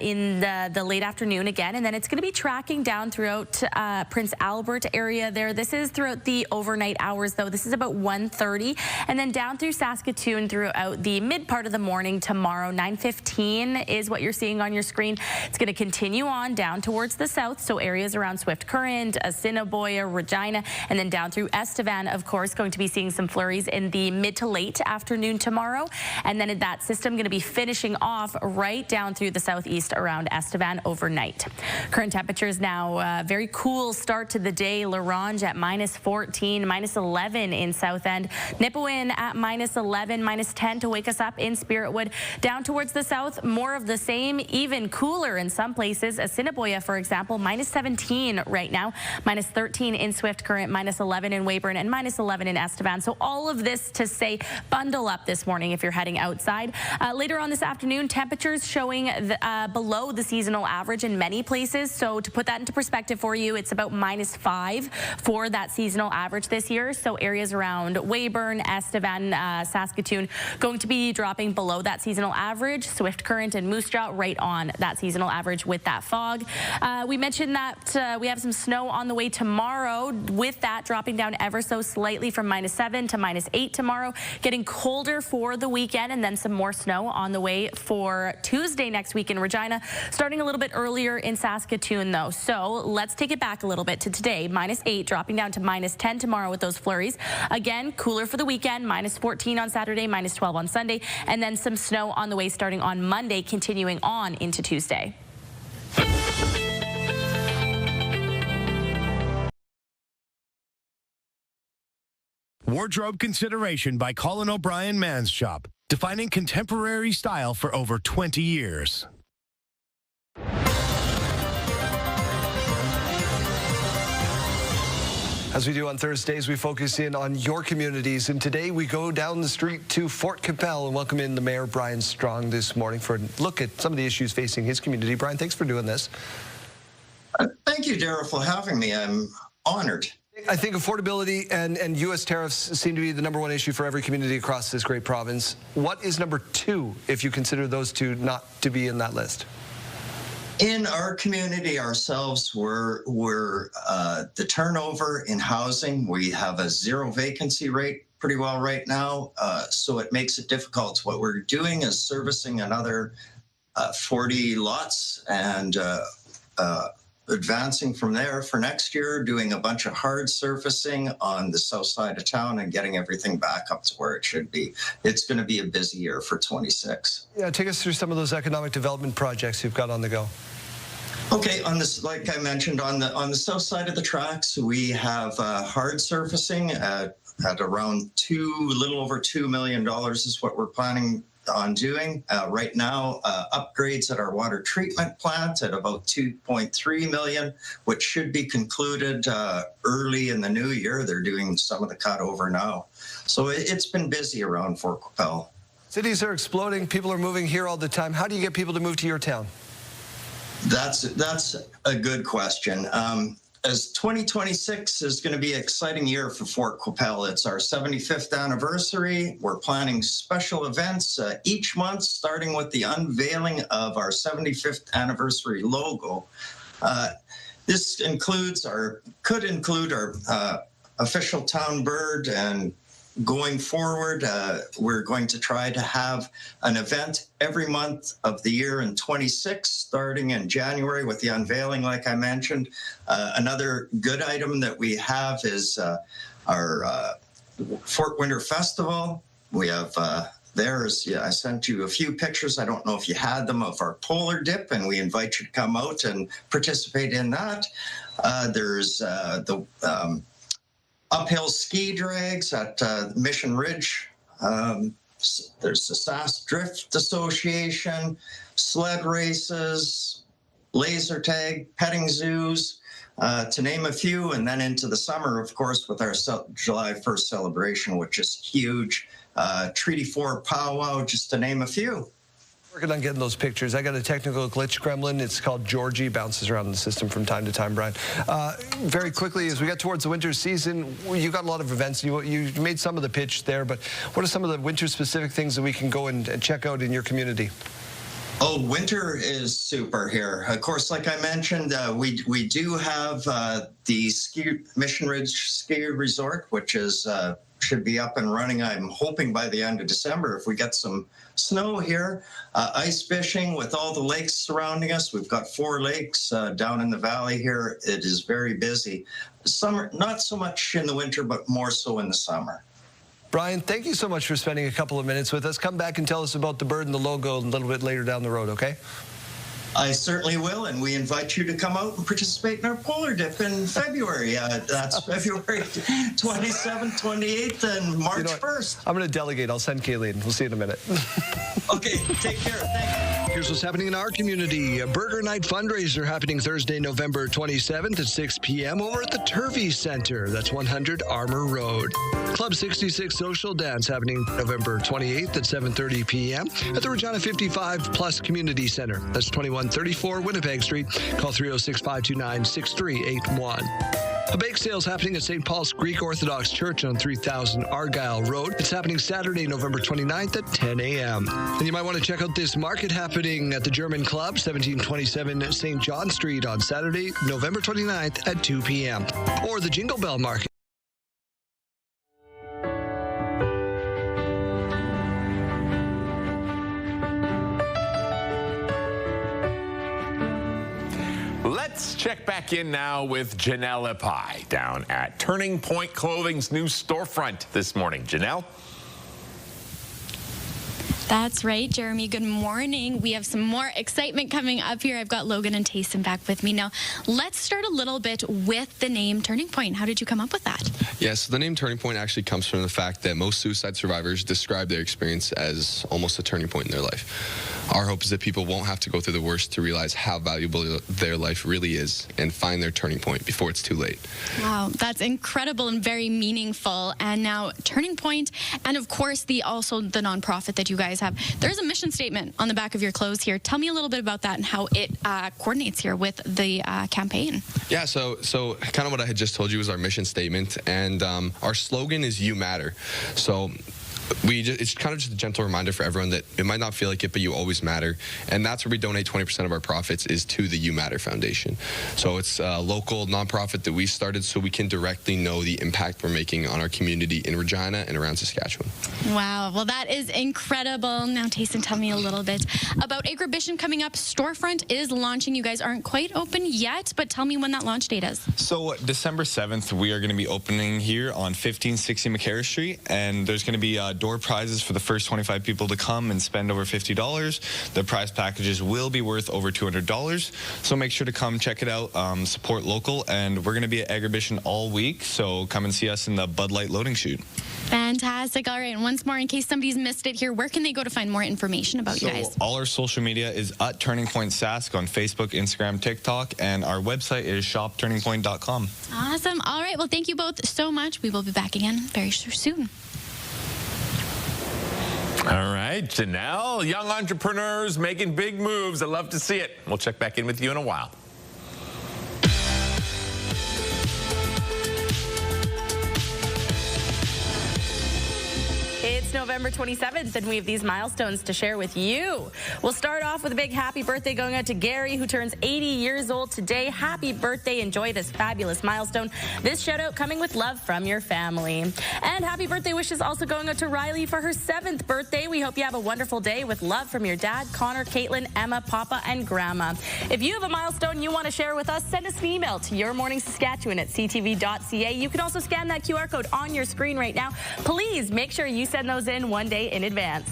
in the late afternoon again, and then it's going to be tracking down throughout Prince Albert area there. This is throughout the overnight hours, though. This is about 1:30, and then down through Saskatoon throughout the mid part of the morning tomorrow. 9:15 is what you're seeing on your screen. It's going to continue on down towards the south, so areas around Swift Current, Assiniboia, Regina, and then down through Estevan, of course, going to be seeing some flurries in the mid to late afternoon tomorrow, and then that system going to be finishing off right down through the southeast around Estevan overnight. Current temperatures now very cool start to the day. La Ronge at -14, -11 in South End. Nipawin at -11, -10 to wake us up in Spiritwood. Down towards the south, more of the same, even cooler in some places. Assiniboia, for example, -17 right now, -13 in Swift Current, -11 in Weyburn, and -11 in Estevan. So all of this to say bundle up this morning if you're heading outside. Later on this afternoon, temperatures showing below the seasonal average in many places. So to put that into perspective for you, it's about -5 for that seasonal average this year. So areas around Weyburn, Estevan, Saskatoon going to be dropping below that seasonal average. Swift Current and Moose Jaw right on that seasonal average with that fog. We mentioned that we have some snow on the way tomorrow, with that dropping down ever so slightly from -7 to -8 tomorrow, getting colder for the weekend, and then some more snow on the way for Tuesday next week in Regina, starting a little bit earlier in Saskatoon, though. So let's take it back a little bit to today. -8, dropping down to -10 tomorrow with those flurries. Again, cooler for the weekend, -14 on Saturday, -12 on Sunday, and then some snow on the way starting on Monday, continuing on into Tuesday. Wardrobe consideration by Colin O'Brien Man's Shop, defining contemporary style for over 20 years. As we do on Thursdays, we focus in on your communities, and today we go down the street to Fort Qu'Appelle and welcome in the Mayor, Brian Strong, this morning for a look at some of the issues facing his community. Brian, thanks for doing this. Thank you, Daryl, for having me. I'm honored. I think affordability and U.S. tariffs seem to be the #1 issue for every community across this great province. What is #2 if you consider those two not to be in that list? In our community ourselves, we're the turnover in housing. We have a 0 vacancy rate pretty well right now, so it makes it difficult. What we're doing is servicing another 40 lots and advancing from there for next year, doing a bunch of hard surfacing on the south side of town and getting everything back up to where it should be. It's going to be a busy year for 26. Yeah, take us through some of those economic development projects you've got on the go. Okay, on this, like I mentioned, on the south side of the tracks, we have hard surfacing at around a little over $2 million is what we're planning on doing right now. Upgrades at our water treatment plant at about $2.3 million, which should be concluded early in the new year. They're doing some of the cut over now. So it's been busy around Fort Qu'Appelle. Cities are exploding. People are moving here all the time. How do you get people to move to your town? That's a good question. As 2026 is going to be an exciting year for Fort Qu'Appelle. It's our 75th anniversary. We're planning special events each month, starting with the unveiling of our 75th anniversary logo. This could include our official town bird, and going forward, we're going to try to have an event every month of the year in 26, starting in January with the unveiling, like I mentioned. Another good item that we have is our Fort Winter Festival. We have I sent you a few pictures. I don't know if you had them, of our polar dip, and we invite you to come out and participate in that. There's the uphill ski drags at Mission Ridge. There's the Sask Drift Association, sled races, laser tag, petting zoos, to name a few. And then into the summer, of course, with our July 1st celebration, which is huge. Treaty 4 powwow, just to name a few. Working on getting those pictures. I got a technical glitch gremlin. It's called Georgie. Bounces around the system from time to time, Brian. Very quickly, as we get towards the winter season, you got a lot of events. You made some of the pitch there, but what are some of the winter-specific things that we can go and check out in your community? Oh, winter is super here. Of course, like I mentioned, we do have the Mission Ridge Ski Resort, which is should be up and running, I'm hoping, by the end of December if we get some snow here. Ice fishing with all the lakes surrounding us. We've got 4 lakes down in the valley here. It is very busy. Summer, not so much in the winter, but more so in the summer. Brian, thank you so much for spending a couple of minutes with us. Come back and tell us about the bird and the logo a little bit later down the road, okay? I certainly will, and we invite you to come out and participate in our polar dip in February. That's February 27th, 28th, and March 1st. I'm going to delegate. I'll send Kayleen. We'll see you in a minute. Okay, take care. Thank you. Here's what's happening in our community. A Burger Night fundraiser happening Thursday, November 27th at 6 p.m. over at the Turvey Center. That's 100 Armour Road. Club 66 Social Dance happening November 28th at 7:30 p.m. at the Regina 55 Plus Community Center. That's 2134 Winnipeg Street. Call 306-529-6381. A bake sale is happening at St. Paul's Greek Orthodox Church on 3000 Argyle Road. It's happening Saturday, November 29th at 10 a.m. And you might want to check out this market happening at the German Club, 1727 St. John Street on Saturday, November 29th at 2 p.m. Or the Jingle Bell Market. Let's check back in now with Janelle Epai down at Turning Point Clothing's new storefront this morning. Janelle? That's right, Jeremy. Good morning. We have some more excitement coming up here. I've got Logan and Tayson back with me now. Let's start a little bit with the name Turning Point. How did you come up with that? Yeah, so the name Turning Point actually comes from the fact that most suicide survivors describe their experience as almost a turning point in their life. Our hope is that people won't have to go through the worst to realize how valuable their life really is and find their turning point before it's too late. Wow, that's incredible and very meaningful. And now Turning Point, and of course also the nonprofit that you guys have. There's a mission statement on the back of your clothes here. Tell me a little bit about that and how it coordinates here with the campaign. Yeah, so kind of what I had just told you was our mission statement, and our slogan is "You Matter." So it's kind of just a gentle reminder for everyone that it might not feel like it, but you always matter. And that's where we donate 20% of our profits is to the You Matter Foundation. So it's a local nonprofit that we started so we can directly know the impact we're making on our community in Regina and around Saskatchewan. Wow, well, that is incredible. Now, Tayson, tell me a little bit about Agribition coming up. Storefront is launching. You guys aren't quite open yet, but tell me when that launch date is. So December 7th, we are going to be opening here on 1560 McCarra Street, and there's going to be door prizes for the first 25 people to come and spend over $50. The prize packages will be worth over $200. So make sure to come check it out, support local, and we're going to be at Agribition all week, so come and see us in the Bud Light loading chute. Fantastic. All right, and once more, in case somebody's missed it here, where can they go to find more information about you guys? All our social media is at Turning Point Sask on Facebook, Instagram, TikTok, and our website is shopturningpoint.com. Awesome. All right, well, thank you both so much. We will be back again very soon. All right, Janelle, young entrepreneurs making big moves. I love to see it. We'll check back in with you in a while. It's November 27th, and we have these milestones to share with you. We'll start off with a big happy birthday going out to Gary, who turns 80 years old today. Happy birthday. Enjoy this fabulous milestone. This shout out coming with love from your family. And happy birthday wishes also going out to Riley for her 7th birthday. We hope you have a wonderful day with love from your dad, Connor, Caitlin, Emma, Papa, and Grandma. If you have a milestone you want to share with us, send us an email to yourmorningsaskatchewan@ctv.ca. You can also scan that QR code on your screen right now. Please make sure you send those in one day in advance.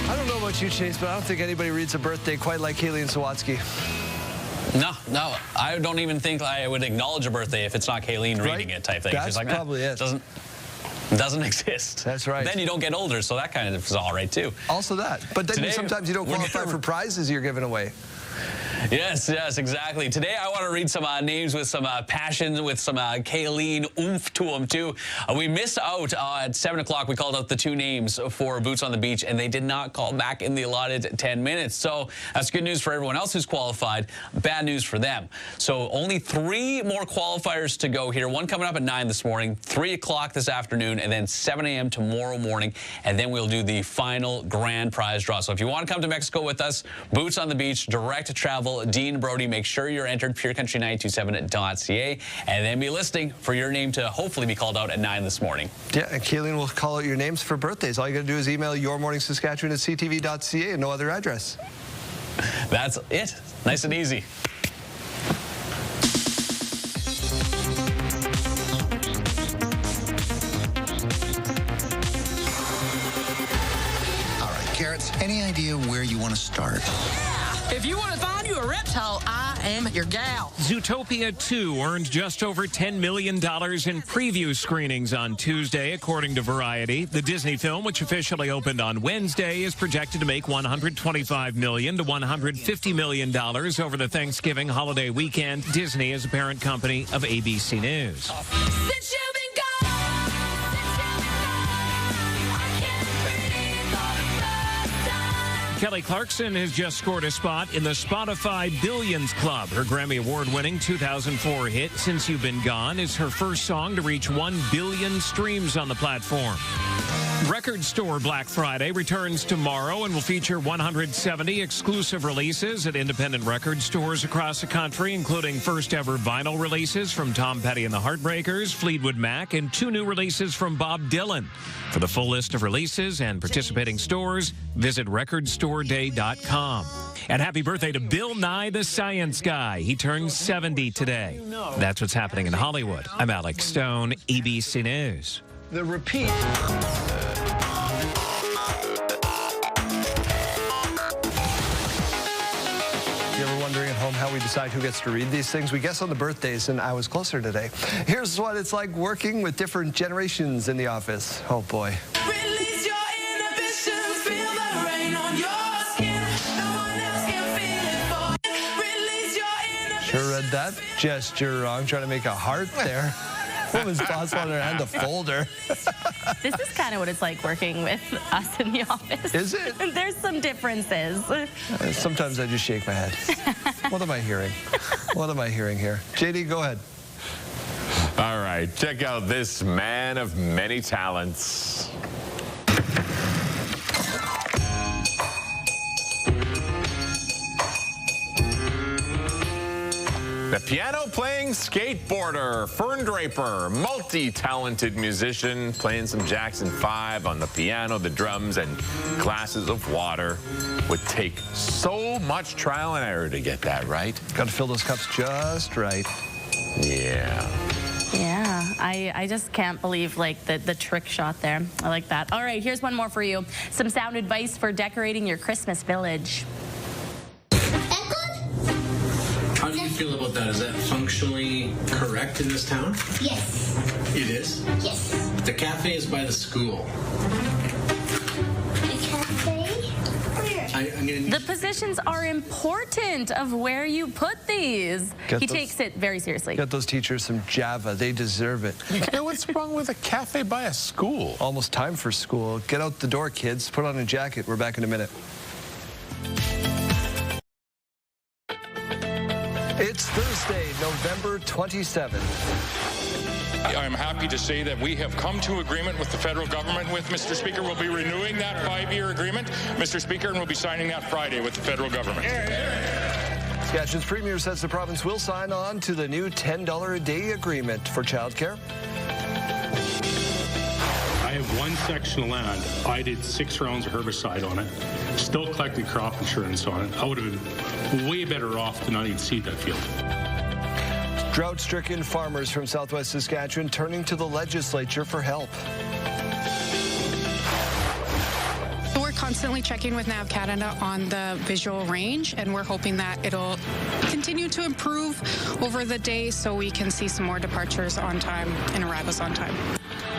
I don't know about you, Chase, but I don't think anybody reads a birthday quite like Kayleen Sawatsky. No, I don't even think I would acknowledge a birthday if it's not Kayleen reading it type thing. That's She's like, probably it. Doesn't exist. That's right. Then you don't get older, so that kind of is all right too. Also that. But then Today, sometimes you don't qualify for prizes you're giving away. Yes, exactly. Today I want to read some names with some passion, with some Kayleen oomph to them too. We missed out at 7 o'clock. We called out the 2 names for Boots on the Beach, and they did not call back in the allotted 10 minutes. So that's good news for everyone else who's qualified. Bad news for them. So only 3 more qualifiers to go here. One coming up at 9 this morning, 3 o'clock this afternoon, and then 7 a.m. tomorrow morning. And then we'll do the final grand prize draw. So if you want to come to Mexico with us, Boots on the Beach, direct travel, Dean Brody, make sure you're entered purecountry927.ca and then be listening for your name to hopefully be called out at 9 this morning. Yeah, and Kayleen will call out your names for birthdays. All you got to do is email yourmorningsaskatchewan@ctv.ca and no other address. That's it. Nice and easy. All right, Carrots, any idea where you want to start? If you want to find you a reptile, I am your gal. Zootopia 2 earned just over $10 million in preview screenings on Tuesday, according to Variety. The Disney film, which officially opened on Wednesday, is projected to make $125 million to $150 million over the Thanksgiving holiday weekend. Disney is a parent company of ABC News. Kelly Clarkson has just scored a spot in the Spotify Billions Club. Her Grammy Award-winning 2004 hit, Since You've Been Gone, is her first song to reach 1 billion streams on the platform. Record Store Black Friday returns tomorrow and will feature 170 exclusive releases at independent record stores across the country, including first-ever vinyl releases from Tom Petty and the Heartbreakers, Fleetwood Mac, and 2 new releases from Bob Dylan. For the full list of releases and participating stores, visit recordstoreday.com. And happy birthday to Bill Nye the Science Guy. He turns 70 today. That's what's happening in Hollywood. I'm Alex Stone, ABC News. the repeat. You ever wondering at home how we decide who gets to read these things? We guess on the birthdays, and I was closer today. Here's what it's like working with different generations in the office. Oh, boy. Release your inhibitions, feel the rain on your skin. No one else can feel it for you. Release your inhibitions. Sure read that gesture wrong, trying to make a heart there. Woman's boss wanted her hand to folder. This is kind of what it's like working with us in the office. Is it? There's some differences. Sometimes I just shake my head. What am I hearing? What am I hearing here? JD, go ahead. All right, check out this man of many talents. The piano-playing skateboarder, Fern Draper, multi-talented musician, playing some Jackson 5 on the piano, the drums, and glasses of water. Would take so much trial and error to get that right. Got to fill those cups just right. Yeah. Yeah, I just can't believe like the trick shot there. I like that. All right, here's one more for you. Some sound advice for decorating your Christmas village. How do you feel about that? Is that functionally correct in this town? Yes. It is? Yes. The cafe is by the school. The cafe? The positions are important of where you put these. He takes it very seriously. Get those teachers some Java. They deserve it. You know what's wrong with a cafe by a school? Almost time for school. Get out the door, kids. Put on a jacket. We're back in a minute. It's Thursday, November 27th. I'm happy to say that we have come to agreement with the federal government with Mr. Speaker. We'll be renewing that 5-year agreement, Mr. Speaker, and we'll be signing that Friday with the federal government. Saskatchewan's Premier says the province will sign on to the new $10 a day agreement for childcare. I have one section of land. I did 6 rounds of herbicide on it. Still collected crop insurance on it. I would have been way better off to not even seed that field. Drought-stricken farmers from southwest Saskatchewan turning to the legislature for help. We're constantly checking with NAV Canada on the visual range, and we're hoping that it'll continue to improve over the day so we can see some more departures on time and arrivals on time.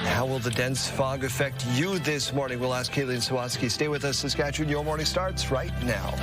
How will the dense fog affect you this morning? We'll ask Kayleen Sawaski. Stay with us, Saskatchewan. Your morning starts right now.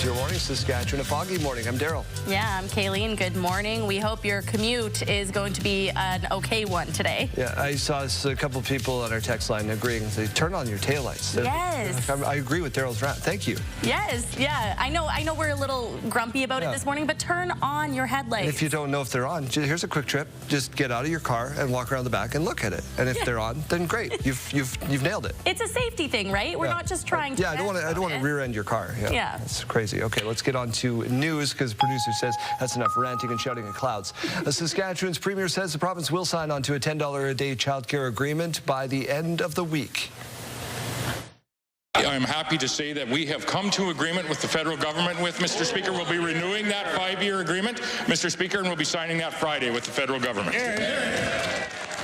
Your morning, Saskatchewan. A foggy morning. I'm Daryl. Yeah, I'm Kayleen. Good morning. We hope your commute is going to be an okay one today. Yeah, I saw a couple people on our text line agreeing. They turn on your taillights. Yes. I agree with Daryl's rant. Thank you. Yes, yeah. I know we're a little grumpy about it this morning, but turn on your headlights. If you don't know if they're on, here's a quick trip. Just get out of your car and walk around the back and look at it. And if they're on, then great. You've nailed it. It's a safety thing, right? We're not just trying to. Yeah, I don't want to rear end your car. Yeah. It's crazy. Okay, let's get on to news because the producer says that's enough ranting and shouting at clouds. Saskatchewan's Premier says the province will sign on to a $10 a day childcare agreement by the end of the week. I'm happy to say that we have come to agreement with the federal government with Mr. Speaker. We'll be renewing that 5-year agreement, Mr. Speaker, and we'll be signing that Friday with the federal government.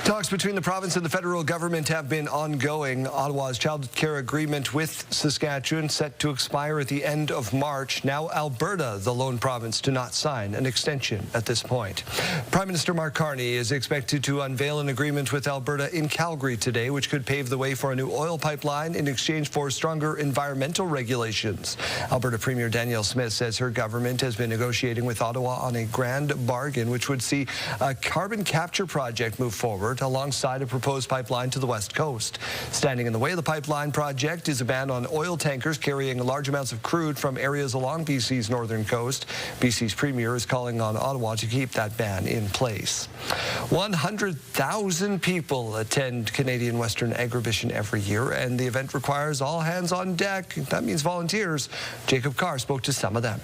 Talks between the province and the federal government have been ongoing. Ottawa's child care agreement with Saskatchewan set to expire at the end of March. Now Alberta, the lone province to not sign an extension at this point. Prime Minister Mark Carney is expected to unveil an agreement with Alberta in Calgary today, which could pave the way for a new oil pipeline in exchange for stronger environmental regulations. Alberta Premier Danielle Smith says her government has been negotiating with Ottawa on a grand bargain, which would see a carbon capture project move forward alongside a proposed pipeline to the west coast. Standing in the way of the pipeline project is a ban on oil tankers carrying large amounts of crude from areas along BC's northern coast. BC's premier is calling on Ottawa to keep that ban in place. 100,000 people attend Canadian Western Agribition every year, and the event requires all hands on deck. That means volunteers. Jacob Carr spoke to some of them.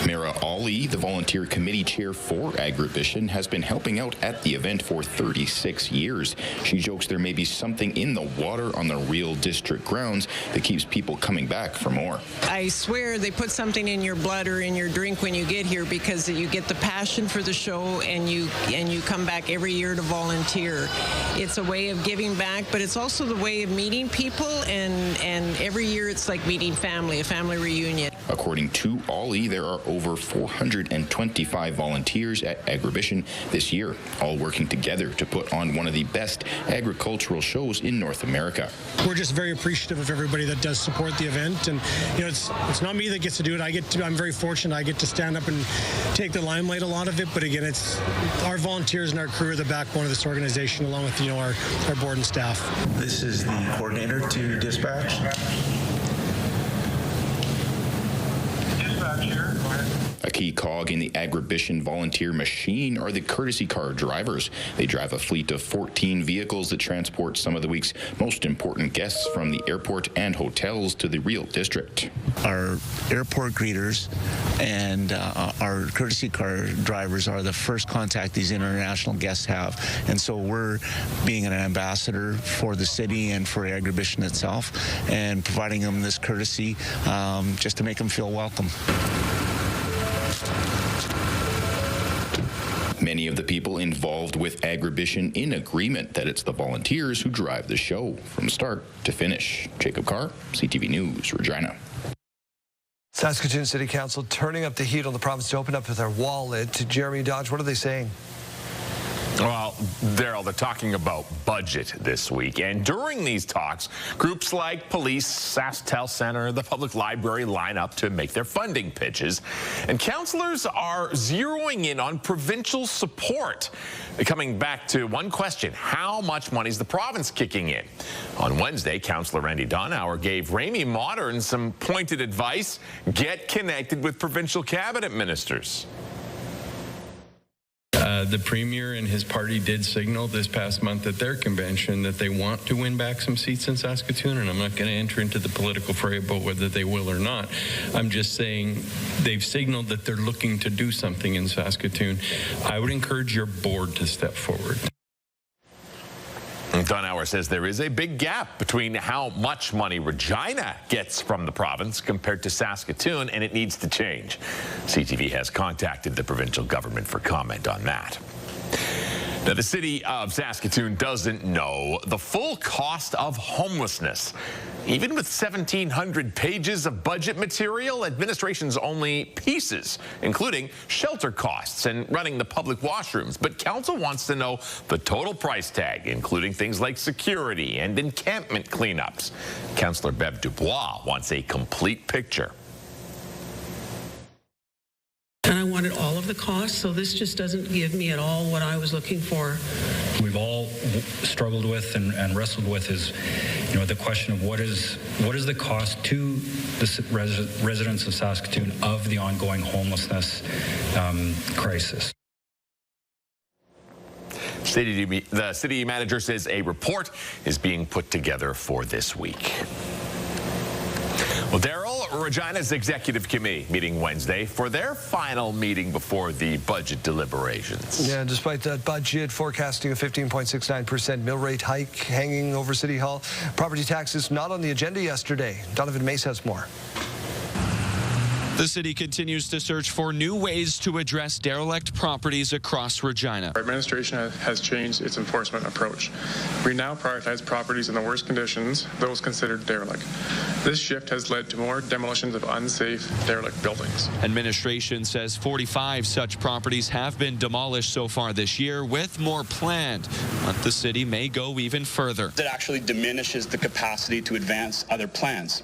Mira, all Ali, the volunteer committee chair for Agribition, has been helping out at the event for 36 years. She jokes there may be something in the water on the real district grounds that keeps people coming back for more. I swear they put something in your blood or in your drink when you get here, because you get the passion for the show and you come back every year to volunteer. It's a way of giving back, but it's also the way of meeting people, and every year it's like meeting family, a family reunion. According to Ali, there are over 425 volunteers at Agribition this year, all working together to put on one of the best agricultural shows in North America. We're just very appreciative of everybody that does support the event, and it's not me that gets to do it. I'm very fortunate. I get to stand up and take the limelight a lot of it, but again, it's our volunteers and our crew are the backbone of this organization, along with our board and staff. This is the coordinator to dispatch. A key cog in the Agribition volunteer machine are the courtesy car drivers. They drive a fleet of 14 vehicles that transport some of the week's most important guests from the airport and hotels to the real district. Our airport greeters and our courtesy car drivers are the first contact these international guests have. And so we're being an ambassador for the city and for Agribition itself, and providing them this courtesy just to make them feel welcome. Many of the people involved with Agribition in agreement that it's the volunteers who drive the show from start to finish. Jacob Carr, CTV News, Regina. Saskatoon City Council turning up the heat on the province to open up their wallet. Jeremy Dodge, what are they saying? Well, Daryl, they're talking about budget this week. And during these talks, groups like police, Sask Health Center, the public library line up to make their funding pitches. And councillors are zeroing in on provincial support. Coming back to one question: how much money is the province kicking in? On Wednesday, Councillor Randy Donauer gave Ramy Modern some pointed advice: get connected with provincial cabinet ministers. The Premier and his party did signal this past month at their convention that they want to win back some seats in Saskatoon, and I'm not going to enter into the political fray about whether they will or not. I'm just saying they've signaled that they're looking to do something in Saskatoon. I would encourage your board to step forward. Donauer says there is a big gap between how much money Regina gets from the province compared to Saskatoon, and it needs to change. CTV has contacted the provincial government for comment on that. Now, the city of Saskatoon doesn't know the full cost of homelessness. Even with 1,700 pages of budget material, administration's only pieces, including shelter costs and running the public washrooms. But council wants to know the total price tag, including things like security and encampment cleanups. Councillor Bev Dubois wants a complete picture. And I wanted all of the costs, so this just doesn't give me at all what I was looking for. We've all struggled with and wrestled with is, the question of what is the cost to the residents of Saskatoon of the ongoing homelessness crisis. The city manager says a report is being put together for this week. Well, Daryl, Regina's executive committee meeting Wednesday for their final meeting before the budget deliberations. Yeah, despite that budget forecasting a 15.69% mill rate hike hanging over City Hall, property taxes not on the agenda yesterday. Donovan Mace has more. The city continues to search for new ways to address derelict properties across Regina. Our administration has changed its enforcement approach. We now prioritize properties in the worst conditions, those considered derelict. This shift has led to more demolitions of unsafe, derelict buildings. Administration says 45 such properties have been demolished so far this year, with more planned. But the city may go even further. That actually diminishes the capacity to advance other plans.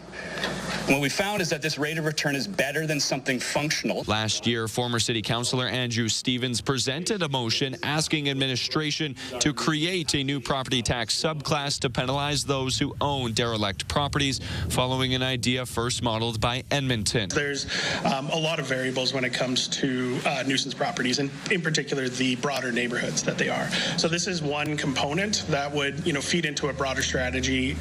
And what we found is that this rate of return is better than something functional. Last year, former city councillor Andrew Stevens presented a motion asking administration to create a new property tax subclass to penalize those who own derelict properties, following an idea first modeled by Edmonton. There's a lot of variables when it comes to nuisance properties, and in particular the broader neighborhoods that they are. So this is one component that would feed into a broader strategy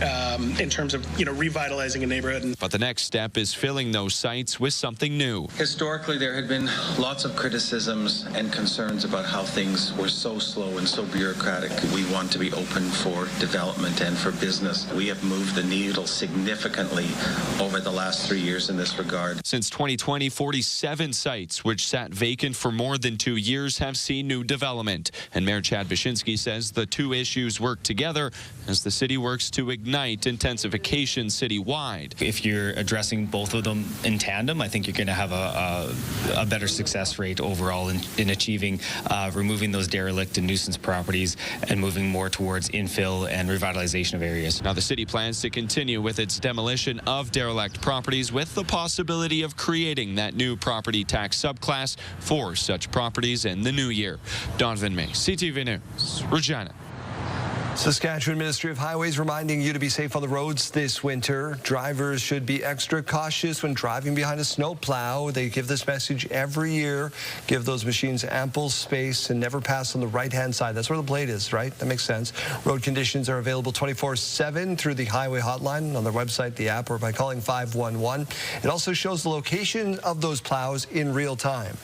in terms of revitalizing a neighborhood neighborhood. But the next step is filling those sites with something new. Historically, there had been lots of criticisms and concerns about how things were so slow and so bureaucratic. We want to be open for development and for business. We have moved the needle significantly over the last 3 years in this regard. Since 2020, 47 sites, which sat vacant for more than 2 years, have seen new development. And Mayor Chad Baczynski says the two issues work together as the city works to ignite intensification citywide. If you're addressing both of them in tandem, I think you're going to have a better success rate overall in achieving removing those derelict and nuisance properties and moving more towards infill and revitalization of areas. Now the city plans to continue with its demolition of derelict properties with the possibility of creating that new property tax subclass for such properties in the new year. Donovan May, CTV News, Regina. Saskatchewan Ministry of Highways reminding you to be safe on the roads this winter. Drivers should be extra cautious when driving behind a snowplow. They give this message every year. Give those machines ample space and never pass on the right-hand side. That's where the blade is, right? That makes sense. Road conditions are available 24/7 through the highway hotline on their website, the app, or by calling 511. It also shows the location of those plows in real time.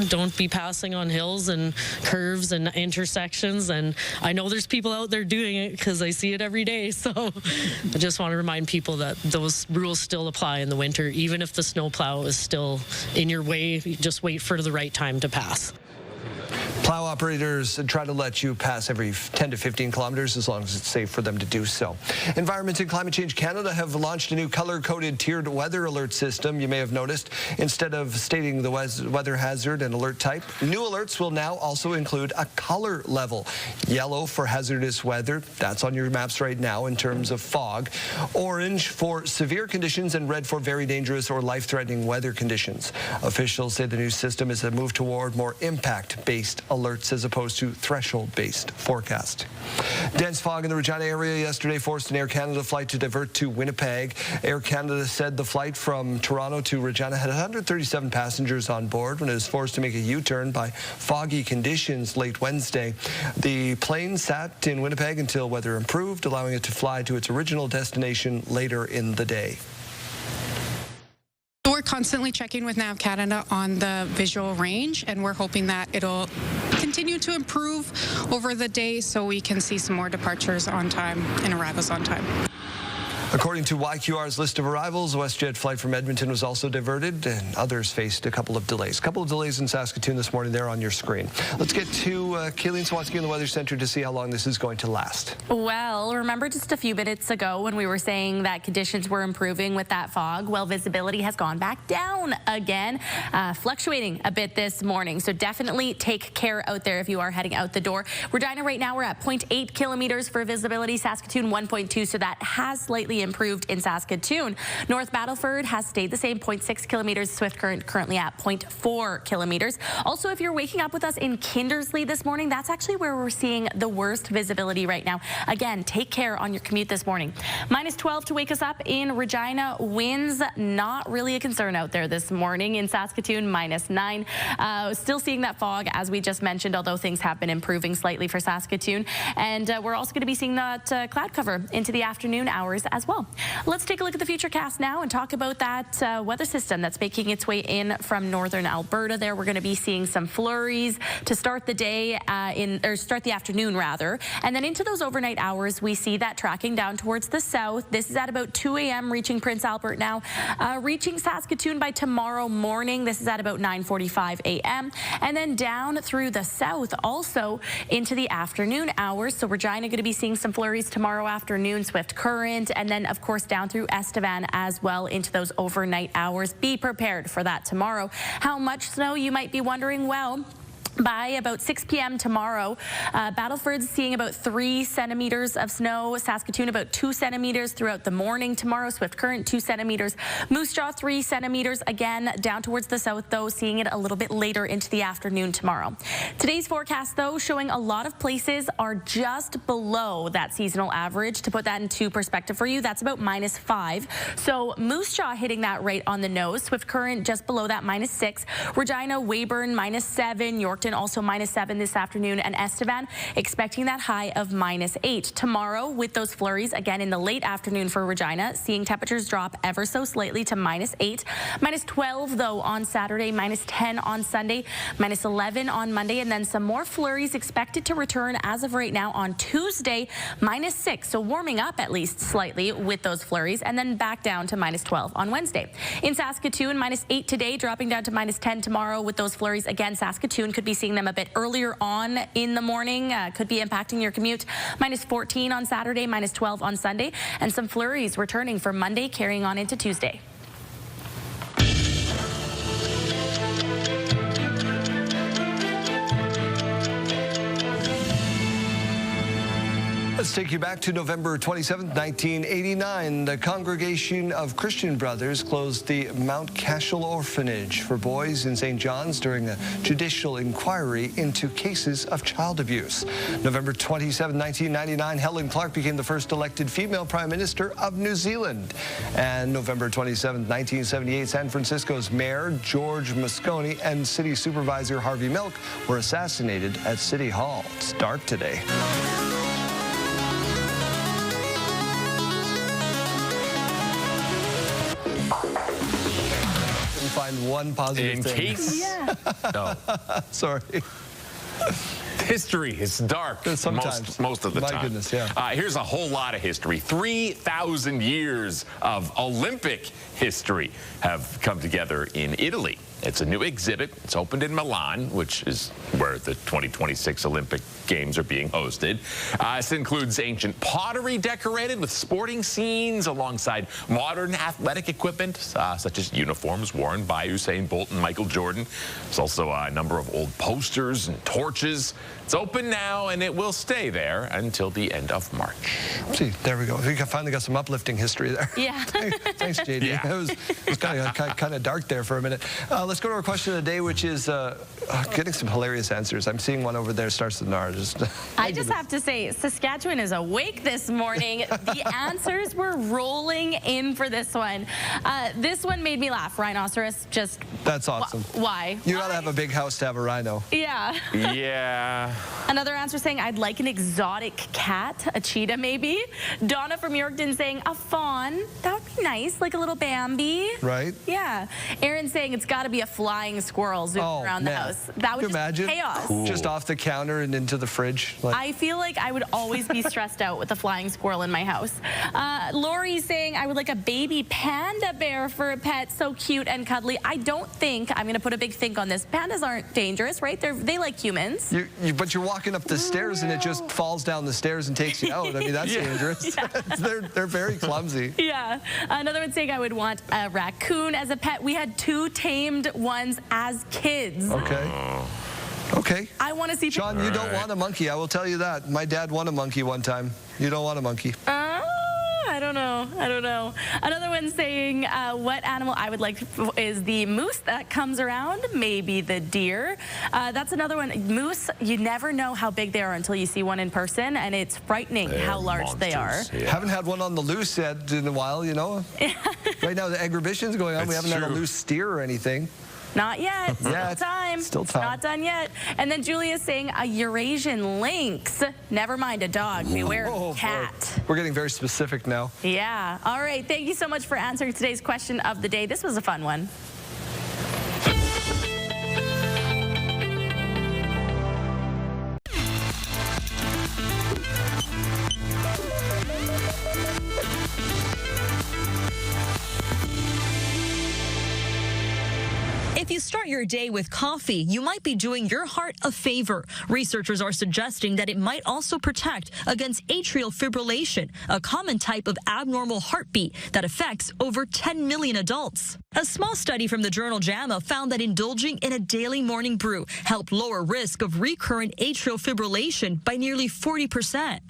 Don't be passing on hills and curves and intersections, and I know there's people out there doing it because I see it every day, so I just want to remind people that those rules still apply in the winter. Even if the snowplow is still in your way, just wait for the right time to pass. Plow operators try to let you pass every 10 to 15 kilometers as long as it's safe for them to do so. Environment and Climate Change Canada have launched a new color-coded tiered weather alert system. You may have noticed, instead of stating the weather hazard and alert type, new alerts will now also include a color level. Yellow for hazardous weather, that's on your maps right now in terms of fog. Orange for severe conditions, and red for very dangerous or life-threatening weather conditions. Officials say the new system is a move toward more impact-based alerts as opposed to threshold-based forecast. Dense fog in the Regina area yesterday forced an Air Canada flight to divert to Winnipeg. Air Canada said the flight from Toronto to Regina had 137 passengers on board when it was forced to make a U-turn by foggy conditions late Wednesday. The plane sat in Winnipeg until weather improved, allowing it to fly to its original destination later in the day. We're constantly checking with Nav Canada on the visual range, and we're hoping that it'll continue to improve over the day so we can see some more departures on time and arrivals on time. According to YQR's list of arrivals, a WestJet flight from Edmonton was also diverted, and others faced a couple of delays. A couple of delays in Saskatoon this morning there on your screen. Let's get to Kayleen Swansky in the Weather Center to see how long this is going to last. Well, remember just a few minutes ago when we were saying that conditions were improving with that fog? Well, visibility has gone back down again, fluctuating a bit this morning. So definitely take care out there if you are heading out the door. Regina right now, we're at 0.8 kilometers for visibility. Saskatoon 1.2, so that has slightly improved in Saskatoon. North Battleford has stayed the same, 0.6 kilometers. Swift Current currently at 0.4 kilometers. Also, if you're waking up with us in Kindersley this morning, that's actually where we're seeing the worst visibility right now. Again, take care on your commute this morning. -12 to wake us up in Regina. Winds, not really a concern out there this morning. In Saskatoon, -9. Still seeing that fog, as we just mentioned, although things have been improving slightly for Saskatoon. And we're also going to be seeing that cloud cover into the afternoon hours as well. Let's take a look at the futurecast now and talk about that weather system that's making its way in from northern Alberta. There, we're going to be seeing some flurries to start the day start the afternoon rather, and then into those overnight hours we see that tracking down towards the south. This is at about 2 a.m. reaching Prince Albert now, reaching Saskatoon by tomorrow morning. This is at about 9:45 a.m. and then down through the south also into the afternoon hours. So Regina going to be seeing some flurries tomorrow afternoon, Swift Current, and then of course down through Estevan as well into those overnight hours. Be prepared for that tomorrow. How much snow, you might be wondering? Well, by about 6 p.m. tomorrow, Battleford's seeing about 3 centimeters of snow. Saskatoon about 2 centimeters throughout the morning tomorrow. Swift Current 2 centimeters. Moose Jaw 3 centimeters. Again, down towards the south though, seeing it a little bit later into the afternoon tomorrow. Today's forecast though, showing a lot of places are just below that seasonal average. To put that into perspective for you, that's about -5. So Moose Jaw hitting that right on the nose. Swift Current just below that, -6. Regina, Weyburn, -7. Yorkton, Yorkton also -7 this afternoon, and Estevan expecting that high of -8. Tomorrow, with those flurries again in the late afternoon for Regina, seeing temperatures drop ever so slightly to -8. -12 though on Saturday, -10 on Sunday, -11 on Monday, and then some more flurries expected to return as of right now on Tuesday, -6. So warming up at least slightly with those flurries, and then back down to -12 on Wednesday. In Saskatoon, -8 today, dropping down to -10 tomorrow with those flurries. Again, Saskatoon could be seeing them a bit earlier on in the morning, could be impacting your commute. -14 on Saturday, -12 on Sunday, and some flurries returning for Monday, carrying on into Tuesday. Let's take you back to November 27, 1989. The Congregation of Christian Brothers closed the Mount Cashel Orphanage for boys in St. John's during a judicial inquiry into cases of child abuse. November 27, 1999, Helen Clark became the first elected female Prime Minister of New Zealand. And November 27, 1978, San Francisco's Mayor George Moscone and City Supervisor Harvey Milk were assassinated at City Hall. It's dark today. Find one positive thing. Case? Yeah. No. Sorry. History is dark sometimes. most of the time. My goodness, yeah. Here's a whole lot of history. 3,000 years of Olympic history have come together in Italy. It's a new exhibit. It's opened in Milan, which is where the 2026 Olympic Games are being hosted. This includes ancient pottery decorated with sporting scenes alongside modern athletic equipment, such as uniforms worn by Usain Bolt and Michael Jordan. There's also a number of old posters and torches. It's open now, and it will stay there until the end of March. See, there we go. We finally got some uplifting history there. Yeah. Thanks, JD. Yeah. It was kind of dark there for a minute. Let's go to our question of the day, which is getting some hilarious answers. I'm seeing one over there, starts with an R. I just have to say, Saskatchewan is awake this morning. The answers were rolling in for this one. This one made me laugh. Rhinoceros, just... That's awesome. Why? You gotta have a big house to have a rhino. Yeah. Yeah. Another answer saying, I'd like an exotic cat, a cheetah maybe. Donna from Yorkton saying, a fawn. That would be nice, like a little Bambi. Right? Yeah. Aaron saying it's got to be a flying squirrel zooming around the house. That would just be chaos. Cool. Just off the counter and into the fridge. I feel like I would always be stressed out with a flying squirrel in my house. Lori saying, I would like a baby panda bear for a pet, so cute and cuddly. I don't think, I'm going to put a big think on this, pandas aren't dangerous, right? They like humans. But you're walking up the stairs and it just falls down the stairs and takes you out. I mean, that's dangerous. Yeah. They're very clumsy. Yeah. Another one saying I would want a raccoon as a pet. We had 2 tamed ones as kids. Okay. Okay. I want to see... Sean, you don't want a monkey. I will tell you that. My dad won a monkey one time. You don't want a monkey. I don't know. Another one saying what animal I would like is the moose that comes around, maybe the deer. That's another one. Moose, you never know how big they are until you see one in person, and it's frightening how large they are. Yeah. Haven't had one on the loose yet in a while, you know. Right now the exhibition's going on. We haven't had a loose steer or anything. Not yet. Still time. Still time. Not done yet. And then Julia's saying a Eurasian lynx. Never mind a dog. Beware of a cat. Boy. We're getting very specific now. Yeah. All right. Thank you so much for answering today's question of the day. This was a fun one. If you start your day with coffee, you might be doing your heart a favor. Researchers are suggesting that it might also protect against atrial fibrillation, a common type of abnormal heartbeat that affects over 10 million adults. A small study from the journal JAMA found that indulging in a daily morning brew helped lower risk of recurrent atrial fibrillation by nearly 40%.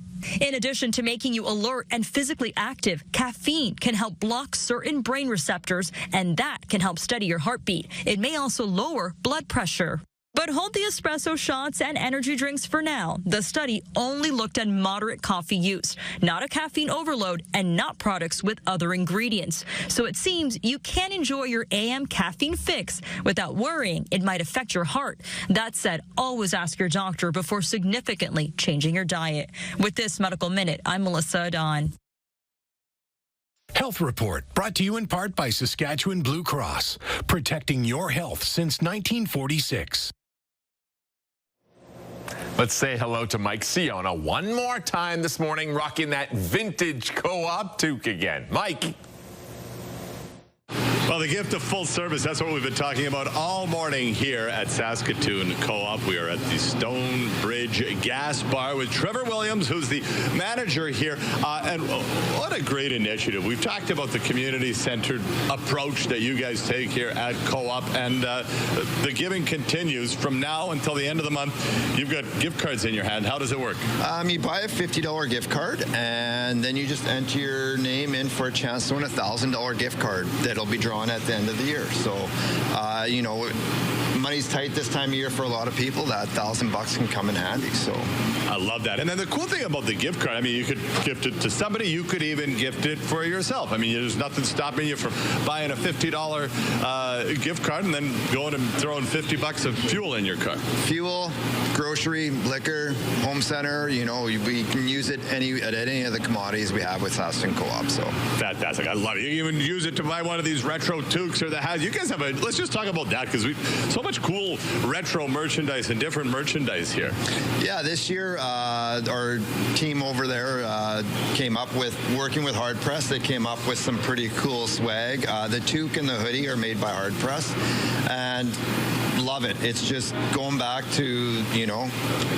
In addition to making you alert and physically active, caffeine can help block certain brain receptors, and that can help steady your heartbeat. It may also lower blood pressure. But hold the espresso shots and energy drinks for now. The study only looked at moderate coffee use, not a caffeine overload, and not products with other ingredients. So it seems you can enjoy your AM caffeine fix without worrying it might affect your heart. That said, always ask your doctor before significantly changing your diet. With this Medical Minute, I'm Melissa Adon. Health Report, brought to you in part by Saskatchewan Blue Cross, protecting your health since 1946. Let's say hello to Mike Siona one more time this morning, rocking that vintage co-op toque again. Mike. Well, the gift of full service, that's what we've been talking about all morning here at Saskatoon Co-op. We are at the Stone Bridge Gas Bar with Trevor Williams, who's the manager here. And what a great initiative. We've talked about the community-centered approach that you guys take here at Co-op, and the giving continues from now until the end of the month. You've got gift cards in your hand. How does it work? You buy a $50 gift card, and then you just enter your name in for a chance to win a $1,000 gift card that'll be drawn at the end of the year. So, you know, money's tight this time of year for a lot of people. That $1,000 can come in handy. So I love that. And then the cool thing about the gift card, I mean, you could gift it to somebody. You could even gift it for yourself. I mean, there's nothing stopping you from buying a $50 gift card and then going and throwing $50 of fuel in your car. Fuel, grocery, liquor, home center, you know, we can use it at any of the commodities we have with Saskatoon Co-op. So fantastic. I love it. You can even use it to buy one of these retro toques or the hats. You guys have let's just talk about that, because we so much cool retro merchandise and different merchandise here. Yeah, this year our team over there came up with, working with Hard Press, they came up with some pretty cool swag. The toque and the hoodie are made by Hard Press, and love it. It's just going back to, you know,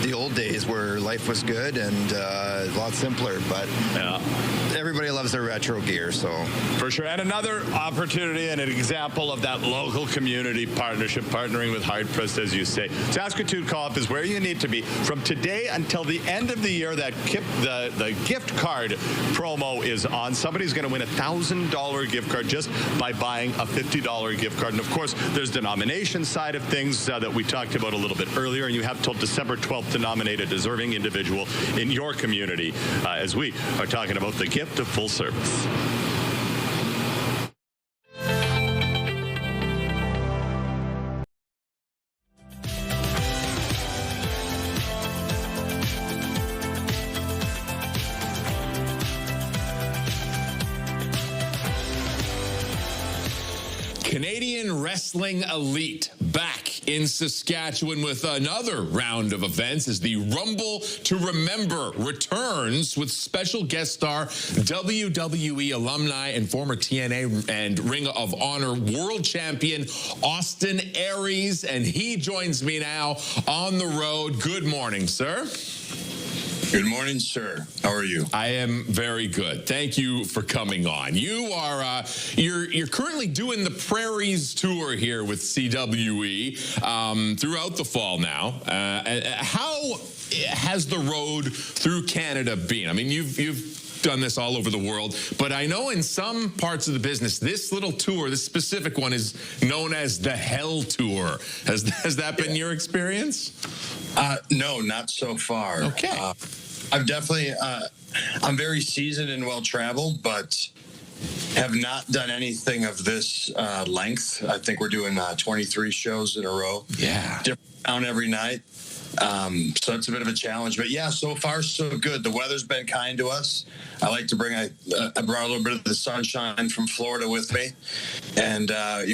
the old days where life was good and a lot simpler, but everybody loves their retro gear. So for sure. And another opportunity and an example of that local community partnership, partnering with Hard Press, as you say. Saskatoon Co-op is where you need to be from today until the end of the year. That the gift card promo is on. Somebody's going to win a $1,000 gift card just by buying a $50 gift card. And of course, there's the nomination side of things that we talked about a little bit earlier, and you have till December 12th to nominate a deserving individual in your community as we are talking about the gift of full service. Canadian Wrestling Elite back in Saskatchewan with another round of events as the Rumble to Remember returns with special guest star WWE alumni and former TNA and Ring of Honor world champion Austin Aries, and he joins me now on the road. Good morning, sir. Good morning, sir. How are you? I am very good. Thank you for coming on. You are you're currently doing the Prairies tour here with CWE throughout the fall now. How has the road through Canada been? I mean, you've done this all over the world, but I know in some parts of the business, this little tour, this specific one, is known as the Hell Tour. Has that been your experience? No, not so far. Okay. I've definitely, I'm very seasoned and well-traveled, but have not done anything of this length. I think we're doing 23 shows in a row. Yeah. Different town every night. So it's a bit of a challenge, but yeah, so far so good. The weather's been kind to us. I like to bring, I brought a little bit of the sunshine from Florida with me, and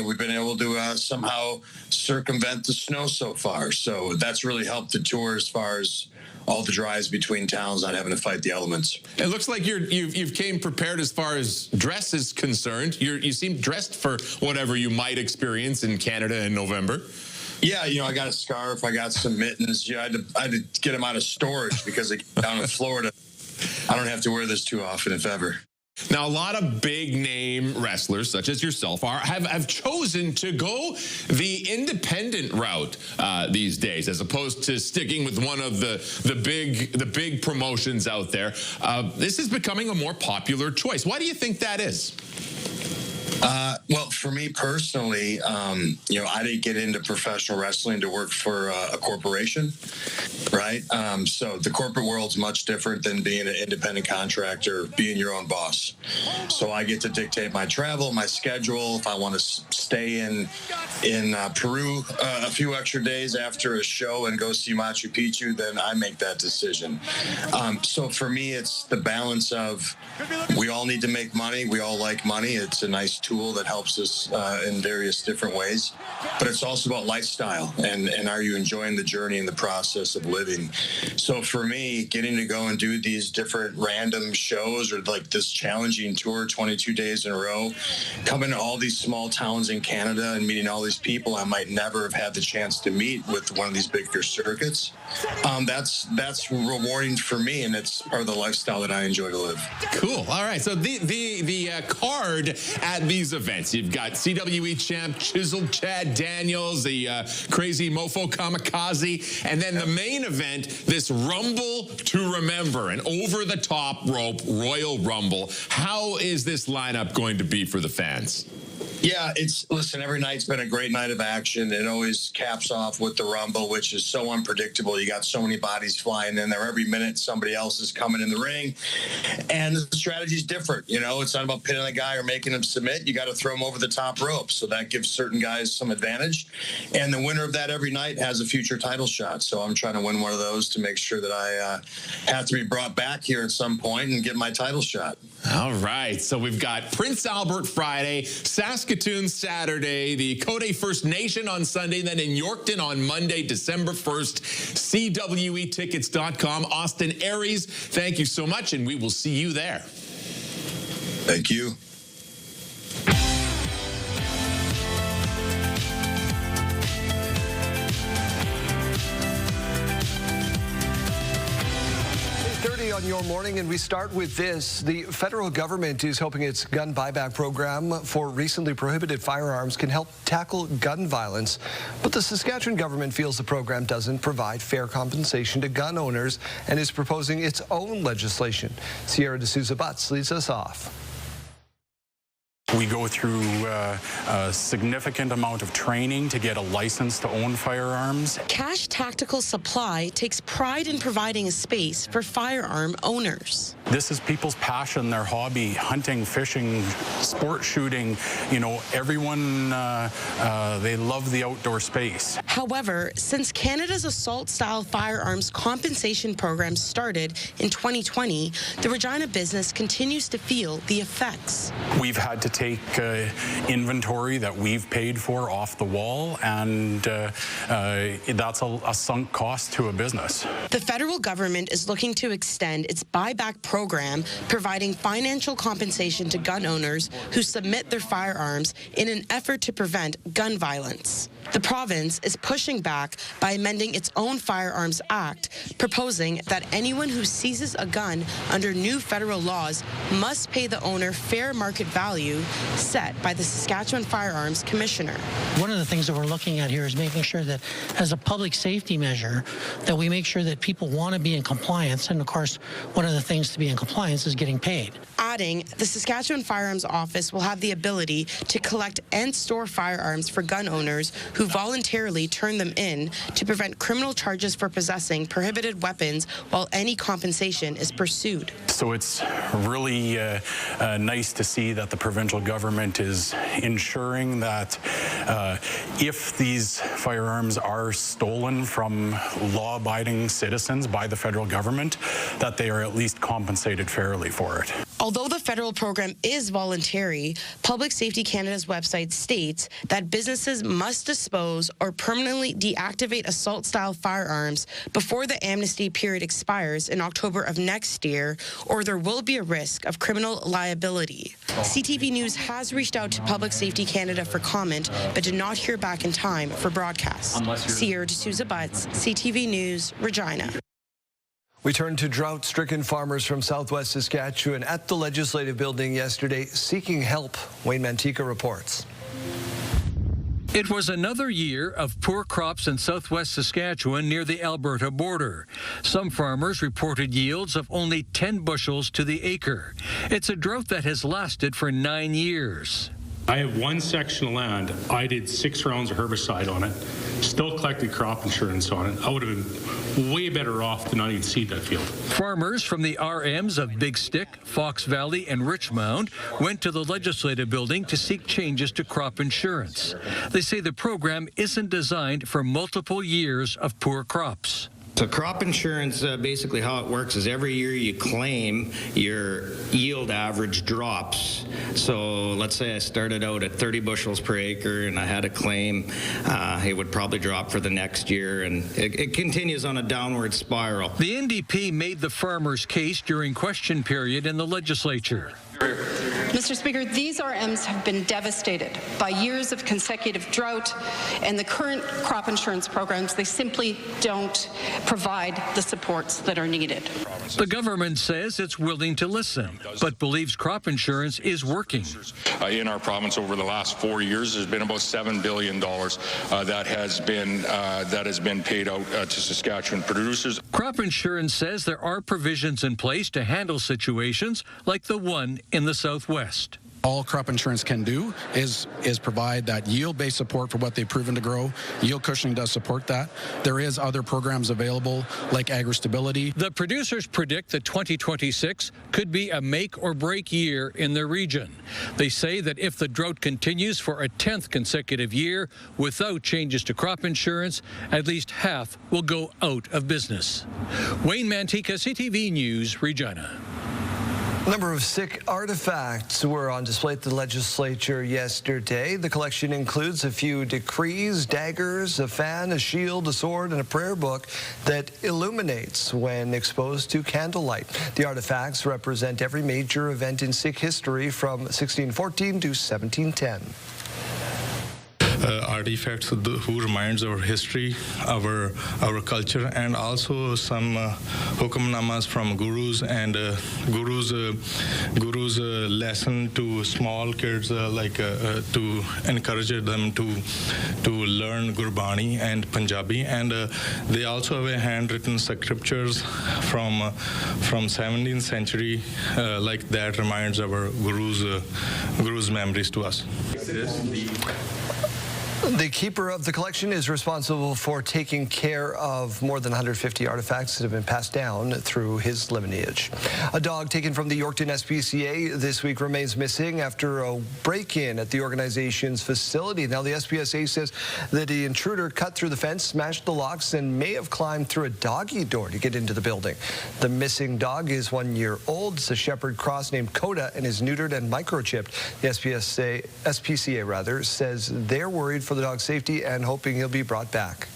we've been able to somehow circumvent the snow so far. So that's really helped the tour as far as all the drives between towns, not having to fight the elements. It looks like you've came prepared as far as dress is concerned. You seem dressed for whatever you might experience in Canada in November. Yeah, I got a scarf, I got some mittens. I had to get them out of storage because down in Florida, I don't have to wear this too often, if ever. Now, a lot of big name wrestlers, such as yourself, have chosen to go the independent route these days, as opposed to sticking with one of the big promotions out there. This is becoming a more popular choice. Why do you think that is? Well, for me personally, I didn't get into professional wrestling to work for a corporation, right? So the corporate world's much different than being an independent contractor, being your own boss. So I get to dictate my travel, my schedule. If I want to stay in Peru a few extra days after a show and go see Machu Picchu, then I make that decision. So for me, it's the balance of we all need to make money. We all like money. It's a nice tool that helps us in various different ways. But it's also about lifestyle and are you enjoying the journey and the process of living? So for me, getting to go and do these different random shows or like this challenging tour, 22 days in a row, coming to all these small towns in Canada and meeting all these people I might never have had the chance to meet with one of these bigger circuits, that's rewarding for me, and it's part of the lifestyle that I enjoy to live. Cool. All right. So the card at these events, you've got CWE champ Chiseled Chad Daniels, the crazy mofo kamikaze, and then the main event, this Rumble to Remember, an over-the-top rope Royal Rumble. How is this lineup going to be for the fans? Yeah, listen, every night's been a great night of action. It always caps off with the Rumble, which is so unpredictable. You got so many bodies flying in there. Every minute somebody else is coming in the ring. And the strategy's different. It's not about pinning a guy or making him submit. You got to throw him over the top rope. So that gives certain guys some advantage. And the winner of that every night has a future title shot. So I'm trying to win one of those to make sure that I have to be brought back here at some point and get my title shot. All right. So we've got Prince Albert Friday, Saskatoon Saturday, the Cote First Nation on Sunday, then in Yorkton on Monday, December 1st, CWEtickets.com. Austin Aries, thank you so much, and we will see you there. Thank you. On your morning, and we start with this. The federal government is hoping its gun buyback program for recently prohibited firearms can help tackle gun violence. But the Saskatchewan government feels the program doesn't provide fair compensation to gun owners and is proposing its own legislation. Sierra D'Souza Butts leads us off. We go through a significant amount of training to get a license to own firearms. Cash Tactical Supply takes pride in providing a space for firearm owners. This is people's passion, their hobby, hunting, fishing, sport shooting. Everyone, they love the outdoor space. However, since Canada's assault-style firearms compensation program started in 2020, the Regina business continues to feel the effects. We've had to take inventory that we've paid for off the wall, and that's a sunk cost to a business. The federal government is looking to extend its buyback program, providing financial compensation to gun owners who submit their firearms in an effort to prevent gun violence. The province is pushing back by amending its own Firearms Act, proposing that anyone who seizes a gun under new federal laws must pay the owner fair market value set by the Saskatchewan Firearms Commissioner. One of the things that we're looking at here is making sure that as a public safety measure, that we make sure that people want to be in compliance. And of course, one of the things to be in compliance is getting paid. Adding, the Saskatchewan Firearms Office will have the ability to collect and store firearms for gun owners who voluntarily turn them in to prevent criminal charges for possessing prohibited weapons while any compensation is pursued. So it's really nice to see that the provincial government is ensuring that if these firearms are stolen from law-abiding citizens by the federal government, that they are at least compensated fairly for it. Although the federal program is voluntary, Public Safety Canada's website states that businesses must dispose or permanently deactivate assault-style firearms before the amnesty period expires in October of next year, or there will be a risk of criminal liability. CTV News has reached out to Public Safety Canada for comment, but did not hear back in time for broadcast. Sierra D'Souza Butts, CTV News, Regina. We turn to drought-stricken farmers from southwest Saskatchewan at the Legislative Building yesterday seeking help. Wayne Mantica reports. It was another year of poor crops in southwest Saskatchewan near the Alberta border. Some farmers reported yields of only 10 bushels to the acre. It's a drought that has lasted for 9 years. I have one section of land. I did 6 rounds of herbicide on it, still collected crop insurance on it. I would have been way better off to not even seed that field. Farmers from the RMs of Big Stick, Fox Valley, and Richmond went to the legislative building to seek changes to crop insurance. They say the program isn't designed for multiple years of poor crops. So crop insurance, basically how it works is every year you claim, your yield average drops. So let's say I started out at 30 bushels per acre and I had a claim, it would probably drop for the next year, and it continues on a downward spiral. The NDP made the farmers' case during question period in the legislature. Mr. Speaker, these RMs have been devastated by years of consecutive drought, and the current crop insurance programs, they simply don't provide the supports that are needed. The government says it's willing to listen, but believes crop insurance is working. In our province over the last 4 years, there's been about $7 billion that has been paid out to Saskatchewan producers. Crop insurance says there are provisions in place to handle situations like the one in the Southwest. All crop insurance can do is provide that yield-based support for what they've proven to grow. Yield cushioning does support that. There is other programs available like agri-stability. The producers predict that 2026 could be a make-or-break year in their region. They say that if the drought continues for a 10th consecutive year without changes to crop insurance, at least half will go out of business. Wayne Mantika, CTV News, Regina. A number of Sikh artifacts were on display at the legislature yesterday. The collection includes a few decrees, daggers, a fan, a shield, a sword, and a prayer book that illuminates when exposed to candlelight. The artifacts represent every major event in Sikh history from 1614 to 1710. Artifacts who reminds our history, our culture, and also some hukamnamas from gurus and gurus lesson to small kids, to encourage them to learn Gurbani and Punjabi, and they also have handwritten scriptures from 17th century, like that reminds our gurus memories to us. The keeper of the collection is responsible for taking care of more than 150 artifacts that have been passed down through his lineage. A dog taken from the Yorkton SPCA this week remains missing after a break-in at the organization's facility. Now, the SPCA says that the intruder cut through the fence, smashed the locks, and may have climbed through a doggy door to get into the building. The missing dog is 1 year old. It's a shepherd cross named Coda and is neutered and microchipped. The SPCA says they're worried for the dog's safety and hoping he'll be brought back.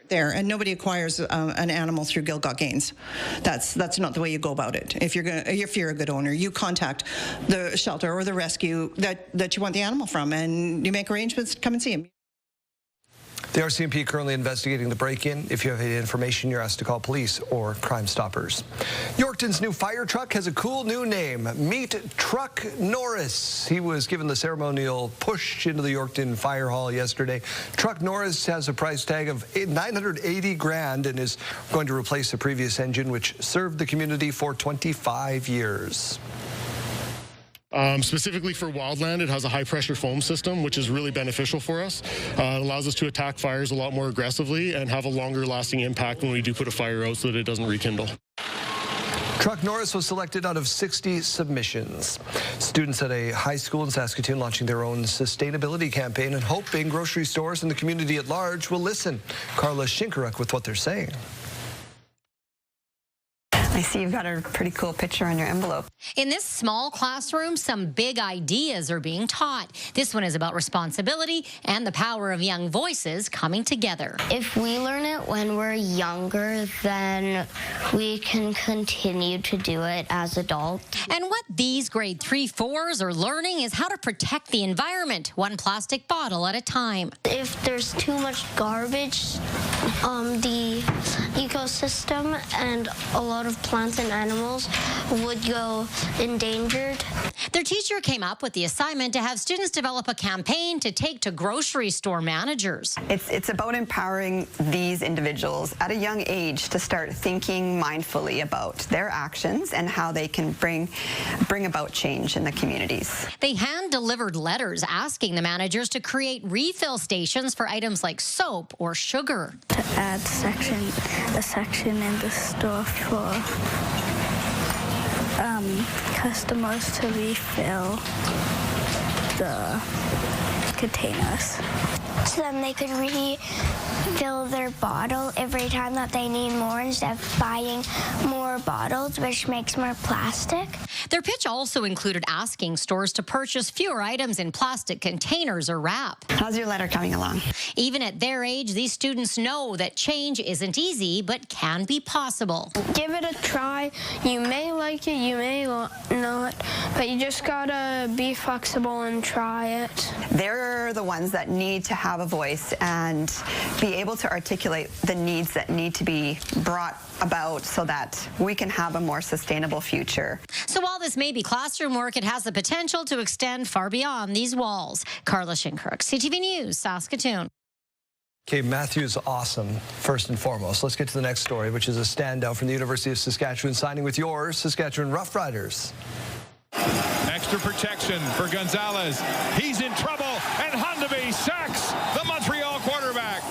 There, and nobody acquires an animal through Gilgot Gains. That's not the way you go about it. If you're a good owner, you contact the shelter or the rescue that you want the animal from, and you make arrangements to come and see him. The RCMP currently investigating the break-in. If you have any information, you're asked to call police or Crime Stoppers. Yorkton's new fire truck has a cool new name. Meet Truck Norris. He was given the ceremonial push into the Yorkton Fire Hall yesterday. Truck Norris has a price tag of $980,000 and is going to replace the previous engine, which served the community for 25 years. Specifically for wildland, it has a high-pressure foam system, which is really beneficial for us. It allows us to attack fires a lot more aggressively and have a longer-lasting impact when we do put a fire out so that it doesn't rekindle. Truck Norris was selected out of 60 submissions. Students at a high school in Saskatoon launching their own sustainability campaign and hoping grocery stores and the community at large will listen. Carla Shinkaruk with what they're saying. I see you've got a pretty cool picture on your envelope. In this small classroom, some big ideas are being taught. This one is about responsibility and the power of young voices coming together. If we learn it when we're younger, then we can continue to do it as adults. And what these grade 3-4s are learning is how to protect the environment, one plastic bottle at a time. If there's too much garbage, the ecosystem and a lot of plants and animals would go endangered. Their teacher came up with the assignment to have students develop a campaign to take to grocery store managers. It's about empowering these individuals at a young age to start thinking mindfully about their actions and how they can bring about change in the communities. They hand-delivered letters asking the managers to create refill stations for items like soap or sugar. To add a section in the store for customers to refill the containers. So then they could refill their bottle every time that they need more instead of buying more bottles, which makes more plastic. Their pitch also included asking stores to purchase fewer items in plastic containers or wrap. How's your letter coming along? Even at their age, these students know that change isn't easy, but can be possible. Give it a try. You may like it, you may not, but you just gotta be flexible and try it. They're the ones that need to have a voice and be able to articulate the needs that need to be brought about so that we can have a more sustainable future. So while this may be classroom work, it has the potential to extend far beyond these walls. Carla Shinkirk, CTV News, Saskatoon. Okay, Matthew's awesome, first and foremost. Let's get to the next story, which is a standout from the University of Saskatchewan, signing with your Saskatchewan Roughriders. Extra protection for Gonzalez. He's in trouble, and Hundeby sacks the Montreal quarterback.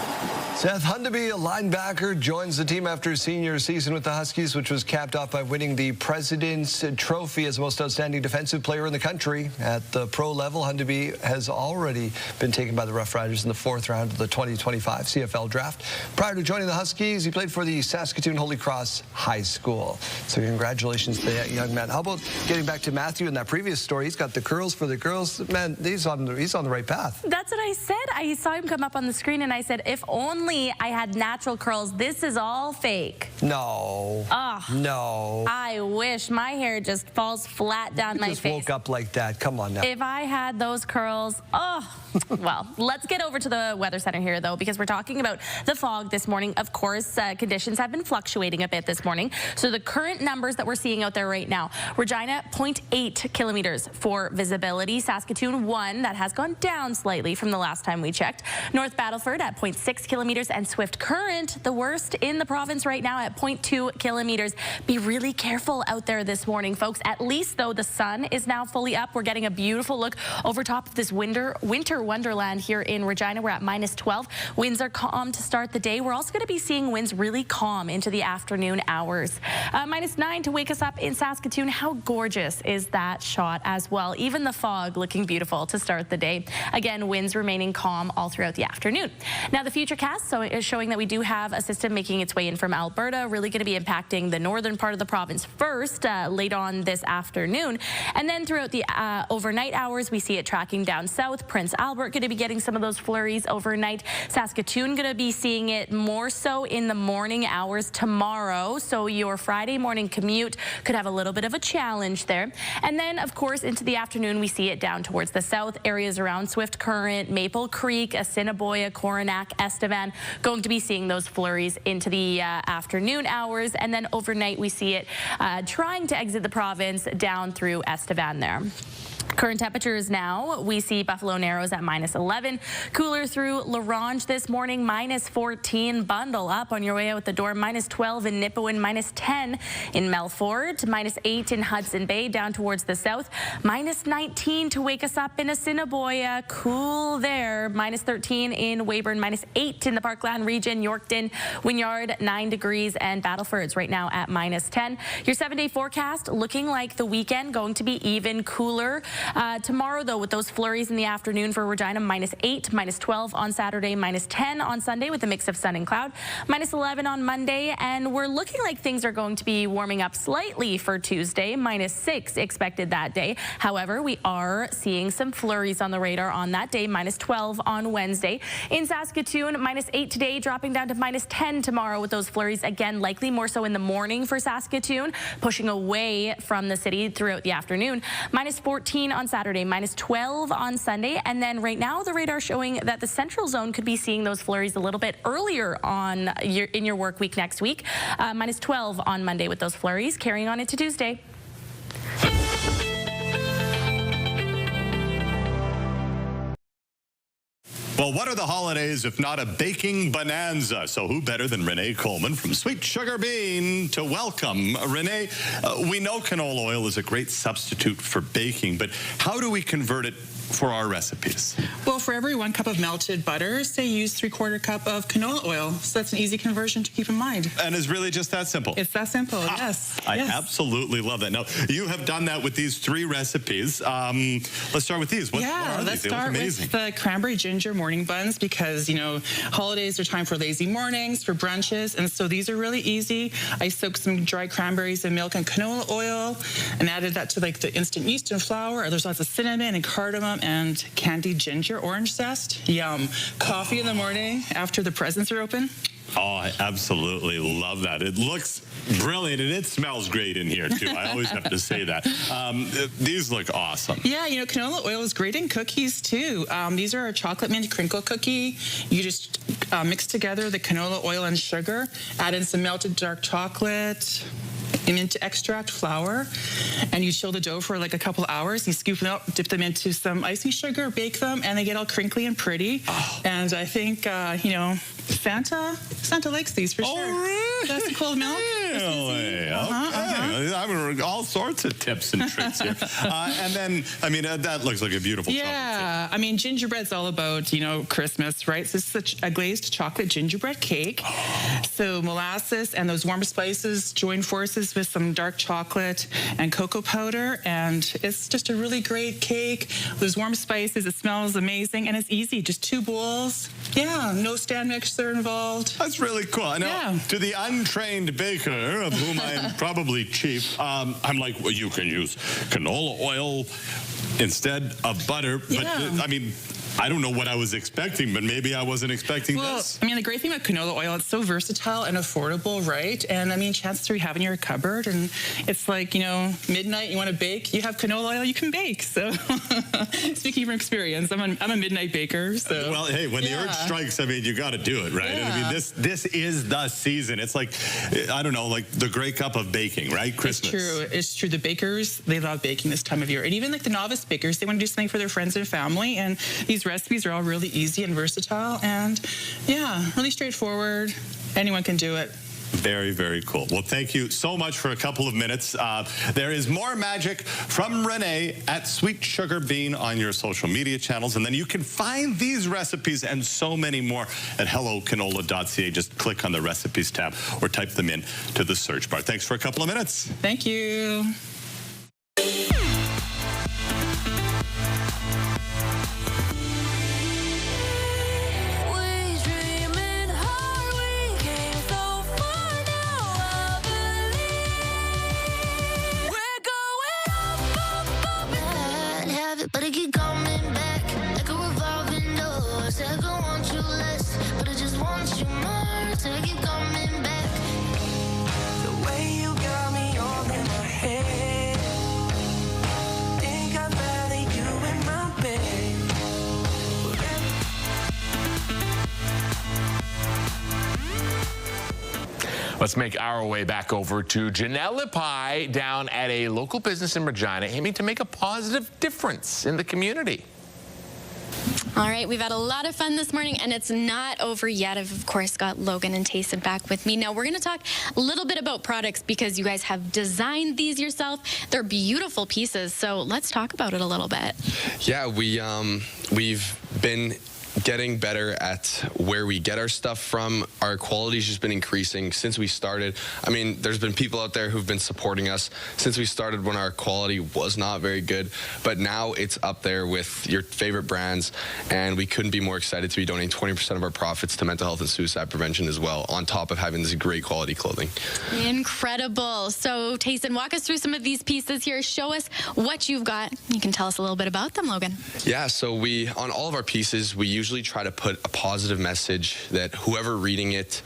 Seth Hundeby, a linebacker, joins the team after his senior season with the Huskies, which was capped off by winning the President's Trophy as the most outstanding defensive player in the country. At the pro level, Hundeby has already been taken by the Rough Riders in the 4th round of the 2025 CFL draft. Prior to joining the Huskies, he played for the Saskatoon Holy Cross High School. So congratulations to that young man. How about getting back to Matthew in that previous story? He's got the curls for the girls. Man, he's on the right path. That's what I said. I saw him come up on the screen, and I said, if only I had natural curls. This is all fake. No. Oh, no. I wish my hair just falls flat down my face. Just woke up like that. Come on now. If I had those curls, oh. Well, let's get over to the Weather Center here, though, because we're talking about the fog this morning. Of course, conditions have been fluctuating a bit this morning. So the current numbers that we're seeing out there right now, Regina, 0.8 kilometers for visibility. Saskatoon, 1. That has gone down slightly from the last time we checked. North Battleford at 0.6 kilometers. And Swift Current, the worst in the province right now at 0.2 kilometers. Be really careful out there this morning, folks. At least, though, the sun is now fully up. We're getting a beautiful look over top of this winter wonderland here in Regina. We're at -12. Winds are calm to start the day. We're also going to be seeing winds really calm into the afternoon hours. -9 to wake us up in Saskatoon. How gorgeous is that shot as well? Even the fog looking beautiful to start the day. Again, winds remaining calm all throughout the afternoon. Now, the futurecast is showing that we do have a system making its way in from Alberta, really going to be impacting the northern part of the province first, late on this afternoon. And then throughout the overnight hours, we see it tracking down south. Prince Albert going to be getting some of those flurries overnight. Saskatoon going to be seeing it more so in the morning hours tomorrow. So your Friday morning commute could have a little bit of a challenge there. And then, of course, into the afternoon, we see it down towards the south, areas around Swift Current, Maple Creek, Assiniboia, Coronac, Estevan, going to be seeing those flurries into the afternoon hours. And then overnight, we see it trying to exit the province down through Estevan there. Current temperatures now, we see Buffalo Narrows at -11. Cooler through La Ronge this morning, -14. Bundle up on your way out the door. -12 in Nipawin, -10 in Melfort, -8 in Hudson Bay down towards the south, -19 to wake us up in Assiniboia. Cool there. -13 in Weyburn, -8 in the Parkland region. Yorkton, Wynyard, 9 degrees, and Battleford's right now at -10. Your 7-day forecast looking like the weekend going to be even cooler. Tomorrow, though, with those flurries in the afternoon for Regina, -8, -12 on Saturday, -10 on Sunday with a mix of sun and cloud, -11 on Monday, and we're looking like things are going to be warming up slightly for Tuesday, -6 expected that day. However, we are seeing some flurries on the radar on that day, -12 on Wednesday. In Saskatoon, -8 today, dropping down to -10 tomorrow with those flurries, again, likely more so in the morning for Saskatoon, pushing away from the city throughout the afternoon. -14 on Saturday, -12 on Sunday, and then right now the radar showing that the central zone could be seeing those flurries a little bit earlier on in your work week next week. -12 on Monday with those flurries, carrying on into Tuesday. Well, what are the holidays if not a baking bonanza? So who better than Renee Coleman from Sweet Sugar Bean to welcome. Renee, we know canola oil is a great substitute for baking, but how do we convert it for our recipes? Well, for every 1 cup of melted butter, say use 3/4 cup of canola oil. So that's an easy conversion to keep in mind. And it's really just that simple. It's that simple, yes. I absolutely love that. Now, you have done that with these 3 recipes. Let's start with these. What are let's these? They look start amazing. with the cranberry ginger morning buns because, you know, holidays are time for lazy mornings, for brunches, and so these are really easy. I soaked some dry cranberries in milk and canola oil and added that to like the instant yeast and flour. There's lots of cinnamon and cardamom and candied ginger orange zest. Yum. Coffee in the morning after the presents are open. Oh, I absolutely love that. It looks brilliant, and it smells great in here, too. I always have to say that. These look awesome. Yeah, you know, canola oil is great in cookies, too. These are a chocolate mint crinkle cookie. You just mix together the canola oil and sugar, add in some melted dark chocolate, mint extract, flour, and you chill the dough for like a couple hours. You scoop them up, dip them into some icing sugar, bake them, and they get all crinkly and pretty. And I think, you know, Santa likes these for sure. Really? That's the cold milk. Really? Okay. I'm all sorts of tips and tricks here. And then, I mean, that looks like a beautiful chocolate. Yeah, I mean, gingerbread's all about, you know, Christmas, right? So this is a glazed chocolate gingerbread cake. So molasses and those warm spices join forces with some dark chocolate and cocoa powder, and it's just a really great cake. Those warm spices, it smells amazing, and it's easy. Just 2 bowls. Yeah, no stand mixer involved. That's really cool. Now, to the untrained baker, of whom I'm probably chief, I'm like, well, you can use canola oil instead of butter. But, I mean, I don't know what I was expecting, but maybe I wasn't expecting this. I mean, the great thing about canola oil, it's so versatile and affordable, right? And I mean, chances are you have in your cupboard, and it's like, you know, midnight, you want to bake, you have canola oil, you can bake. So, speaking from experience, I'm a midnight baker. So, well, hey, when the urge strikes, I mean, you got to do it, right? And I mean, this is the season. It's like, I don't know, like the great cup of baking, right? Christmas. It's true. It's true. The bakers, they love baking this time of year, and even like the novice bakers, they want to do something for their friends and family, and these recipes are all really easy and versatile, and yeah, really straightforward. Anyone can do it. Very, very cool. Well, thank you so much for a couple of minutes. There is more magic from Renee at Sweet Sugar Bean on your social media channels, and then you can find these recipes and so many more at hellocanola.ca. Just click on the recipes tab or type them in to the search bar. Thanks for a couple of minutes. Thank you. But it keep coming back like a revolving door. Said I don't want you less, but I just want you more. So it keep coming back. The way you got me all in my head. Think I'd rather you in my bed. Let's make our way back over to Janelle Pye down at a local business in Regina, aiming to make a positive difference in the community. All right, we've had a lot of fun this morning, and it's not over yet. I've, of course, got Logan and Tayson back with me. Now, we're going to talk a little bit about products because you guys have designed these yourself. They're beautiful pieces, so let's talk about it a little bit. Yeah, we've been getting better at where we get our stuff from. Our quality's just been increasing since we started. I mean, there's been people out there who've been supporting us since we started when our quality was not very good, but now it's up there with your favorite brands, and we couldn't be more excited to be donating 20% of our profits to mental health and suicide prevention as well, on top of having this great quality clothing. Incredible. So, Tayson, walk us through some of these pieces here. Show us what you've got. You can tell us a little bit about them, Logan. Yeah, so on all of our pieces, we usually try to put a positive message that whoever reading it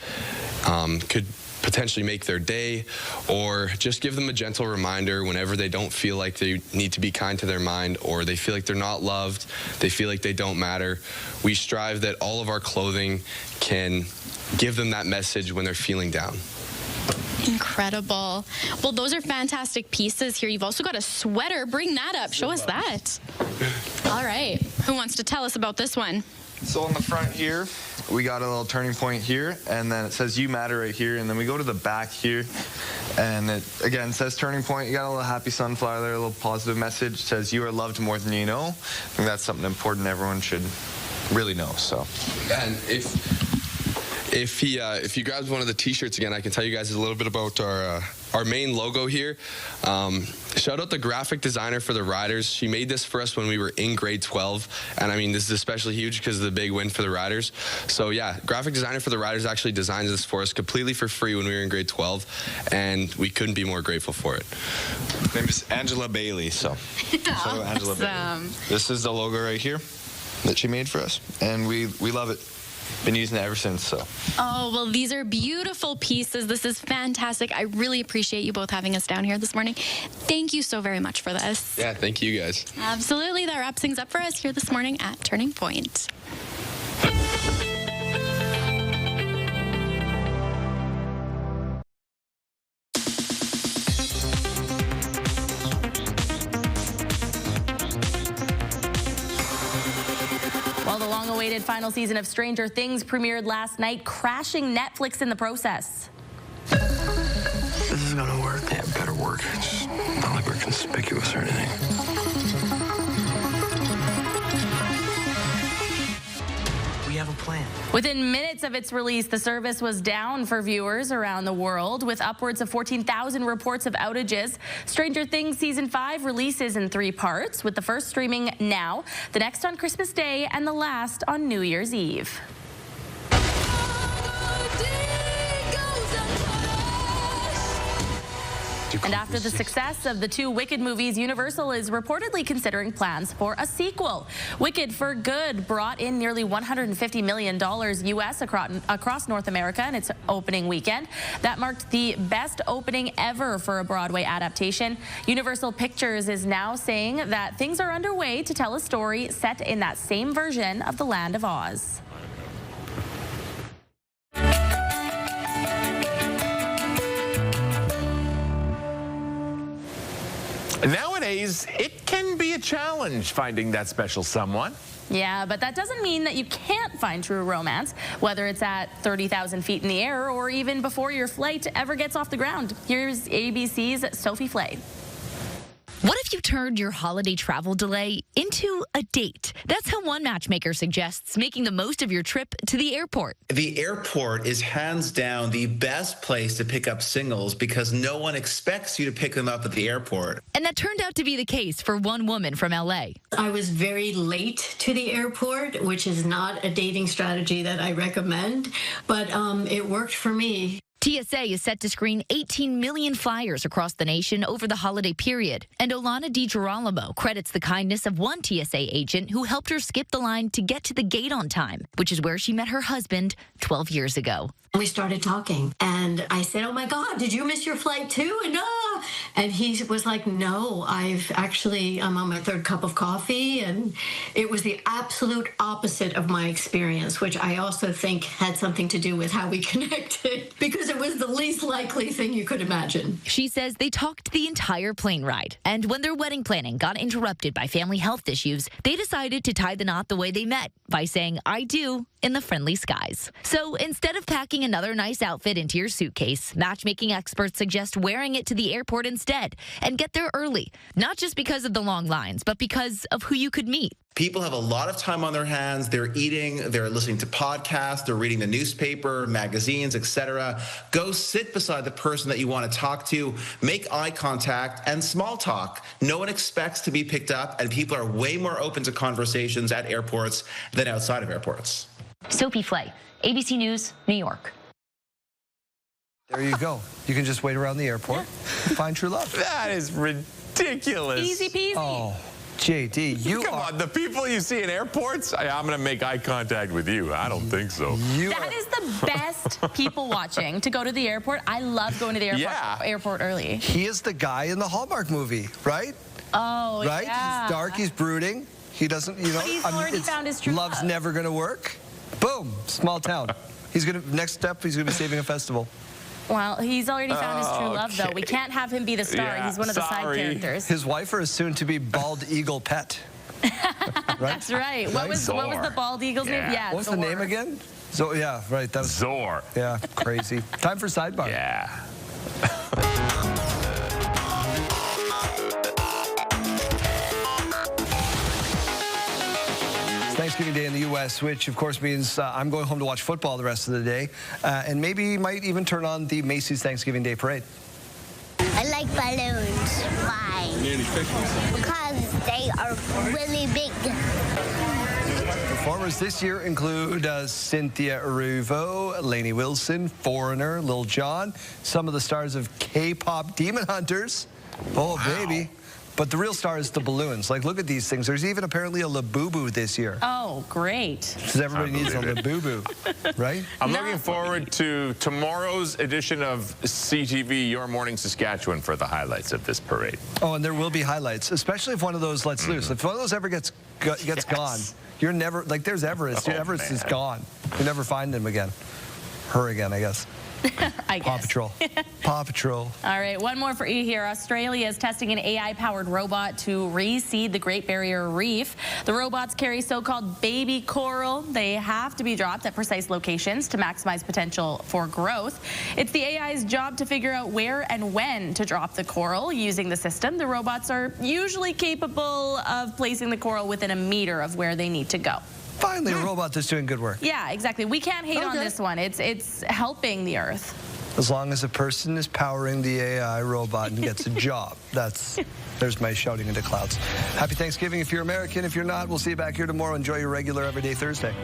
could potentially make their day, or just give them a gentle reminder whenever they don't feel like they need to be kind to their mind, or they feel like they're not loved, they feel like they don't matter. We strive that all of our clothing can give them that message when they're feeling down. Incredible. Well, those are fantastic pieces here. You've also got a sweater. Bring that up. Show us that. All right. Who wants to tell us about this one? So on the front here, we got a little turning point here, and then it says you matter right here, and then we go to the back here, and it again says turning point. You got a little happy sunflower there, a little positive message. It says you are loved more than you know. I think that's something important everyone should really know. So, and if he grabs one of the T-shirts again, I can tell you guys a little bit about our main logo here. Shout out the graphic designer for the Riders. She made this for us when we were in grade 12, and I mean this is especially huge because of the big win for the Riders. So yeah, graphic designer for the Riders actually designed this for us completely for free when we were in grade 12, and we couldn't be more grateful for it. Her name is Angela Bailey. So, shout out Angela Bailey. This is the logo right here that she made for us, and we love it. Been using it ever since. So. Oh, well, these are beautiful pieces. This is fantastic. I really appreciate you both having us down here this morning. Thank you so very much for this. Yeah, thank you guys. Absolutely. That wraps things up for us here this morning at Turning Point. Well, the long-awaited final season of Stranger Things premiered last night, crashing Netflix in the process. This is gonna work. Yeah, it better work. It's not like we're conspicuous or anything. We have a plan. Within minutes of its release, the service was down for viewers around the world, with upwards of 14,000 reports of outages. Stranger Things Season 5 releases in 3 parts, with the first streaming now, the next on Christmas Day, and the last on New Year's Eve. And after the success of the 2 Wicked movies, Universal is reportedly considering plans for a sequel. Wicked for Good brought in nearly $150 million U.S. across North America in its opening weekend. That marked the best opening ever for a Broadway adaptation. Universal Pictures is now saying that things are underway to tell a story set in that same version of the Land of Oz. Nowadays, it can be a challenge finding that special someone. Yeah, but that doesn't mean that you can't find true romance, whether it's at 30,000 feet in the air or even before your flight ever gets off the ground. Here's ABC's Sophie Flay. What if you turned your holiday travel delay into a date? That's how one matchmaker suggests making the most of your trip to the airport. The airport is hands down the best place to pick up singles because no one expects you to pick them up at the airport. And that turned out to be the case for one woman from LA. I was very late to the airport, which is not a dating strategy that I recommend, but it worked for me. TSA is set to screen 18 million flyers across the nation over the holiday period. And Olana DiGirolamo credits the kindness of one TSA agent who helped her skip the line to get to the gate on time, which is where she met her husband 12 years ago. We started talking, and I said, "Oh my God, did you miss your flight too?" And he was like, "No, I'm on my 3rd cup of coffee," and it was the absolute opposite of my experience, which I also think had something to do with how we connected, because it was the least likely thing you could imagine. She says they talked the entire plane ride, and when their wedding planning got interrupted by family health issues, they decided to tie the knot the way they met, by saying "I do" in the friendly skies. So instead of packing another nice outfit into your suitcase, matchmaking experts suggest wearing it to the airport instead and get there early, not just because of the long lines, but because of who you could meet. People have a lot of time on their hands. They're eating, they're listening to podcasts, they're reading the newspaper, magazines, etc. Go sit beside the person that you want to talk to, make eye contact, and small talk. No one expects to be picked up, and people are way more open to conversations at airports than outside of airports. Sophie Flay, ABC News, New York. There you go. You can just wait around the airport and find true love. That is ridiculous. Easy peasy. Oh, JD, Come on, the people you see in airports, I'm going to make eye contact with you. I don't think so. That is the best people watching to go to the airport. I love going to the airport early. He is the guy in the Hallmark movie, right? Oh, right? yeah. He's dark, he's brooding. He doesn't, But he's already found his true love's love. never going to work. Boom, small town. Next step, he's going to be saving a festival. Well, he's already found his true love, though. We can't have him be the star. Yeah, he's one of the side characters. His wife or his soon-to-be bald eagle pet. Right? That's right. What was the bald eagle's name? Yeah. What's the name again? Yeah, right. That's Zor. Yeah, crazy. Time for Sidebar. Yeah. Thanksgiving Day in the U.S., which of course means I'm going home to watch football the rest of the day, and maybe might even turn on the Macy's Thanksgiving Day Parade. I like balloons. Why? Because they are really big. Performers this year include Cynthia Erivo, Lainey Wilson, Foreigner, Lil Jon, some of the stars of K-pop Demon Hunters. Oh, baby. But the real star is the balloons. Like, look at these things. There's even apparently a Labubu this year. Oh, great. Because everybody needs a Labubu, right? I'm looking forward to tomorrow's edition of CTV Your Morning Saskatchewan for the highlights of this parade. Oh, and there will be highlights, especially if one of those lets loose. If one of those ever gets gone, you're never, like there's Everest. Everest is gone. You never find him again. Her again, I guess. I guess. Paw Patrol. Paw Patrol. All right, one more for you here. Australia is testing an AI-powered robot to reseed the Great Barrier Reef. The robots carry so-called baby coral. They have to be dropped at precise locations to maximize potential for growth. It's the AI's job to figure out where and when to drop the coral. Using the system, the robots are usually capable of placing the coral within a meter of where they need to go. Finally, a robot that's doing good work. Yeah, exactly. We can't hate on this one. It's helping the Earth. As long as a person is powering the AI robot and gets a job. There's my shouting into clouds. Happy Thanksgiving if you're American. If you're not, we'll see you back here tomorrow. Enjoy your regular everyday Thursday.